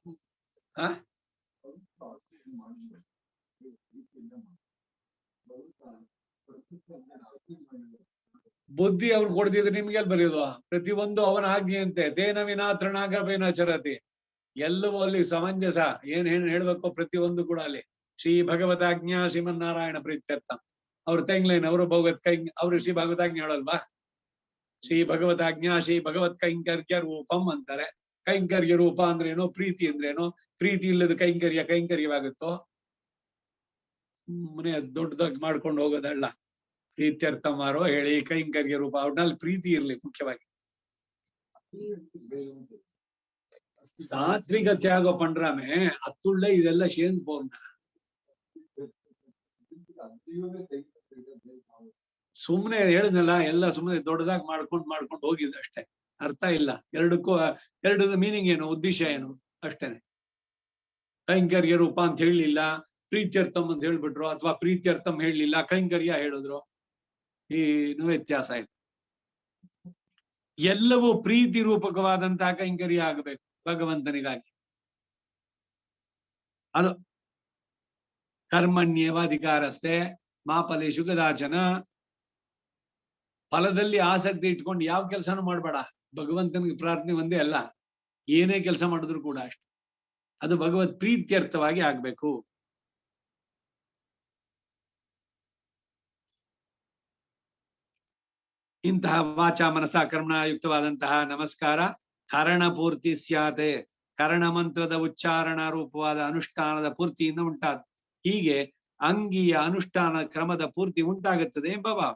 ಬುದ್ಧಿ ಅವ್ರು ಕೊಡ್ತಿದ್ರೆ ನಿಮ್ಗೆ ಎಲ್ಲಿ ಬರೆಯೋದು? ಪ್ರತಿಯೊಂದು ಅವನ ಆಜ್ಞೆ ಅಂತೆ. ತೇನ ವಿನಾ ತೃಣಾಗರ್ಭೇನ ಚರತಿ. ಎಲ್ಲವೂ ಅಲ್ಲಿ ಸಮಂಜಸ. ಏನ್ ಹೇಳ್ಬೇಕು ಪ್ರತಿಯೊಂದು ಕೂಡ ಅಲ್ಲಿ ಶ್ರೀ ಭಗವತಾಜ್ಞಾ ಶ್ರೀಮನ್ನಾರಾಯಣ ಪ್ರೀತ್ಯರ್ಥ. ಅವ್ರ ತೆಂಗ್ಲೇನ್ ಅವರು ಭಗವತ್ ಅವರು ಶ್ರೀ ಭಗವತಾಜ್ಞೆ ಹೇಳಲ್ವಾ? ಶ್ರೀ ಭಗವತಾಜ್ಞಾ ಶ್ರೀ ಭಗವತ್ ಕೈಂಕರ್ಯ ರೂಪಂ ಅಂತಾರೆ. ಕೈಂಕರ್ಯ ರೂಪ ಅಂದ್ರೇನೋ, ಪ್ರೀತಿ ಅಂದ್ರೇನೋ. ಪ್ರೀತಿ ಇಲ್ಲದ ಕೈಂಕರ್ಯವಾಗುತ್ತೋ? ಸುಮ್ಮನೆ ದೊಡ್ಡದಾಗಿ ಮಾಡ್ಕೊಂಡು ಹೋಗೋದಲ್ಲ. ಪ್ರೀತ್ಯರ್ಥ ಮಾರೋ ಹೇಳಿ ಕೈಂಕರ್ಯ ರೂಪ, ಅವ್ರಲ್ಲಿ ಪ್ರೀತಿ ಇರ್ಲಿ ಮುಖ್ಯವಾಗಿ. ಸಾತ್ವಿಕ ತ್ಯಾಗ ಪಂಡ್ರಾಮೆ ಅತ್ತುಳ್ಳೆ ಇದೆಲ್ಲ ಶೇಂದ್ ಪೋರ್ಣ. ಸುಮ್ನೆ ಹೇಳಿದ್ನಲ್ಲ, ಎಲ್ಲ ಸುಮ್ನೆ ದೊಡ್ಡದಾಗಿ ಮಾಡ್ಕೊಂಡು ಹೋಗಿದ್ದು ಅಷ್ಟೇ, ಅರ್ಥ ಇಲ್ಲ. ಎರಡದ ಮೀನಿಂಗ್ ಏನು, ಉದ್ದೇಶ ಏನು ಅಷ್ಟೇನೆ. ಕೈಂಕರ್ಯ ರೂಪ ಅಂತ ಹೇಳಲಿಲ್ಲ, ಪ್ರೀತ್ಯರ್ಥಂ ಅಂತ ಹೇಳ್ಬಿಟ್ರು, ಅಥವಾ ಪ್ರೀತ್ಯರ್ಥಂ ಹೇಳಲಿಲ್ಲ ಕೈಂಕರ್ಯ ಹೇಳಿದ್ರು. ಏನು ವ್ಯತ್ಯಾಸ ಇದೆ. ಎಲ್ಲವೂ ಪ್ರೀತಿ ರೂಪಕವಾದಂತಹ ಕೈಂಕರ್ಯ ಆಗಬೇಕು ಭಗವಂತನಿಗಾಗಿ. ಅದು ಕರ್ಮಣ್ಯೇವ ಅಧಿಕಾರಸ್ಥೆ ಮಾಫಲೇಷು ಕದಾಚನ. ಫಲದಲ್ಲಿ ಆಸಕ್ತಿ ಇಟ್ಕೊಂಡು ಯಾವ ಕೆಲಸನೂ ಮಾಡ್ಬೇಡ. ಭಗವಂತನಿಗೆ ಪ್ರಾರ್ಥನೆ ಒಂದೇ ಅಲ್ಲ, ಏನೇ ಕೆಲಸ ಮಾಡಿದ್ರು ಕೂಡ ಅಷ್ಟೆ, ಅದು ಭಗವತ್ ಪ್ರೀತ್ಯರ್ಥವಾಗಿ ಆಗ್ಬೇಕು. ಇಂತಹ ವಾಚಾ ಮನಸ ಕರ್ಮಣ ಯುಕ್ತವಾದಂತಹ ನಮಸ್ಕಾರ ಕರಣ ಪೂರ್ತಿ ಸ್ಯಾತೆ, ಕರಣ ಮಂತ್ರದ ಉಚ್ಚಾರಣ ರೂಪವಾದ ಅನುಷ್ಠಾನದ ಪೂರ್ತಿಯಿಂದ ಉಂಟಾದ. ಹೀಗೆ ಅಂಗಿಯ ಅನುಷ್ಠಾನ ಕ್ರಮದ ಪೂರ್ತಿ ಉಂಟಾಗುತ್ತದೆ ಎಂಬ ಭಾವ.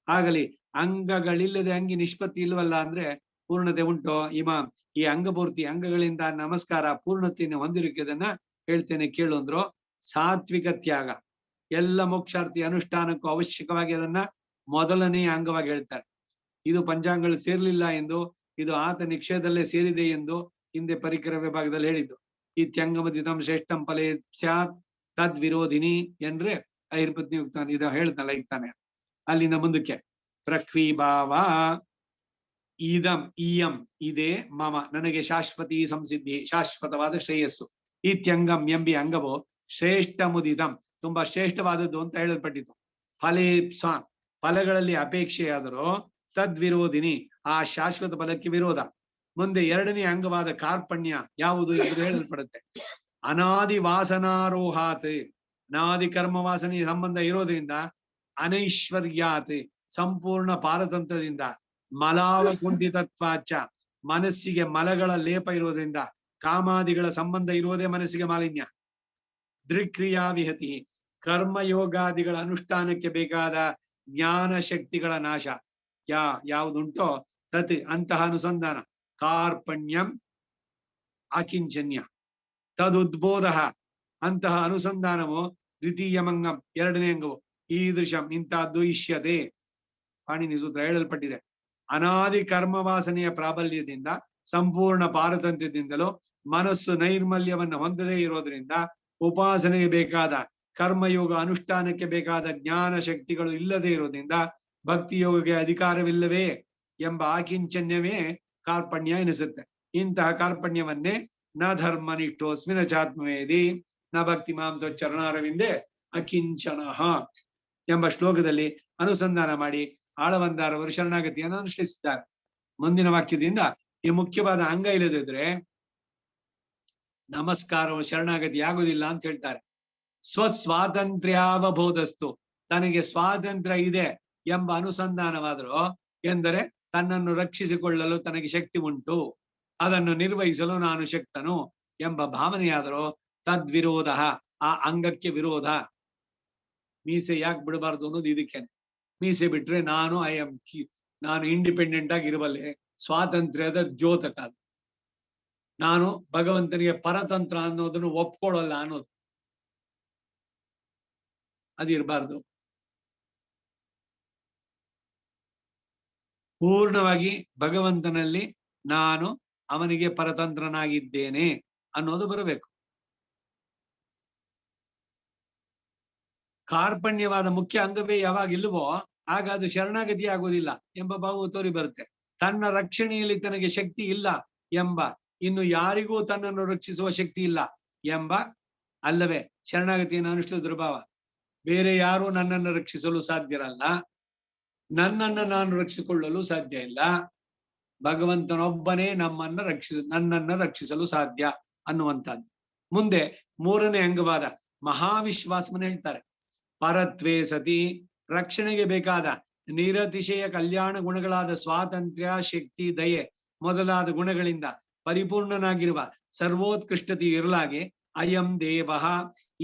ಆಗಲಿ ಅಂಗಗಳಿಲ್ಲದೆ ಅಂಗಿ ನಿಷ್ಪತ್ತಿ ಇಲ್ವಲ್ಲ ಅಂದ್ರೆ ಪೂರ್ಣತೆ ಉಂಟೋ ಇಮಾಮ್? ಈ ಅಂಗಪೂರ್ತಿ ಅಂಗಗಳಿಂದ ನಮಸ್ಕಾರ ಪೂರ್ಣತೆಯನ್ನು ಹೊಂದಿರುವುದನ್ನ ಹೇಳ್ತೇನೆ ಕೇಳು ಅಂದ್ರು. ಸಾತ್ವಿಕ ತ್ಯಾಗ ಎಲ್ಲ ಮೋಕ್ಷಾರ್ಥಿ ಅನುಷ್ಠಾನಕ್ಕೂ ಅವಶ್ಯಕವಾಗಿ ಅದನ್ನ ಮೊದಲನೇ ಅಂಗವಾಗಿ ಹೇಳ್ತಾರೆ. ಇದು ಪಂಚಾಂಗಗಳು ಸೇರ್ಲಿಲ್ಲ ಎಂದು, ಇದು ಆತ ನಿಕ್ಷೇಪದಲ್ಲೇ ಸೇರಿದೆ ಎಂದು ಹಿಂದೆ ಪರಿಕರ ವಿಭಾಗದಲ್ಲಿ ಹೇಳಿದ್ದು. ಇತ್ಯಂಗಮದಿತಂ ಶ್ರೇಷ್ಠಂ ಫಲೇ ಸ್ಯಾತ್ ತದ್ ವಿರೋಧಿನಿ ಎಂದ್ರೆ ಐರ್ಪತ್ನಿ ಯುಕ್ತಾನೆ ಇದು ಹೇಳ್ತಾನೆ ಇರ್ತಾನೆ. ಅಲ್ಲಿಂದ ಮುಂದಕ್ಕೆ ಪ್ರಕ್ವೀಭಾವ ಇದಂ ಇಯಂ ಇದೇ ಮಮ ನನಗೆ ಶಾಶ್ವತಿ ಸಂಸಿದ್ಧಿ ಶಾಶ್ವತವಾದ ಶ್ರೇಯಸ್ಸು. ಇತ್ಯಂಗಂ ಎಂಬಿ ಅಂಗವು ಶ್ರೇಷ್ಠ ಮುದಿತಂ ತುಂಬಾ ಶ್ರೇಷ್ಠವಾದದ್ದು ಅಂತ ಹೇಳಲ್ಪಟ್ಟಿತು. ಫಲೇಪ್ಸ ಫಲಗಳಲ್ಲಿ ಅಪೇಕ್ಷೆಯಾದರೂ ತದ್ವಿರೋಧಿನಿ ಆ ಶಾಶ್ವತ ಫಲಕ್ಕೆ ವಿರೋಧ. ಮುಂದೆ ಎರಡನೇ ಅಂಗವಾದ ಕಾರ್ಪಣ್ಯ ಯಾವುದು ಎಂದು ಹೇಳಲ್ಪಡುತ್ತೆ. ಅನಾದಿ ವಾಸನಾರೋಹಾತ್ ಅನಾದಿ ಕರ್ಮ ವಾಸನೆಯ ಸಂಬಂಧ ಇರೋದ್ರಿಂದ, ಅನೈಶ್ವರ್ಯಾತ್ ಸಂಪೂರ್ಣ ಪಾರತಂತ್ರದಿಂದ, ಮಲಾವಕುಂಠಿತತ್ವಾಚ ಮನಸ್ಸಿಗೆ ಮಲಗಳ ಲೇಪ ಇರೋದ್ರಿಂದ, ಕಾಮಾದಿಗಳ ಸಂಬಂಧ ಇರುವುದೇ ಮನಸ್ಸಿಗೆ ಮಾಲಿನ್ಯ. ದೃಕ್ರಿಯಾ ವಿಹತಿ ಕರ್ಮಯೋಗಾದಿಗಳ ಅನುಷ್ಠಾನಕ್ಕೆ ಬೇಕಾದ ಜ್ಞಾನ ಶಕ್ತಿಗಳ ನಾಶ ಯಾವುದುಂಟೋ ತತ್ ಅಂತಹ ಅನುಸಂಧಾನ. ಕಾರ್ಪಣ್ಯಂ ಅಕಿಂಚನ್ಯ ತದುದ್ಬೋಧ ಅಂತಹ ಅನುಸಂಧಾನವು ದ್ವಿತೀಯಮಂಗಂ ಎರಡನೇ ಅಂಗವು. ಈದೃಶಂ ಇಂತಹದ್ದು ಇಷ್ಯತೆ ಪಾಣಿನಿ ಸೂತ್ರ ಹೇಳಲ್ಪಟ್ಟಿದೆ. ಅನಾದಿ ಕರ್ಮವಾಸನೆಯ ಪ್ರಾಬಲ್ಯದಿಂದ ಸಂಪೂರ್ಣ ಪಾರತಂತ್ರ್ಯದಿಂದಲೂ ಮನಸ್ಸು ನೈರ್ಮಲ್ಯವನ್ನು ಹೊಂದದೇ ಇರೋದ್ರಿಂದ, ಉಪಾಸನೆಗೆ ಬೇಕಾದ ಕರ್ಮಯೋಗ ಅನುಷ್ಠಾನಕ್ಕೆ ಬೇಕಾದ ಜ್ಞಾನ ಶಕ್ತಿಗಳು ಇಲ್ಲದೆ ಇರೋದ್ರಿಂದ ಭಕ್ತಿಯೋಗಕ್ಕೆ ಅಧಿಕಾರವಿಲ್ಲವೇ ಎಂಬ ಆಕಿಂಚನ್ಯವೇ ಕಾರ್ಪಣ್ಯ ಎನಿಸುತ್ತೆ. ಇಂತಹ ಕಾರ್ಪಣ್ಯವನ್ನೇ ನ ಧರ್ಮನಿಷ್ಠೋಸ್ಮಿನ ಚಾತ್ಮವೇದಿ ನ ಭಕ್ತಿ ಮಾಂತ ಚರಣಾರವಿಂದೇ ಅಕಿಂಚನಃ ಎಂಬ ಶ್ಲೋಕದಲ್ಲಿ ಅನುಸಂಧಾನ ಮಾಡಿ ಆಳವಂದಾರವರು ಶರಣಾಗತಿಯನ್ನು ಅನುಷ್ಠಿಸಿದ್ದಾರೆ. ಮುಂದಿನ ವಾಕ್ಯದಿಂದ ಈ ಮುಖ್ಯವಾದ ಅಂಗ ಇಲ್ಲದಿದ್ರೆ ನಮಸ್ಕಾರವು ಶರಣಾಗತಿ ಆಗುವುದಿಲ್ಲ ಅಂತ ಹೇಳ್ತಾರೆ. ಸ್ವಸ್ವಾತಂತ್ರ್ಯಾವಬೋಧಸ್ತು ತನಗೆ ಸ್ವಾತಂತ್ರ್ಯ ಇದೆ ಎಂಬ ಅನುಸಂಧಾನವಾದರೂ ಎಂದರೆ ತನ್ನನ್ನು ರಕ್ಷಿಸಿಕೊಳ್ಳಲು ತನಗೆ ಶಕ್ತಿ ಉಂಟು, ಅದನ್ನು ನಿರ್ವಹಿಸಲು ನಾನು ಶಕ್ತನು ಎಂಬ ಭಾವನೆಯಾದರೂ ತದ್ವಿರೋಧ ಆ ಅಂಗಕ್ಕೆ ವಿರೋಧ. ಮೀಸೆ ಯಾಕೆ ಬಿಡಬಾರ್ದು ಅನ್ನೋದು ಇದಕ್ಕೆ. ಮೀಸೆ ಬಿಟ್ರೆ ನಾನು ಇಂಡಿಪೆಂಡೆಂಟ್ ಆಗಿ ಇರಬಲ್ಲೆ, ಸ್ವಾತಂತ್ರ್ಯದ ದ್ಯೋತಕ, ನಾನು ಭಗವಂತನಿಗೆ ಪರತಂತ್ರ ಅನ್ನೋದನ್ನು ಒಪ್ಕೊಳ್ಳಲ್ಲ ಅನ್ನೋದು ಅದಿರಬಾರ್ದು. ಪೂರ್ಣವಾಗಿ ಭಗವಂತನಲ್ಲಿ ನಾನು ಅವನಿಗೆ ಪರತಂತ್ರನಾಗಿದ್ದೇನೆ ಅನ್ನೋದು ಬರಬೇಕು. ಕಾರ್ಪಣ್ಯವಾದ ಮುಖ್ಯ ಅಂಗವೇ ಯಾವಾಗ ಇಲ್ಲವೋ ಆಗ ಅದು ಶರಣಾಗತಿ ಆಗುವುದಿಲ್ಲ ಎಂಬ ಭಾವವು ತೋರಿ ಬರುತ್ತೆ. ತನ್ನ ರಕ್ಷಣೆಯಲ್ಲಿ ತನಗೆ ಶಕ್ತಿ ಇಲ್ಲ ಎಂಬ, ಇನ್ನು ಯಾರಿಗೂ ತನ್ನನ್ನು ರಕ್ಷಿಸುವ ಶಕ್ತಿ ಇಲ್ಲ ಎಂಬ ಅಲ್ಲವೇ ಶರಣಾಗತಿಯನ್ನು ಅನುಷ್ಠಿಸಿದ ಭಾವ. ಬೇರೆ ಯಾರು ನನ್ನನ್ನು ರಕ್ಷಿಸಲು ಸಾಧ್ಯರಲ್ಲ, ನನ್ನನ್ನು ನಾನು ರಕ್ಷಿಸಿಕೊಳ್ಳಲು ಸಾಧ್ಯ ಇಲ್ಲ, ಭಗವಂತನೊಬ್ಬನೇ ನನ್ನನ್ನು ರಕ್ಷಿಸಲು ಸಾಧ್ಯ ಅನ್ನುವಂಥದ್ದು. ಮುಂದೆ ಮೂರನೇ ಅಂಗವಾದ ಮಹಾವಿಶ್ವಾಸವನ್ನು ಹೇಳ್ತಾರೆ. ಪರತ್ವೇ ಸತಿ ರಕ್ಷಣೆಗೆ ಬೇಕಾದ ನಿರತಿಶಯ ಕಲ್ಯಾಣ ಗುಣಗಳಾದ ಸ್ವಾತಂತ್ರ್ಯ, ಶಕ್ತಿ, ದಯೆ ಮೊದಲಾದ ಗುಣಗಳಿಂದ ಪರಿಪೂರ್ಣನಾಗಿರುವ ಸರ್ವೋತ್ಕೃಷ್ಟತೆ ಇರಲಾಗಿ ಅಯಂ ದೇವ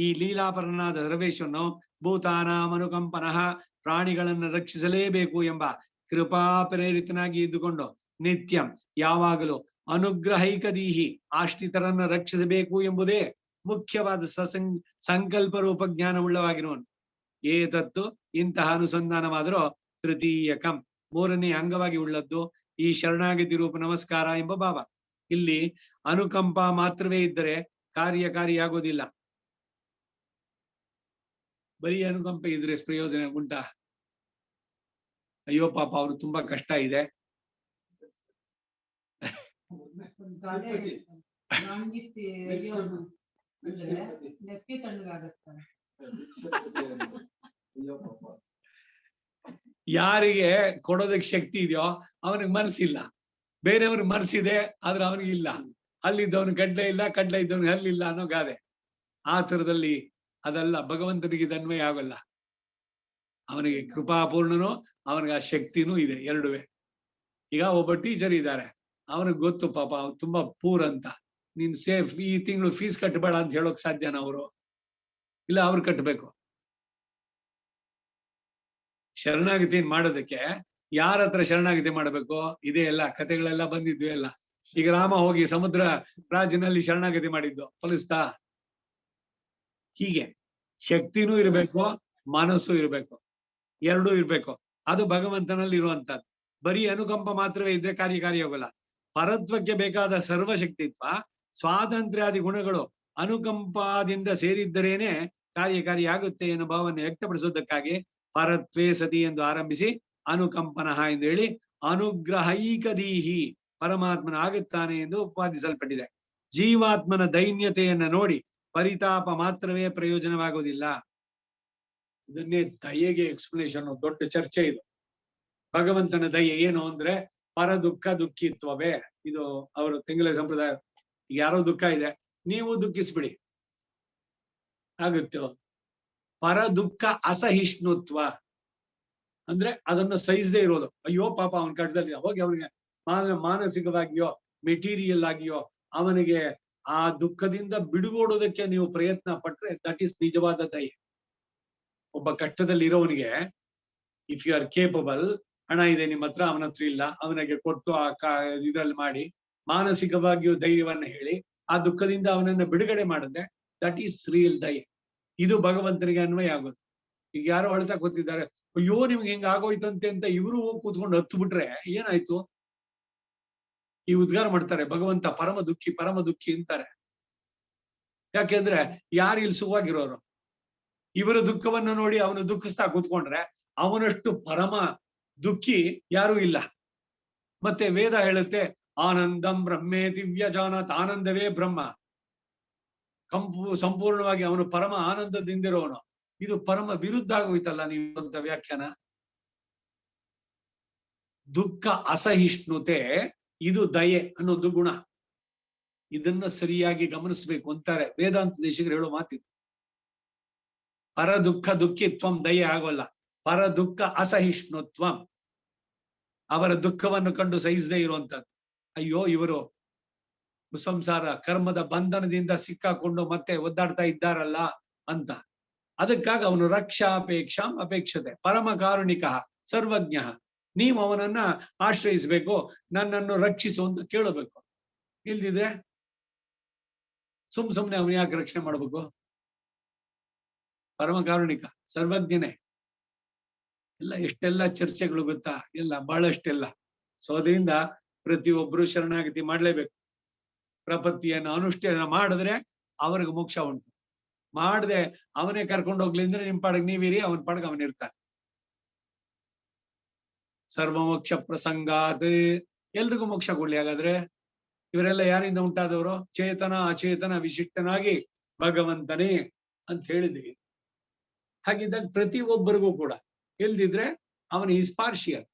ಈ ಲೀಲಾಪರನಾದ ಸರ್ವೇಶ್ವರನು ಭೂತಾನಾಮನುಕಂಪನಃ ಪ್ರಾಣಿಗಳನ್ನು ರಕ್ಷಿಸಲೇಬೇಕು ಎಂಬ ಕೃಪಾ ಪ್ರೇರಿತನಾಗಿ ಇದ್ದುಕೊಂಡು ನಿತ್ಯಂ ಯಾವಾಗಲೂ ಅನುಗ್ರಹೈಕದೀಹಿ ಆಶ್ರಿತರನ್ನು ರಕ್ಷಿಸಬೇಕು ಎಂಬುದೇ ಮುಖ್ಯವಾದ ಸಂಕಲ್ಪ ರೂಪ ಜ್ಞಾನವುಳ್ಳವಾಗಿರುವನು. ಏತತ್ತು ಇಂತಹ ಅನುಸಂಧಾನವಾದರೂ ತೃತೀಯಕಂ ಮೂರನೇ ಅಂಗವಾಗಿ ಉಳ್ಳದ್ದು ಈ ಶರಣಾಗತಿ ರೂಪ ನಮಸ್ಕಾರ ಎಂಬ ಭಾವ. ಇಲ್ಲಿ ಅನುಕಂಪ ಮಾತ್ರವೇ ಇದ್ದರೆ ಕಾರ್ಯಕಾರಿಯಾಗೋದಿಲ್ಲ. ಬರೀ ಅನುಕಂಪ ಇದ್ರೆ ಪ್ರಯೋಜನ ಉಂಟಾ? ಅಯ್ಯೋ ಪಾಪ ಅವ್ರು ತುಂಬಾ ಕಷ್ಟ ಇದೆ, ಯಾರಿಗೆ ಕೊಡೋದಕ್ಕೆ ಶಕ್ತಿ ಇದೆಯೋ ಅವನಿಗೆ ಮನಸ್ಸಿಲ್ಲ, ಬೇರೆಯವ್ರಿಗೆ ಮನಸ್ಸಿದೆ ಆದ್ರೆ ಅವನಿಗೆ ಇಲ್ಲ. ಅಲ್ಲಿದ್ದವನು ಗಡ್ಡೆ ಇಲ್ಲ, ಕಡ್ಲೆ ಇದ್ದವನಿಗೆ ಹಲ್ಲಿಲ್ಲ ಅನ್ನೋ ಗಾದೆ. ಆ ಥರದಲ್ಲಿ ಅದಲ್ಲ, ಭಗವಂತನಿಗೆ ಇದು ಅನ್ವಯ ಆಗಲ್ಲ. ಅವನಿಗೆ ಕೃಪಾಪೂರ್ಣನು, ಅವನಿಗೆ ಆ ಶಕ್ತಿನೂ ಇದೆ, ಎರಡುವೆ. ಈಗ ಒಬ್ಬ ಟೀಚರ್ ಇದ್ದಾರೆ, ಅವ್ರಿಗೆ ಗೊತ್ತು ಪಾಪ ಅವ್ನು ತುಂಬಾ ಪೂರ್ ಅಂತ. ನೀನ್ ಸೇಫ್ ಈ ತಿಂಗಳು ಫೀಸ್ ಕಟ್ಟಬೇಡ ಅಂತ ಹೇಳೋಕ್ ಸಾಧ್ಯನಾ ಅವರು? ಇಲ್ಲ ಅವ್ರು ಕಟ್ಟಬೇಕು. ಶರಣಾಗತಿ ಮಾಡೋದಕ್ಕೆ ಯಾರ ಹತ್ರ ಶರಣಾಗತಿ ಮಾಡಬೇಕು? ಇದೇ ಎಲ್ಲ ಕಥೆಗಳೆಲ್ಲ ಬಂದಿದ್ವಿ ಎಲ್ಲ. ಈಗ ರಾಮ ಹೋಗಿ ಸಮುದ್ರ ರಾಜಿನಲ್ಲಿ ಶರಣಾಗತಿ ಮಾಡಿದ್ದು ಫಲಿಸ್ತಾ? ಹೀಗೆ ಶಕ್ತಿನೂ ಇರಬೇಕು, ಮನಸ್ಸು ಇರಬೇಕು, ಎರಡೂ ಇರ್ಬೇಕು. ಅದು ಭಗವಂತನಲ್ಲಿ ಇರುವಂತದ್ದು. ಬರೀ ಅನುಕಂಪ ಮಾತ್ರವೇ ಇದ್ರೆ ಕಾರ್ಯಕಾರಿ ಹೋಗಲ್ಲ. ಪರತ್ವಕ್ಕೆ ಬೇಕಾದ ಸರ್ವಶಕ್ತಿತ್ವ, ಸ್ವಾತಂತ್ರ್ಯಾದಿ ಗುಣಗಳು ಅನುಕಂಪದಿಂದ ಸೇರಿದ್ದರೇನೆ ಕಾರ್ಯಕಾರಿ ಆಗುತ್ತೆ ಎನ್ನುವ ಭಾವನೆ ವ್ಯಕ್ತಪಡಿಸೋದಕ್ಕಾಗಿ ಪರತ್ವೇ ಸತಿ ಎಂದು ಆರಂಭಿಸಿ ಅನುಕಂಪನಃ ಎಂದು ಹೇಳಿ ಅನುಗ್ರಹೈಕದೀಹಿ ಪರಮಾತ್ಮನ ಆಗುತ್ತಾನೆ ಎಂದು ಉಪಾದಿಸಲ್ಪಟ್ಟಿದೆ. ಜೀವಾತ್ಮನ ದೈನ್ಯತೆಯನ್ನ ನೋಡಿ ಪರಿತಾಪ ಮಾತ್ರವೇ ಪ್ರಯೋಜನವಾಗುವುದಿಲ್ಲ. ಇದನ್ನೇ ದಯೆಗೆ ಎಕ್ಸ್ಪ್ಲನೇಷನ್, ದೊಡ್ಡ ಚರ್ಚೆ ಇದು. ಭಗವಂತನ ದಯೆ ಏನು ಅಂದ್ರೆ ಪರ ದುಃಖ ದುಃಖಿತ್ವವೇ. ಇದು ಅವರು ತೆಂಗಲ ಸಂಪ್ರದಾಯ. ಯಾರೋ ದುಃಖ ಇದೆ, ನೀವು ದುಃಖಿಸ್ಬಿಡಿ, ಆಗುತ್ತೋ. ಪರ ದುಃಖ ಅಸಹಿಷ್ಣುತ್ವ ಅಂದ್ರೆ ಅದನ್ನ ಸಹಿಸದೇ ಇರೋದು. ಅಯ್ಯೋ ಪಾಪ ಅವನ ಕಷ್ಟದಲ್ಲಿ ಹೋಗಿ ಅವ್ರಿಗೆ ಮಾನಸಿಕವಾಗಿಯೋ ಮೆಟೀರಿಯಲ್ ಆಗಿಯೋ ಅವನಿಗೆ ಆ ದುಃಖದಿಂದ ಬಿಡುಗೋಡೋದಕ್ಕೆ ನೀವು ಪ್ರಯತ್ನ ಪಟ್ರೆ ದಟ್ ಈಸ್ ನಿಜವಾದ ದಯೆ. ಒಬ್ಬ ಕಷ್ಟದಲ್ಲಿ ಇರೋವನಿಗೆ ಇಫ್ ಯು ಆರ್ ಕೇಪಬಲ್, ಹಣ ಇದೆ ನಿಮ್ಮ ಹತ್ರ, ಅವನ ಹತ್ರ ಇಲ್ಲ, ಅವನಿಗೆ ಕೊಟ್ಟು ಆ ಇದ್ರಲ್ಲಿ ಮಾಡಿ ಮಾನಸಿಕವಾಗಿಯೂ ಧೈರ್ಯವನ್ನ ಹೇಳಿ ಆ ದುಃಖದಿಂದ ಅವನನ್ನ ಬಿಡುಗಡೆ ಮಾಡಿದ್ರೆ ದಟ್ ಈಸ್ ರಿಯಲ್ ದಯೆ. ಇದು ಭಗವಂತನಿಗೆ ಅನ್ವಯ ಆಗೋದು. ಈಗ ಯಾರೋ ಅಳ್ತಾ ಕೂತಿದ್ದಾರೆ, ಅಯ್ಯೋ ನಿಮ್ಗೆ ಹಿಂಗ ಆಗೋಯ್ತಂತೆ ಅಂತ ಇವರು ಹೋಗಿ ಕೂತ್ಕೊಂಡು ಹತ್ತು ಬಿಟ್ರೆ ಏನಾಯ್ತು? ಈ ಉದ್ಗಾರ ಮಾಡ್ತಾರೆ, ಭಗವಂತ ಪರಮ ದುಃಖಿ ಅಂತಾರೆ. ಯಾಕೆಂದ್ರೆ ಯಾರು ಇಲ್ಲಿ ಸುಖವಾಗಿರೋರು? ಇವರ ದುಃಖವನ್ನು ನೋಡಿ ಅವನು ದುಃಖಿಸ್ತಾ ಕೂತ್ಕೊಂಡ್ರೆ ಅವನಷ್ಟು ಪರಮ ದುಃಖಿ ಯಾರೂ ಇಲ್ಲ. ಮತ್ತೆ ವೇದ ಹೇಳುತ್ತೆ ಆನಂದಂ ಬ್ರಹ್ಮೇ ದಿವ್ಯ ಜಾನತ್, ಆನಂದವೇ ಬ್ರಹ್ಮ. ಸಂಪೂರ್ಣವಾಗಿ ಅವನು ಪರಮ ಆನಂದದಿಂದಿರೋನು. ಇದು ಪರಮ ವಿರುದ್ಧ ಆಗೋಯ್ತಲ್ಲ ನೀವು ಅಂತ ವ್ಯಾಖ್ಯಾನ. ದುಃಖ ಅಸಹಿಷ್ಣುತೆ ಇದು ದಯೆ ಅನ್ನೋದು ಗುಣ. ಇದನ್ನ ಸರಿಯಾಗಿ ಗಮನಿಸ್ಬೇಕು ಅಂತಾರೆ ವೇದಾಂತ ದೇಶಿಕರು ಹೇಳೋ ಮಾತಿದು. ಪರ ದುಃಖ ದುಃಖಿತ್ವಂ ದಯೆ ಆಗೋಲ್ಲ. ಪರ ದುಃಖ ಅಸಹಿಷ್ಣುತ್ವಂ, ಅವರ ದುಃಖವನ್ನು ಕಂಡು ಸಹಿಸದೇ ಇರುವಂತದ್ದು. ಅಯ್ಯೋ ಇವರು ಸಂಸಾರ ಕರ್ಮದ ಬಂಧನದಿಂದ ಸಿಕ್ಕಾಕೊಂಡು ಮತ್ತೆ ಒದ್ದಾಡ್ತಾ ಇದ್ದಾರಲ್ಲ ಅಂತ. ಅದಕ್ಕಾಗಿ ಅವನು ರಕ್ಷಾಪೇಕ್ಷಾಂ ಅಪೇಕ್ಷತೆ. ಪರಮ ಕಾರುಣಿಕ ಸರ್ವಜ್ಞ, ನೀವು ಅವನನ್ನ ಆಶ್ರಯಿಸ್ಬೇಕು, ನನ್ನನ್ನು ರಕ್ಷಿಸು ಅಂತ ಕೇಳಬೇಕು. ಇಲ್ದಿದ್ರೆ ಸುಮ್ನೆ ಅವನು ಯಾಕೆ ರಕ್ಷಣೆ ಮಾಡ್ಬೇಕು? ಪರಮ ಕಾರುಣಿಕ ಸರ್ವಜ್ಞನೇ. ಎಲ್ಲ ಎಷ್ಟೆಲ್ಲ ಚರ್ಚೆಗಳು ಗೊತ್ತಾ, ಎಲ್ಲ ಬಹಳಷ್ಟೆಲ್ಲ. ಸೊ ಅದರಿಂದ ಪ್ರತಿಯೊಬ್ಬರು ಶರಣಾಗತಿ ಮಾಡ್ಲೇಬೇಕು. ಪ್ರಪತ್ತಿಯನ್ನು ಅನುಷ್ಠಾನ ಮಾಡಿದ್ರೆ ಅವ್ರಿಗೆ ಮೋಕ್ಷ ಉಂಟು. ಮಾಡದೆ ಅವನೇ ಕರ್ಕೊಂಡು ಹೋಗ್ಲಿ ಅಂದ್ರೆ ನಿಮ್ ಪಾಡಗ್ ನೀವಿರಿ, ಅವನ ಪಾಡಗ್ ಅವನಿರ್ತಾನೆ. ಸರ್ವಮೋಕ್ಷ ಪ್ರಸಂಗಾತ್, ಎಲ್ರಿಗೂ ಮೋಕ್ಷ ಕೊಡ್ಲಿ. ಹಾಗಾದ್ರೆ ಇವರೆಲ್ಲ ಯಾರಿಂದ ಉಂಟಾದವರು? ಚೇತನ ಅಚೇತನ ವಿಶಿಷ್ಟನಾಗಿ ಭಗವಂತನೇ ಅಂತ ಹೇಳಿದ್ವಿ. ಹಾಗಿದ್ದಾಗ ಪ್ರತಿಯೊಬ್ಬರಿಗೂ ಕೂಡ ಇಲ್ದಿದ್ರೆ ಅವನ ಪಾರ್ಷಿಯಲ್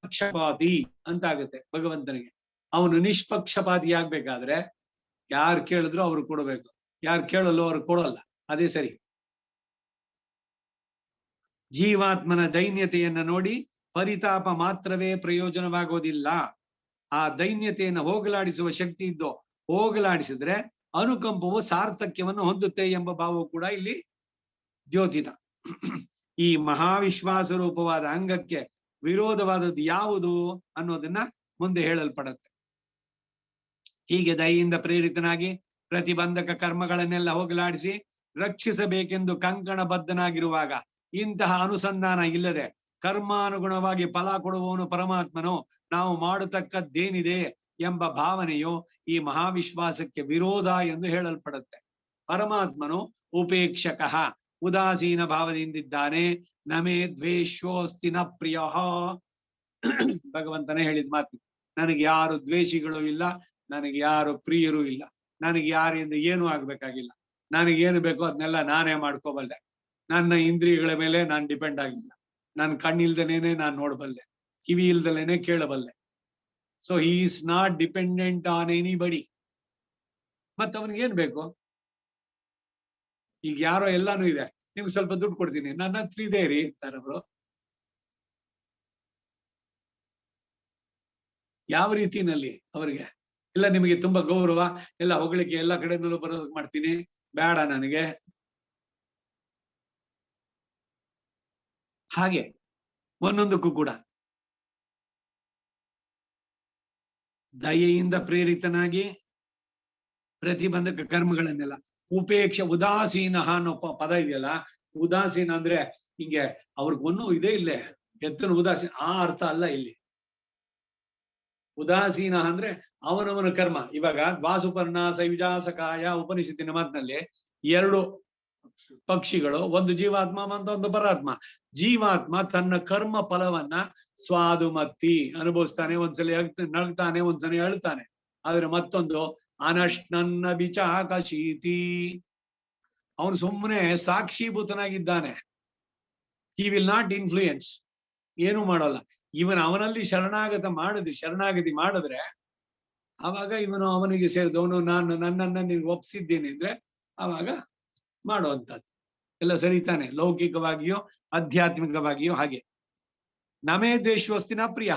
ಪಕ್ಷಪಾತಿ ಅಂತ ಆಗುತ್ತೆ ಭಗವಂತನಿಗೆ. ಅವನು ನಿಷ್ಪಕ್ಷಪಾತಿ ಆಗ್ಬೇಕಾದ್ರೆ ಯಾರು ಕೇಳಿದ್ರು ಅವ್ರು ಕೊಡಬೇಕು, ಯಾರು ಕೇಳಲ್ಲೋ ಅವ್ರು ಕೊಡಲ್ಲ. ಅದೇ ಸರಿ. ಜೀವಾತ್ಮನ ದೈನ್ಯತೆಯನ್ನ ನೋಡಿ ಪರಿತಾಪ ಮಾತ್ರವೇ ಪ್ರಯೋಜನವಾಗೋದಿಲ್ಲ. ಆ ದೈನ್ಯತೆಯನ್ನು ಹೋಗಲಾಡಿಸುವ ಶಕ್ತಿ ಇದ್ದು ಹೋಗಲಾಡಿಸಿದ್ರೆ ಅನುಕಂಪವು ಸಾರ್ಥಕ್ಯವನ್ನು ಹೊಂದುತ್ತೆ ಎಂಬ ಭಾವವು ಕೂಡ ಇಲ್ಲಿ ದ್ಯೋತಿತ. ಈ ಮಹಾವಿಶ್ವಾಸ ರೂಪವಾದ ಅಂಗಕ್ಕೆ ವಿರೋಧವಾದದ್ದು ಯಾವುದು ಅನ್ನೋದನ್ನ ಮುಂದೆ ಹೇಳಲ್ಪಡತ್ತೆ. ಹೀಗೆ ದಯೆಯಿಂದ ಪ್ರೇರಿತನಾಗಿ ಪ್ರತಿಬಂಧಕ ಕರ್ಮಗಳನ್ನೆಲ್ಲ ಹೋಗಲಾಡಿಸಿ ರಕ್ಷಿಸಬೇಕೆಂದು ಕಂಕಣಬದ್ಧನಾಗಿರುವಾಗ ಇಂತಹ ಅನುಸಂಧಾನ ಇಲ್ಲದೆ ಕರ್ಮಾನುಗುಣವಾಗಿ ಫಲ ಕೊಡುವವನು ಪರಮಾತ್ಮನು, ನಾವು ಮಾಡತಕ್ಕದ್ದೇನಿದೆ ಎಂಬ ಭಾವನೆಯು ಈ ಮಹಾವಿಶ್ವಾಸಕ್ಕೆ ವಿರೋಧ ಎಂದು ಹೇಳಲ್ಪಡುತ್ತೆ. ಪರಮಾತ್ಮನು ಉಪೇಕ್ಷಕಃ, ಉದಾಸೀನ ಭಾವದಿಂದಿದ್ದಾನೆ. ನಮೇ ದ್ವೇಷೋಸ್ತಿ ನ ಪ್ರಿಯ. ಭಗವಂತನೇ ಹೇಳಿದ ಮಾತು, ನನಗೆ ಯಾರು ದ್ವೇಷಿಗಳು ಇಲ್ಲ, ನನಗೆ ಯಾರು ಪ್ರಿಯರು ಇಲ್ಲ, ನನಗೆ ಯಾರಿಂದ ಏನೂ ಆಗ್ಬೇಕಾಗಿಲ್ಲ. ನನಗೇನು ಬೇಕೋ ಅದನ್ನೆಲ್ಲ ನಾನೇ ಮಾಡ್ಕೋಬಲ್ಲೆ. ನನ್ನ ಇಂದ್ರಿಯಗಳ ಮೇಲೆ ನಾನು ಡಿಪೆಂಡ್ ಆಗಿಲ್ಲ. ನನ್ನ ಕಣ್ಣಿಲ್ದಲೇನೆ ನಾನು ನೋಡಬಲ್ಲೆ, ಕಿವಿ ಇಲ್ದಲೇನೆ ಕೇಳಬಲ್ಲೆ. So he is not dependent on anybody. ಮತ್ತ ಅವನಿಗೇನ್ ಬೇಕು? ಈಗ ಯಾರೋ ಎಲ್ಲಾನು ಇದೆ, ನಿಮ್ಗೆ ಸ್ವಲ್ಪ ದುಡ್ಡು ಕೊಡ್ತೀನಿ, ನನ್ನ ಹತ್ರ ಇದೆ ರೀ ಅಂತಾರವ್ರು. ಯಾವ ರೀತಿನಲ್ಲಿ ಅವರಿಗೆ ಇಲ್ಲ ನಿಮಗೆ ತುಂಬಾ ಗೌರವ, ಎಲ್ಲ ಹೊಗಳಿಕೆ ಎಲ್ಲ ಕಡೆನಲ್ಲೂ ಬರೋದಕ್ಕೆ ಮಾಡ್ತೀನಿ, ಬೇಡ ನನಗೆ. ಹಾಗೆ ಒಂದೊಂದಕ್ಕೂ ಕೂಡ ದಯೆಯಿಂದ ಪ್ರೇರಿತನಾಗಿ ಪ್ರತಿಬಂಧಕ ಕರ್ಮಗಳನ್ನೆಲ್ಲ ಉದಾಸೀನ ಅನ್ನೋ ಪದ ಇದೆಯಲ್ಲ, ಉದಾಸೀನ ಅಂದ್ರೆ ಹಿಂಗೆ ಅವ್ರಿಗೊಂದು ಇದೇ ಇಲ್ಲೇ ಎತ್ತನ ಉದಾಸೀನ ಆ ಅರ್ಥ ಅಲ್ಲ ಇಲ್ಲಿ. ಉದಾಸೀನ ಅಂದ್ರೆ ಅವನವನ ಕರ್ಮ. ಇವಾಗ ದ್ವಾಸುಪರ್ಣ ಸೈವಿಜಾಸಕಾಯ ಉಪನಿಷತ್ತಿನ ಮಾತಿನಲ್ಲಿ ಎರಡು ಪಕ್ಷಿಗಳು, ಒಂದು ಜೀವಾತ್ಮ ಮತ್ತೊಂದು ಪರಾತ್ಮ. ಜೀವಾತ್ಮ ತನ್ನ ಕರ್ಮ ಫಲವನ್ನ ಸ್ವಾದುಮತ್ತಿ ಅನುಭವಿಸ್ತಾನೆ, ಒಂದ್ಸಲ ನಗ್ತಾನೆ, ಒಂದ್ಸಲ ಅಳ್ತಾನೆ. ಆದ್ರೆ ಮತ್ತೊಂದು ಅನಶ್ನನ್ನ ಬಿಚಾಕಶೀತಿ, ಅವನು ಸುಮ್ಮನೆ ಸಾಕ್ಷೀಭೂತನಾಗಿದ್ದಾನೆ. ಹಿ ವಿಲ್ ನಾಟ್ ಇನ್ಫ್ಲೂಯೆನ್ಸ್, ಏನು ಮಾಡೋಲ್ಲ. ಅವನಲ್ಲಿ ಶರಣಾಗತಿ ಮಾಡಿದ್ರೆ ಆವಾಗ ಅವನಿಗೆ ಸೇರಿದವನು, ನಾನು ನನ್ನನ್ನ ನೀನು ಒಪ್ಸಿದ್ದೀನಿ ಅಂದ್ರೆ ಆವಾಗ ಮಾಡುವಂಥದ್ದು ಎಲ್ಲ ಸರಿತಾನೆ, ಲೌಕಿಕವಾಗಿಯೋ ಆಧ್ಯಾತ್ಮಿಕವಾಗಿಯೋ. ಹಾಗೆ ನಮೇ ದೇಶವಸ್ತಿನ ಪ್ರಿಯ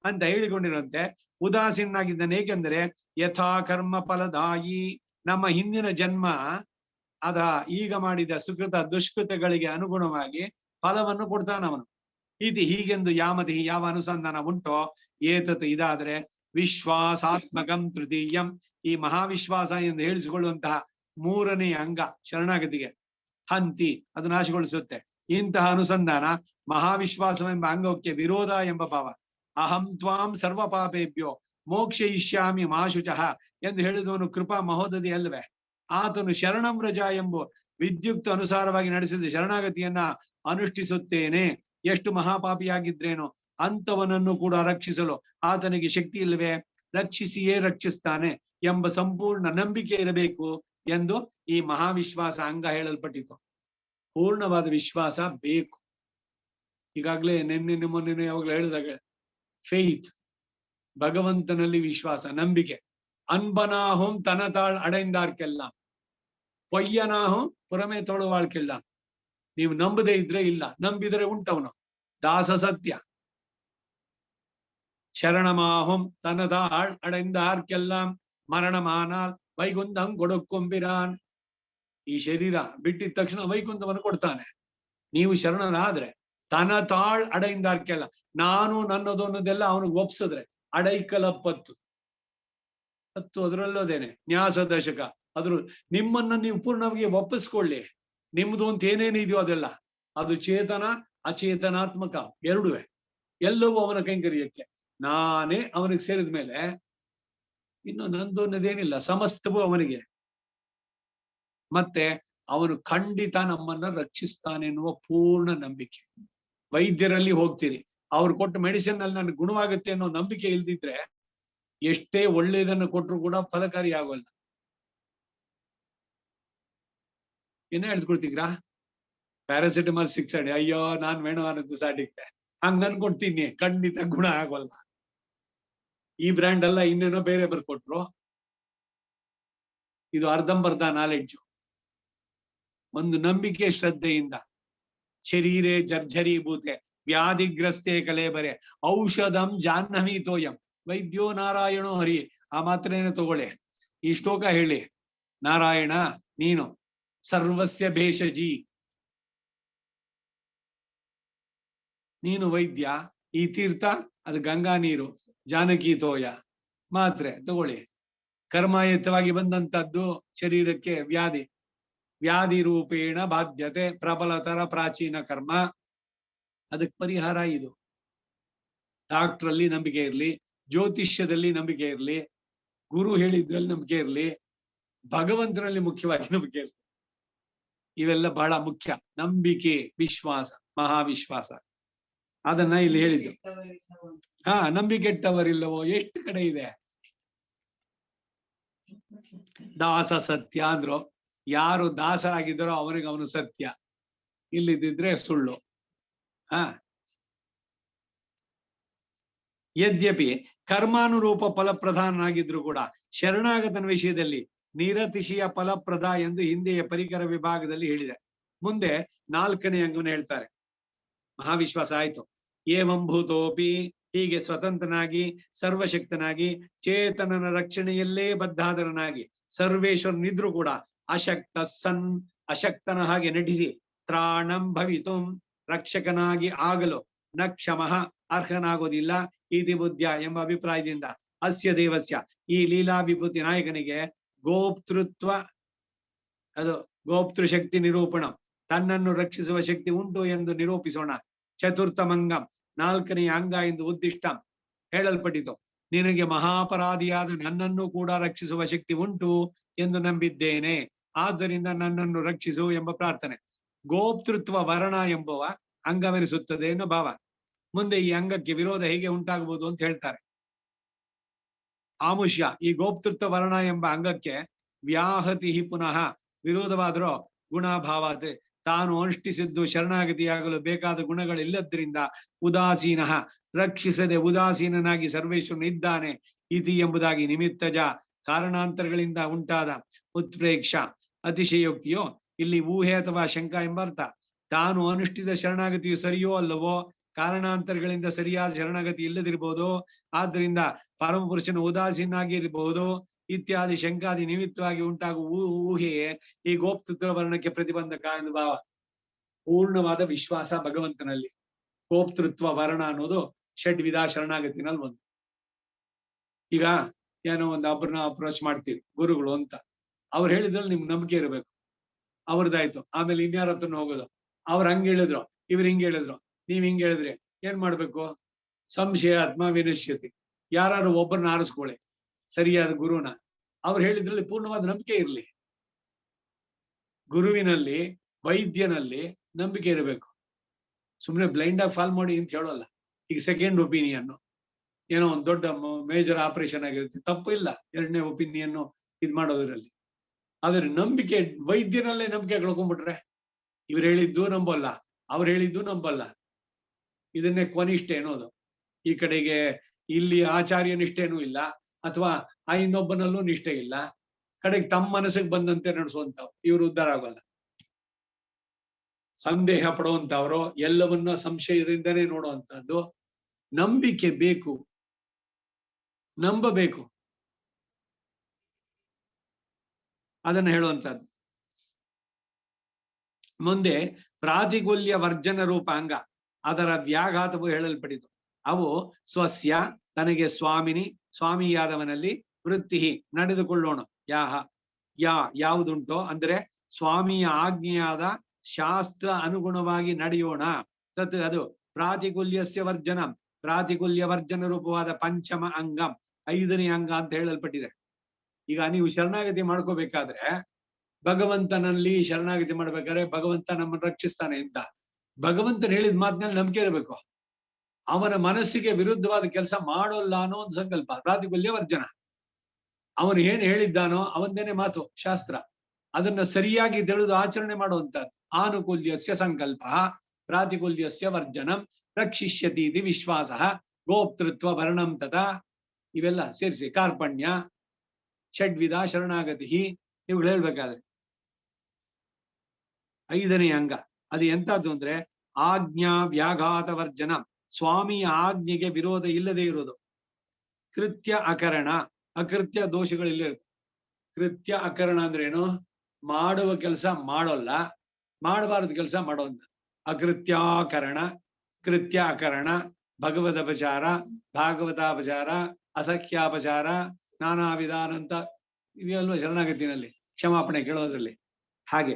ಅಂತ ಹೇಳಿಕೊಂಡಿರುವಂತೆ ಉದಾಸೀನಾಗಿದ್ದಾನೆ. ಏಕೆಂದರೆ ಯಥಾ ಕರ್ಮ ಫಲದಾಯಿ, ನಮ್ಮ ಹಿಂದಿನ ಜನ್ಮ ಈಗ ಮಾಡಿದ ಸುಕೃತ ದುಷ್ಕೃತಗಳಿಗೆ ಅನುಗುಣವಾಗಿ ಫಲವನ್ನು ಕೊಡ್ತಾನವನು. ಹೀಗೆಂದು ಯಾಮತಿ, ಯಾವ ಅನುಸಂಧಾನ ಉಂಟೋ, ಏತತ್ ಇದಾದ್ರೆ ವಿಶ್ವಾಸಾತ್ಮಕಂ ತೃತೀಯಂ, ಈ ಮಹಾವಿಶ್ವಾಸ ಎಂದು ಹೇಳಿಸಿಕೊಳ್ಳುವಂತಹ ಮೂರನೇ ಅಂಗ ಶರಣಾಗತಿಗೆ ಹಂತಿ, ಅದು ನಾಶಗೊಳಿಸುತ್ತೆ. ಇಂತಹ ಅನುಸಂಧಾನ ಮಹಾವಿಶ್ವಾಸವೆಂಬ ಅಂಗಕ್ಕೆ ವಿರೋಧ ಎಂಬ ಭಾವ. ಅಹಂ ತ್ವಾಂ ಸರ್ವ ಪಾಪೇಭ್ಯೋ ಮೋಕ್ಷಯಿಷ್ಯಾಮಿ ಮಾಶುಚಃ ಎಂದು ಹೇಳಿದವನು ಕೃಪಾ ಮಹೋದಧಿ ಅಲ್ವೇ. ಆತನು ಶರಣಂ ವ್ರಜ ಎಂಬ ವಿದ್ಯುಕ್ತ ಅನುಸಾರವಾಗಿ ನಡೆಸಿದ ಶರಣಾಗತಿಯನ್ನ ಅನುಷ್ಠಿಸುತ್ತೇನೆ. ಎಷ್ಟು ಮಹಾಪಾಪಿಯಾಗಿದ್ರೇನೋ ಅಂತವನನ್ನು ಕೂಡ ರಕ್ಷಿಸಲು ಆತನಿಗೆ ಶಕ್ತಿ ಇಲ್ಲವೇ, ರಕ್ಷಿಸಿಯೇ ರಕ್ಷಿಸ್ತಾನೆ ಎಂಬ ಸಂಪೂರ್ಣ ನಂಬಿಕೆ ಇರಬೇಕು ಎಂದು ಈ ಮಹಾವಿಶ್ವಾಸ ಅಂಗ ಹೇಳಲ್ಪಟ್ಟಿತು. ಪೂರ್ಣವಾದ ವಿಶ್ವಾಸ ಬೇಕು. ಈಗಾಗ್ಲೇ ನಿನ್ನೆ ಮೊನ್ನೆ ಯಾವಾಗಲೂ ಹೇಳಿದಾಗ ಫೇತ್, ಭಗವಂತನಲ್ಲಿ ವಿಶ್ವಾಸ, ನಂಬಿಕೆ. ಅನ್ಬನಾಹುಂ ತನತಾಳ್ ಅಡೈಂದಾರ್ಕೆಲ್ಲ, ಪೊಯ್ಯನಾಹುಂ ಪುರಮೆ ತೊಳುವಾಳ್ಕೆಲ್ಲ. ನೀವು ನಂಬದೇ ಇದ್ರೆ ಇಲ್ಲ, ನಂಬಿದರೆ ಉಂಟವನು ದಾಸ ಸತ್ಯ. ಶರಣಮಾಹುಂ ತನದಾಳ್ ಅಡೈಂದಾರ್ಕೆಲ್ಲ ಮರಣಮಾನಾಲ್ ವೈಗುಂಧಂ ಕೊಡಕೊಂಬಿರಾನ್. ಈ ಶರೀರ ಬಿಟ್ಟಿದ ತಕ್ಷಣ ವೈಕುಂಠವನ್ನು ಕೊಡ್ತಾನೆ. ನೀವು ಶರಣರಾದ್ರೆ ತನತಾಳ್ ಅಡೈಂದಾರ್ಕೆಲ್ಲ, ನಾನು ನನ್ನದು ಅನ್ನೋದೆಲ್ಲ ಅವನಿಗೆ ಒಪ್ಸಿದ್ರೆ, ಅಡೈಕಲಪ್ಪತ್ತು ಹತ್ತು ಅದರಲ್ಲೋದೇನೆ ನ್ಯಾಸ ದಶಕ, ಅದ್ರ ನಿಮ್ಮನ್ನ ನೀವು ಪೂರ್ಣವಾಗಿ ಒಪ್ಪಿಸ್ಕೊಳ್ಳಿ. ನಿಮ್ದು ಅಂತ ಏನೇನಿದೆಯೋ ಅದೆಲ್ಲ, ಅದು ಚೇತನ ಅಚೇತನಾತ್ಮಕ ಎರಡುವೆ, ಎಲ್ಲವೂ ಅವನ ಕೈಂಕರ್ಯಕ್ಕೆ. ನಾನೇ ಅವನಿಗೆ ಸೇರಿದ ಮೇಲೆ ಇನ್ನು ನಂದು ಅನ್ನೋದೇನಿಲ್ಲ, ಸಮಸ್ತವೂ ಅವನಿಗೆ. ಮತ್ತೆ ಅವನು ಖಂಡಿತ ನಮ್ಮನ್ನ ರಕ್ಷಿಸ್ತಾನೆ ಎನ್ನುವ ಪೂರ್ಣ ನಂಬಿಕೆ. ವೈದ್ಯರಲ್ಲಿ ಹೋಗ್ತೀರಿ, ಅವ್ರು ಕೊಟ್ಟ ಮೆಡಿಸಿನ್ ಅಲ್ಲಿ ನನಗೆ ಗುಣವಾಗುತ್ತೆ ಅನ್ನೋ ನಂಬಿಕೆ ಇಲ್ದಿದ್ರೆ ಎಷ್ಟೇ ಒಳ್ಳೆಯದನ್ನು ಕೊಟ್ಟರು ಕೂಡ ಫಲಕಾರಿ ಆಗೋಲ್ಲ. ಏನ ಹೇಳ್ಕೊಡ್ತೀಗ್ರಾ, ಪ್ಯಾರಾಸಿಟಮಾಲ್ 6 ಅಯ್ಯೋ ನಾನ್ ವೇಣುವಾನದ್ದು ಸಾಡಿಕ್ತೆ ಹಂಗ ಅನ್ಕೊಡ್ತೀನಿ, ಖಂಡಿತ ಗುಣ ಆಗೋಲ್ಲ. ಈ ಬ್ರ್ಯಾಂಡ್ ಅಲ್ಲ, ಇನ್ನೇನೋ ಬೇರೆ ಬರ್ಕೊಟ್ರು. ಇದು ಅರ್ಧಂಬರ್ಧ ನಾಲೆಡ್ಜು. ಒಂದು ನಂಬಿಕೆ ಶ್ರದ್ಧೆಯಿಂದ ಶರೀರೇ ಜರ್ಜರೀಭೂತೆ ವ್ಯಾಧಿಗ್ರಸ್ತೆ ಕಲೇಬರೆ ಔಷಧಂ ಜಾಹ್ನವಿ ತೋಯಂ ವೈದ್ಯೋ ನಾರಾಯಣೋ ಹರಿ. ಆ ಮಾತ್ರೇನೆ ತಗೊಳ್ಳಿ, ಈ ಶ್ಲೋಕ ಹೇಳಿ. ನಾರಾಯಣ ನೀನು ಸರ್ವಸ್ಯ ಭೇಷಜಿ, ನೀನು ವೈದ್ಯ. ಈ ತೀರ್ಥ ಅದು ಗಂಗಾ ನೀರು, ಜಾನಕಿ ತೋಯ ಮಾತ್ರೆ ತಗೊಳ್ಳಿ. ಕರ್ಮಾಯತವಾಗಿ ಬಂದಂತದ್ದು ಶರೀರಕ್ಕೆ ವ್ಯಾಧಿ ರೂಪೇಣ ಬಾಧ್ಯತೆ, ಪ್ರಬಲತರ ಪ್ರಾಚೀನ ಕರ್ಮ. ಅದಕ್ಕೆ ಪರಿಹಾರ ಇದು. ಡಾಕ್ಟ್ರಲ್ಲಿ ನಂಬಿಕೆ ಇರ್ಲಿ, ಜ್ಯೋತಿಷ್ಯದಲ್ಲಿ ನಂಬಿಕೆ ಇರ್ಲಿ, ಗುರು ಹೇಳಿದ್ರಲ್ಲಿ ನಂಬಿಕೆ ಇರ್ಲಿ, ಭಗವಂತನಲ್ಲಿ ಮುಖ್ಯವಾಗಿ ನಂಬಿಕೆ ಇರ್ಲಿ. ಇವೆಲ್ಲ ಬಹಳ ಮುಖ್ಯ. ನಂಬಿಕೆ, ವಿಶ್ವಾಸ, ಮಹಾವಿಶ್ವಾಸ. ಅದನ್ನ ಇಲ್ಲಿ ಹೇಳಿದ್ದು. ನಂಬಿಕೆಟ್ಟವರಿಲ್ಲವೋ ಎಷ್ಟು ಕಡೆ ಇದೆ. ದಾಸ ಸತ್ಯ ಅಂದ್ರು, ಯಾರು ದಾಸರಾಗಿದ್ದಾರೋ ಅವನಿಗೆ ಅವನು ಸತ್ಯ, ಇಲ್ಲಿದ್ದಿದ್ರೆ ಸುಳ್ಳು. ಯದ್ಯಪಿ ಕರ್ಮಾನುರೂಪ ಫಲಪ್ರಧಾನನಾಗಿದ್ರು ಕೂಡ ಶರಣಾಗತನ ವಿಷಯದಲ್ಲಿ ನಿರತಿಶಯ ಫಲಪ್ರದ ಎಂದು ಹಿಂದೆಯ ಪರಿಕರ ವಿಭಾಗದಲ್ಲಿ ಹೇಳಿದೆ. ಮುಂದೆ 4ನೇ ಅಂಗವನ್ನು ಹೇಳ್ತಾರೆ. ಮಹಾವಿಶ್ವಾಸ ಆಯ್ತು. ಏವಂಭೂತೋಪಿ ಹೀಗೆ ಸ್ವತಂತ್ರನಾಗಿ ಸರ್ವಶಕ್ತನಾಗಿ ಚೇತನನ ರಕ್ಷಣೆಯಲ್ಲೇ ಬದ್ಧಾದರನಾಗಿ ಸರ್ವೇಶ್ವರನಿದ್ರು ಕೂಡ ಅಶಕ್ತನ ಹಾಗೆ ನಟಿಸಿ ತ್ರಾಣಂ ಭವಿತುಂ ರಕ್ಷಕನಾಗಿ ಆಗಲು ನ ಕ್ಷಮಃ ಅರ್ಹನಾಗೋದಿಲ್ಲ ಇತಿ ಬುದ್ಧ್ಯ ಎಂಬ ಅಭಿಪ್ರಾಯದಿಂದ ಅಸ್ಯ ದೇವಸ್ಯ ಈ ಲೀಲಾ ವಿಭೂತಿ ನಾಯಕನಿಗೆ ಗೋಪ್ತೃತ್ವ ಅದು ಗೋಪ್ತೃಶಕ್ತಿ ನಿರೂಪಣ ತನ್ನನ್ನು ರಕ್ಷಿಸುವ ಶಕ್ತಿ ಉಂಟು ಎಂದು ನಿರೂಪಿಸೋಣ. ಚತುರ್ಥಮಂಗಂ 4ನೇ ಅಂಗ ಎಂದು ಉದ್ದಿಷ್ಟ ಹೇಳಲ್ಪಟ್ಟಿತು. ನಿನಗೆ ಮಹಾಪರಾಧಿಯಾದ ನನ್ನನ್ನು ಕೂಡ ರಕ್ಷಿಸುವ ಶಕ್ತಿ ಉಂಟು ಎಂದು ನಂಬಿದ್ದೇನೆ, ಆದ್ದರಿಂದ ನನ್ನನ್ನು ರಕ್ಷಿಸು ಎಂಬ ಪ್ರಾರ್ಥನೆ. ಗೋಪ್ತೃತ್ವ ವರ್ಣ ಎಂಬುವ ಅಂಗವೆನಿಸುತ್ತದೆ ಎನ್ನುವ ಭಾವ. ಮುಂದೆ ಈ ಅಂಗಕ್ಕೆ ವಿರೋಧ ಹೇಗೆ ಉಂಟಾಗಬಹುದು ಅಂತ ಹೇಳ್ತಾರೆ. ಆಮುಷ್ಯ ಈ ಗೋಪ್ತೃತ್ವ ವರ್ಣ ಎಂಬ ಅಂಗಕ್ಕೆ ವ್ಯಾಹತಿ ಪುನಃ ವಿರೋಧವಾದರೂ ಗುಣಭಾವಾತ್ ತಾನು ಅನುಷ್ಠಿಸಿದ್ದು ಶರಣಾಗತಿಯಾಗಲು ಬೇಕಾದ ಗುಣಗಳಿಲ್ಲದ್ರಿಂದ ಉದಾಸೀನ ರಕ್ಷಿಸದೆ ಉದಾಸೀನನಾಗಿ ಸರ್ವೇಶ್ವರನು ಇದ್ದಾನೆ ಇತಿ ಎಂಬುದಾಗಿ ನಿಮಿತ್ತಜ ಕಾರಣಾಂತರಗಳಿಂದ ಉಂಟಾದ ಉತ್ಪ್ರೇಕ್ಷ ಅತಿಶಯೋಕ್ತಿಯೋ ಇಲ್ಲಿ ಊಹೆ ಅಥವಾ ಶಂಕ ಎಂಬ ಅರ್ಥ. ತಾನು ಅನುಷ್ಠಿತ ಶರಣಾಗತಿಯು ಸರಿಯೋ ಅಲ್ಲವೋ, ಕಾರಣಾಂತರಗಳಿಂದ ಸರಿಯಾದ ಶರಣಾಗತಿ ಇಲ್ಲದಿರಬಹುದು, ಆದ್ದರಿಂದ ಪರಮಪುರುಷನು ಉದಾಸೀನಾಗಿ ಇರಬಹುದು ಇತ್ಯಾದಿ ಶಂಕಾದಿ ನಿಮಿತ್ತವಾಗಿ ಉಂಟಾಗುವ ಊಹೆಯೇ ಈ ಗೋಪ್ತೃತ್ವ ವರ್ಣಕ್ಕೆ ಪ್ರತಿಬಂಧಕ ಎಂದು ಭಾವ. ಪೂರ್ಣವಾದ ವಿಶ್ವಾಸ ಭಗವಂತನಲ್ಲಿ. ಗೋಪ್ತೃತ್ವ ವರ್ಣ ಅನ್ನೋದು ಷಡ್ವಿಧ ಶರಣಾಗತಿನಲ್ಲಿ ಒಂದು. ಈಗ ಏನೋ ಒಂದು ಒಬ್ಬರನ್ನ ಅಪ್ರೋಚ್ ಮಾಡ್ತೀವಿ ಗುರುಗಳು ಅಂತ, ಅವ್ರು ಹೇಳಿದ್ರಲ್ಲಿ ನಿಮ್ಗೆ ನಂಬಿಕೆ ಇರಬೇಕು, ಅವ್ರದ್ದಾಯ್ತು. ಆಮೇಲೆ ಇನ್ಯಾರ ಹತ್ರನ ಹೋಗೋದು, ಅವ್ರು ಹಂಗ ಹೇಳಿದ್ರು ಇವ್ರು ಹಿಂಗ್ ಹೇಳಿದ್ರು, ನೀವ್ ಹಿಂಗ್ ಹೇಳಿದ್ರಿ, ಏನ್ ಮಾಡ್ಬೇಕು? ಸಂಶಯ ಆತ್ಮ ವಿನಶ್ಯತಿ. ಯಾರು ಒಬ್ಬರನ್ನ ಆರಿಸ್ಕೊಳ್ಳಿ ಸರಿಯಾದ ಗುರುನ, ಅವ್ರು ಹೇಳಿದ್ರಲ್ಲಿ ಪೂರ್ಣವಾದ ನಂಬಿಕೆ ಇರ್ಲಿ. ಗುರುವಿನಲ್ಲಿ ವೈದ್ಯನಲ್ಲಿ ನಂಬಿಕೆ ಇರಬೇಕು. ಸುಮ್ಮನೆ ಬ್ಲೈಂಡ್ ಆಗಿ ಫಾಲ್ ಮಾಡಿ ಅಂತ ಹೇಳೋಲ್ಲ. ಈಗ ಸೆಕೆಂಡ್ ಒಪಿನಿಯನ್ ಏನೋ ಒಂದು ದೊಡ್ಡ ಮೇಜರ್ ಆಪರೇಷನ್ ಆಗಿರುತ್ತೆ, ತಪ್ಪು ಇಲ್ಲ ಎರಡನೇ ಒಪಿನಿಯನ್ ಇದ್ ಮಾಡೋದ್ರಲ್ಲಿ. ಆದ್ರೆ ನಂಬಿಕೆ ವೈದ್ಯನಲ್ಲೇ ನಂಬಿಕೆ ಕಳ್ಕೊಂಡ್ಬಿಟ್ರೆ ಇವ್ರು ಹೇಳಿದ್ದು ನಂಬಲ್ಲ, ಅವ್ರು ಹೇಳಿದ್ದು ನಂಬಲ್ಲ. ಇದನ್ನೇ ಕೊನಿಷ್ಠೆ ಅನ್ನೋದು. ಈ ಕಡೆಗೆ ಇಲ್ಲಿ ಆಚಾರ್ಯ ನಿಷ್ಠೆನೂ ಇಲ್ಲ, ಅಥವಾ ಆ ಇನ್ನೊಬ್ಬನಲ್ಲೂ ನಿಷ್ಠೆ ಇಲ್ಲ. ಕಡೆಗೆ ತಮ್ಮ ಮನಸ್ಸಿಗೆ ಬಂದಂತೆ ನಡೆಸುವಂತವ್ರು ಇವ್ರು ಉದ್ಧಾರ ಆಗೋಲ್ಲ. ಸಂದೇಹ ಪಡುವಂತವ್ರು, ಎಲ್ಲವನ್ನ ಸಂಶಯದಿಂದನೇ ನೋಡುವಂತದ್ದು. ನಂಬಿಕೆ ಬೇಕು, ನಂಬಬೇಕು, ಅದನ್ನ ಹೇಳುವಂತದ್ದು. ಮುಂದೆ ಪ್ರಾತಿಕೂಲ್ಯ ವರ್ಜನ ರೂಪ ಅಂಗ, ಅದರ ವ್ಯಾಘಾತವು ಹೇಳಲ್ಪಡಿತು. ಅವು ಸ್ವಸ್ಯ ತನಗೆ ಸ್ವಾಮಿನಿ ಸ್ವಾಮಿಯಾದವನಲ್ಲಿ ವೃತ್ತಿ ನಡೆದುಕೊಳ್ಳೋಣ ಯಾವುದುಂಟೋ ಅಂದ್ರೆ ಸ್ವಾಮಿಯ ಆಜ್ಞೆಯಾದ ಶಾಸ್ತ್ರ ಅನುಗುಣವಾಗಿ ನಡೆಯೋಣ. ತತ್ ಅದು ಪ್ರಾತಿಕೂಲ್ಯಸ್ಯ ವರ್ಜನ, ಪ್ರಾತಿಕೂಲ್ಯ ವರ್ಜನ ರೂಪವಾದ ಪಂಚಮ ಅಂಗಂ 5ನೇ ಅಂಗ ಅಂತ ಹೇಳಲ್ಪಟ್ಟಿದೆ. ಈಗ ನೀವು ಶರಣಾಗತಿ ಮಾಡ್ಕೋಬೇಕಾದ್ರೆ ಭಗವಂತನಲ್ಲಿ ಶರಣಾಗತಿ ಮಾಡ್ಬೇಕಾದ್ರೆ ಭಗವಂತ ನಮ್ಮನ್ನು ರಕ್ಷಿಸ್ತಾನೆ ಅಂತ ಭಗವಂತನ ಹೇಳಿದ ಮಾತಿನಲ್ಲಿ ನಂಬಿಕೆ ಇರಬೇಕು. ಅವನ ಮನಸ್ಸಿಗೆ ವಿರುದ್ಧವಾದ ಕೆಲಸ ಮಾಡೋಲ್ಲ ಅನ್ನೋ ಒಂದು ಸಂಕಲ್ಪ ಪ್ರಾತಿಕೂಲ್ಯ ವರ್ಜನ. ಅವನು ಏನ್ ಹೇಳಿದ್ದಾನೋ ಅವಂದೇನೆ ಮಾತು ಶಾಸ್ತ್ರ, ಅದನ್ನ ಸರಿಯಾಗಿ ತಿಳಿದು ಆಚರಣೆ ಮಾಡುವಂತದ್ದು. ಆನುಕೂಲ್ಯಸ್ಯ ಸಂಕಲ್ಪ ಪ್ರಾತಿಕೂಲ್ಯಸ್ಯ ವರ್ಜನಂ ರಕ್ಷಿಷ್ಯತಿ ಇತಿ ವಿಶ್ವಾಸ ಗೋಪ್ತೃತ್ವ ವರ್ಣಂ ತಥಾ ಇವೆಲ್ಲ ಸೇರಿಸಿ ಕಾರ್ಪಣ್ಯ ಷಡ್ವಿಧ ಶರಣಾಗತಿ ಇವುಗಳು ಹೇಳ್ಬೇಕಾದ್ರೆ 5ನೇ ಅಂಗ ಅದು ಎಂತದ್ದು ಅಂದ್ರೆ ಆಜ್ಞಾ ವ್ಯಾಘಾತ ವರ್ಜನ, ಸ್ವಾಮಿಯ ಆಜ್ಞೆಗೆ ವಿರೋಧ ಇಲ್ಲದೆ ಇರೋದು. ಕೃತ್ಯ ಅಕರಣ, ಅಕೃತ್ಯ ದೋಷಗಳಿಲ್ಲ. ಕೃತ್ಯ ಅಕರಣ ಅಂದ್ರೆ ಏನು? ಮಾಡುವ ಕೆಲಸ ಮಾಡೋಲ್ಲ, ಮಾಡಬಾರದು ಕೆಲಸ ಮಾಡೋಂತ. ಅಕೃತ್ಯಾಕರಣ, ಕೃತ್ಯ ಅಕರಣ, ಭಗವದಪಚಾರ, ಭಾಗವತಾಪಚಾರ, ಅಸಖ್ಯಾಪಚಾರ, ನಾನಾ ವಿಧಾನ ಅಂತ ಇವೆಲ್ಲ ಶರಣಾಗತಿನಲ್ಲಿ ಕ್ಷಮಾಪಣೆ ಕೇಳೋದ್ರಲ್ಲಿ. ಹಾಗೆ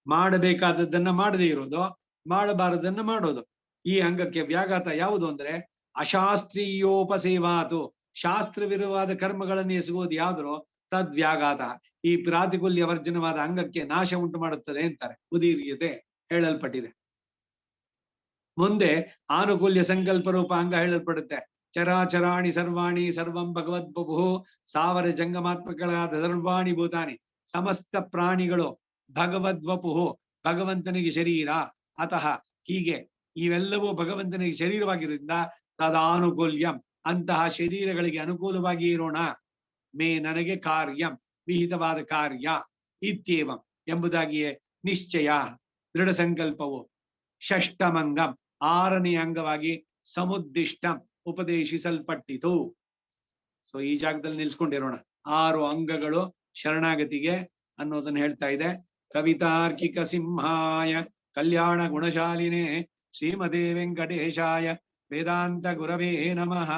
ಮಾಡಬೇಕಾದದ್ದನ್ನ ಮಾಡದೇ ಇರೋದು, ಮಾಡಬಾರದನ್ನ ಮಾಡೋದು. ಈ ಅಂಗಕ್ಕೆ ವ್ಯಾಘಾತ ಯಾವುದು ಅಂದ್ರೆ ಅಶಾಸ್ತ್ರೀಯೋಪಸೇವಾತು, ಶಾಸ್ತ್ರವಿರುವಾದ ಕರ್ಮಗಳನ್ನು ಎಸಗುವುದು ಯಾವ್ದು ತದ್ವ್ಯಾಘಾತ. ಈ ಪ್ರಾತಿಕೂಲ್ಯ ವರ್ಜನವಾದ ಅಂಗಕ್ಕೆ ನಾಶ ಉಂಟು ಮಾಡುತ್ತದೆ ಅಂತಾರೆ. ಉದೀರ್ಯತೆ ಹೇಳಲ್ಪಟ್ಟಿದೆ. ಮುಂದೆ ಆನುಕೂಲ್ಯ ಸಂಕಲ್ಪ ರೂಪ ಅಂಗ ಹೇಳಲ್ಪಡುತ್ತೆ. ಚರಾಚರಾಣಿ ಸರ್ವಾಣಿ ಸರ್ವಂ ಭಗವದ್ಬಭು, ಸಾವರ ಜಂಗಮಾತ್ಮಕಗಳಾದ ಸರ್ವಾಣಿ ಭೂತಾನಿ, ಸಮಸ್ತ ಪ್ರಾಣಿಗಳು ಭಗವದ್ವಪುಹು ಭಗವಂತನಿಗೆ ಶರೀರ. ಅತಃ ಹೀಗೆ ಇವೆಲ್ಲವೂ ಭಗವಂತನಿಗೆ ಶರೀರವಾಗಿರೋದ್ರಿಂದ ತದಾನುಕೂಲ್ಯಂ ಅಂತಹ ಶರೀರಗಳಿಗೆ ಅನುಕೂಲವಾಗಿ ಇರೋಣ. ಮೇ ನನಗೆ ಕಾರ್ಯಂ ವಿಹಿತವಾದ ಕಾರ್ಯ ಇತ್ಯೇವಂ ಎಂಬುದಾಗಿಯೇ ನಿಶ್ಚಯ ದೃಢ ಸಂಕಲ್ಪವು ಷಷ್ಠಮಂಗಂ 6ನೇ ಅಂಗವಾಗಿ ಸಮುದ್ದಿಷ್ಟ ಉಪದೇಶಿಸಲ್ಪಟ್ಟಿತು. ಸೊ ಈ ಜಾಗದಲ್ಲಿ ನಿಲ್ಸ್ಕೊಂಡಿರೋಣ. 6 ಅಂಗಗಳು ಶರಣಾಗತಿಗೆ ಅನ್ನೋದನ್ನ ಹೇಳ್ತಾ ಇದೆ. ಕವಿತಾರ್ಕಿಕ ಸಿಂಹಾಯ ಕಲ್ಯಾಣ ಗುಣಶಾಲಿನೇ ಶ್ರೀಮತೆ ವೆಂಕಟೇಶಾಯ ವೇದಾಂತ ಗುರವೇ ನಮಃ.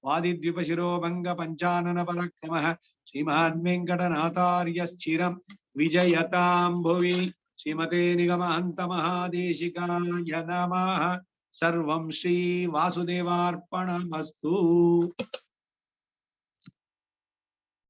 ವಾದಿದ್ವಿಪ ಶಿರೋಭಂಗ ಪಂಚಾನನ ಪರಾಕ್ರಮಃ ಶ್ರೀಮಾನ್ ವೆಂಕಟನಾಥಾರ್ಯ ಸ್ಥಿರಂ ವಿಜಯತಾಂ ಭುವಿ. ಶ್ರೀಮತೆ ನಿಗಮಾಂತ ಮಹಾದೇಶಿಕಾಯ ನಮಃ. ಸರ್ವಂ ಶ್ರೀ ವಾಸುದೇವಾರ್ಪಣಮಸ್ತು.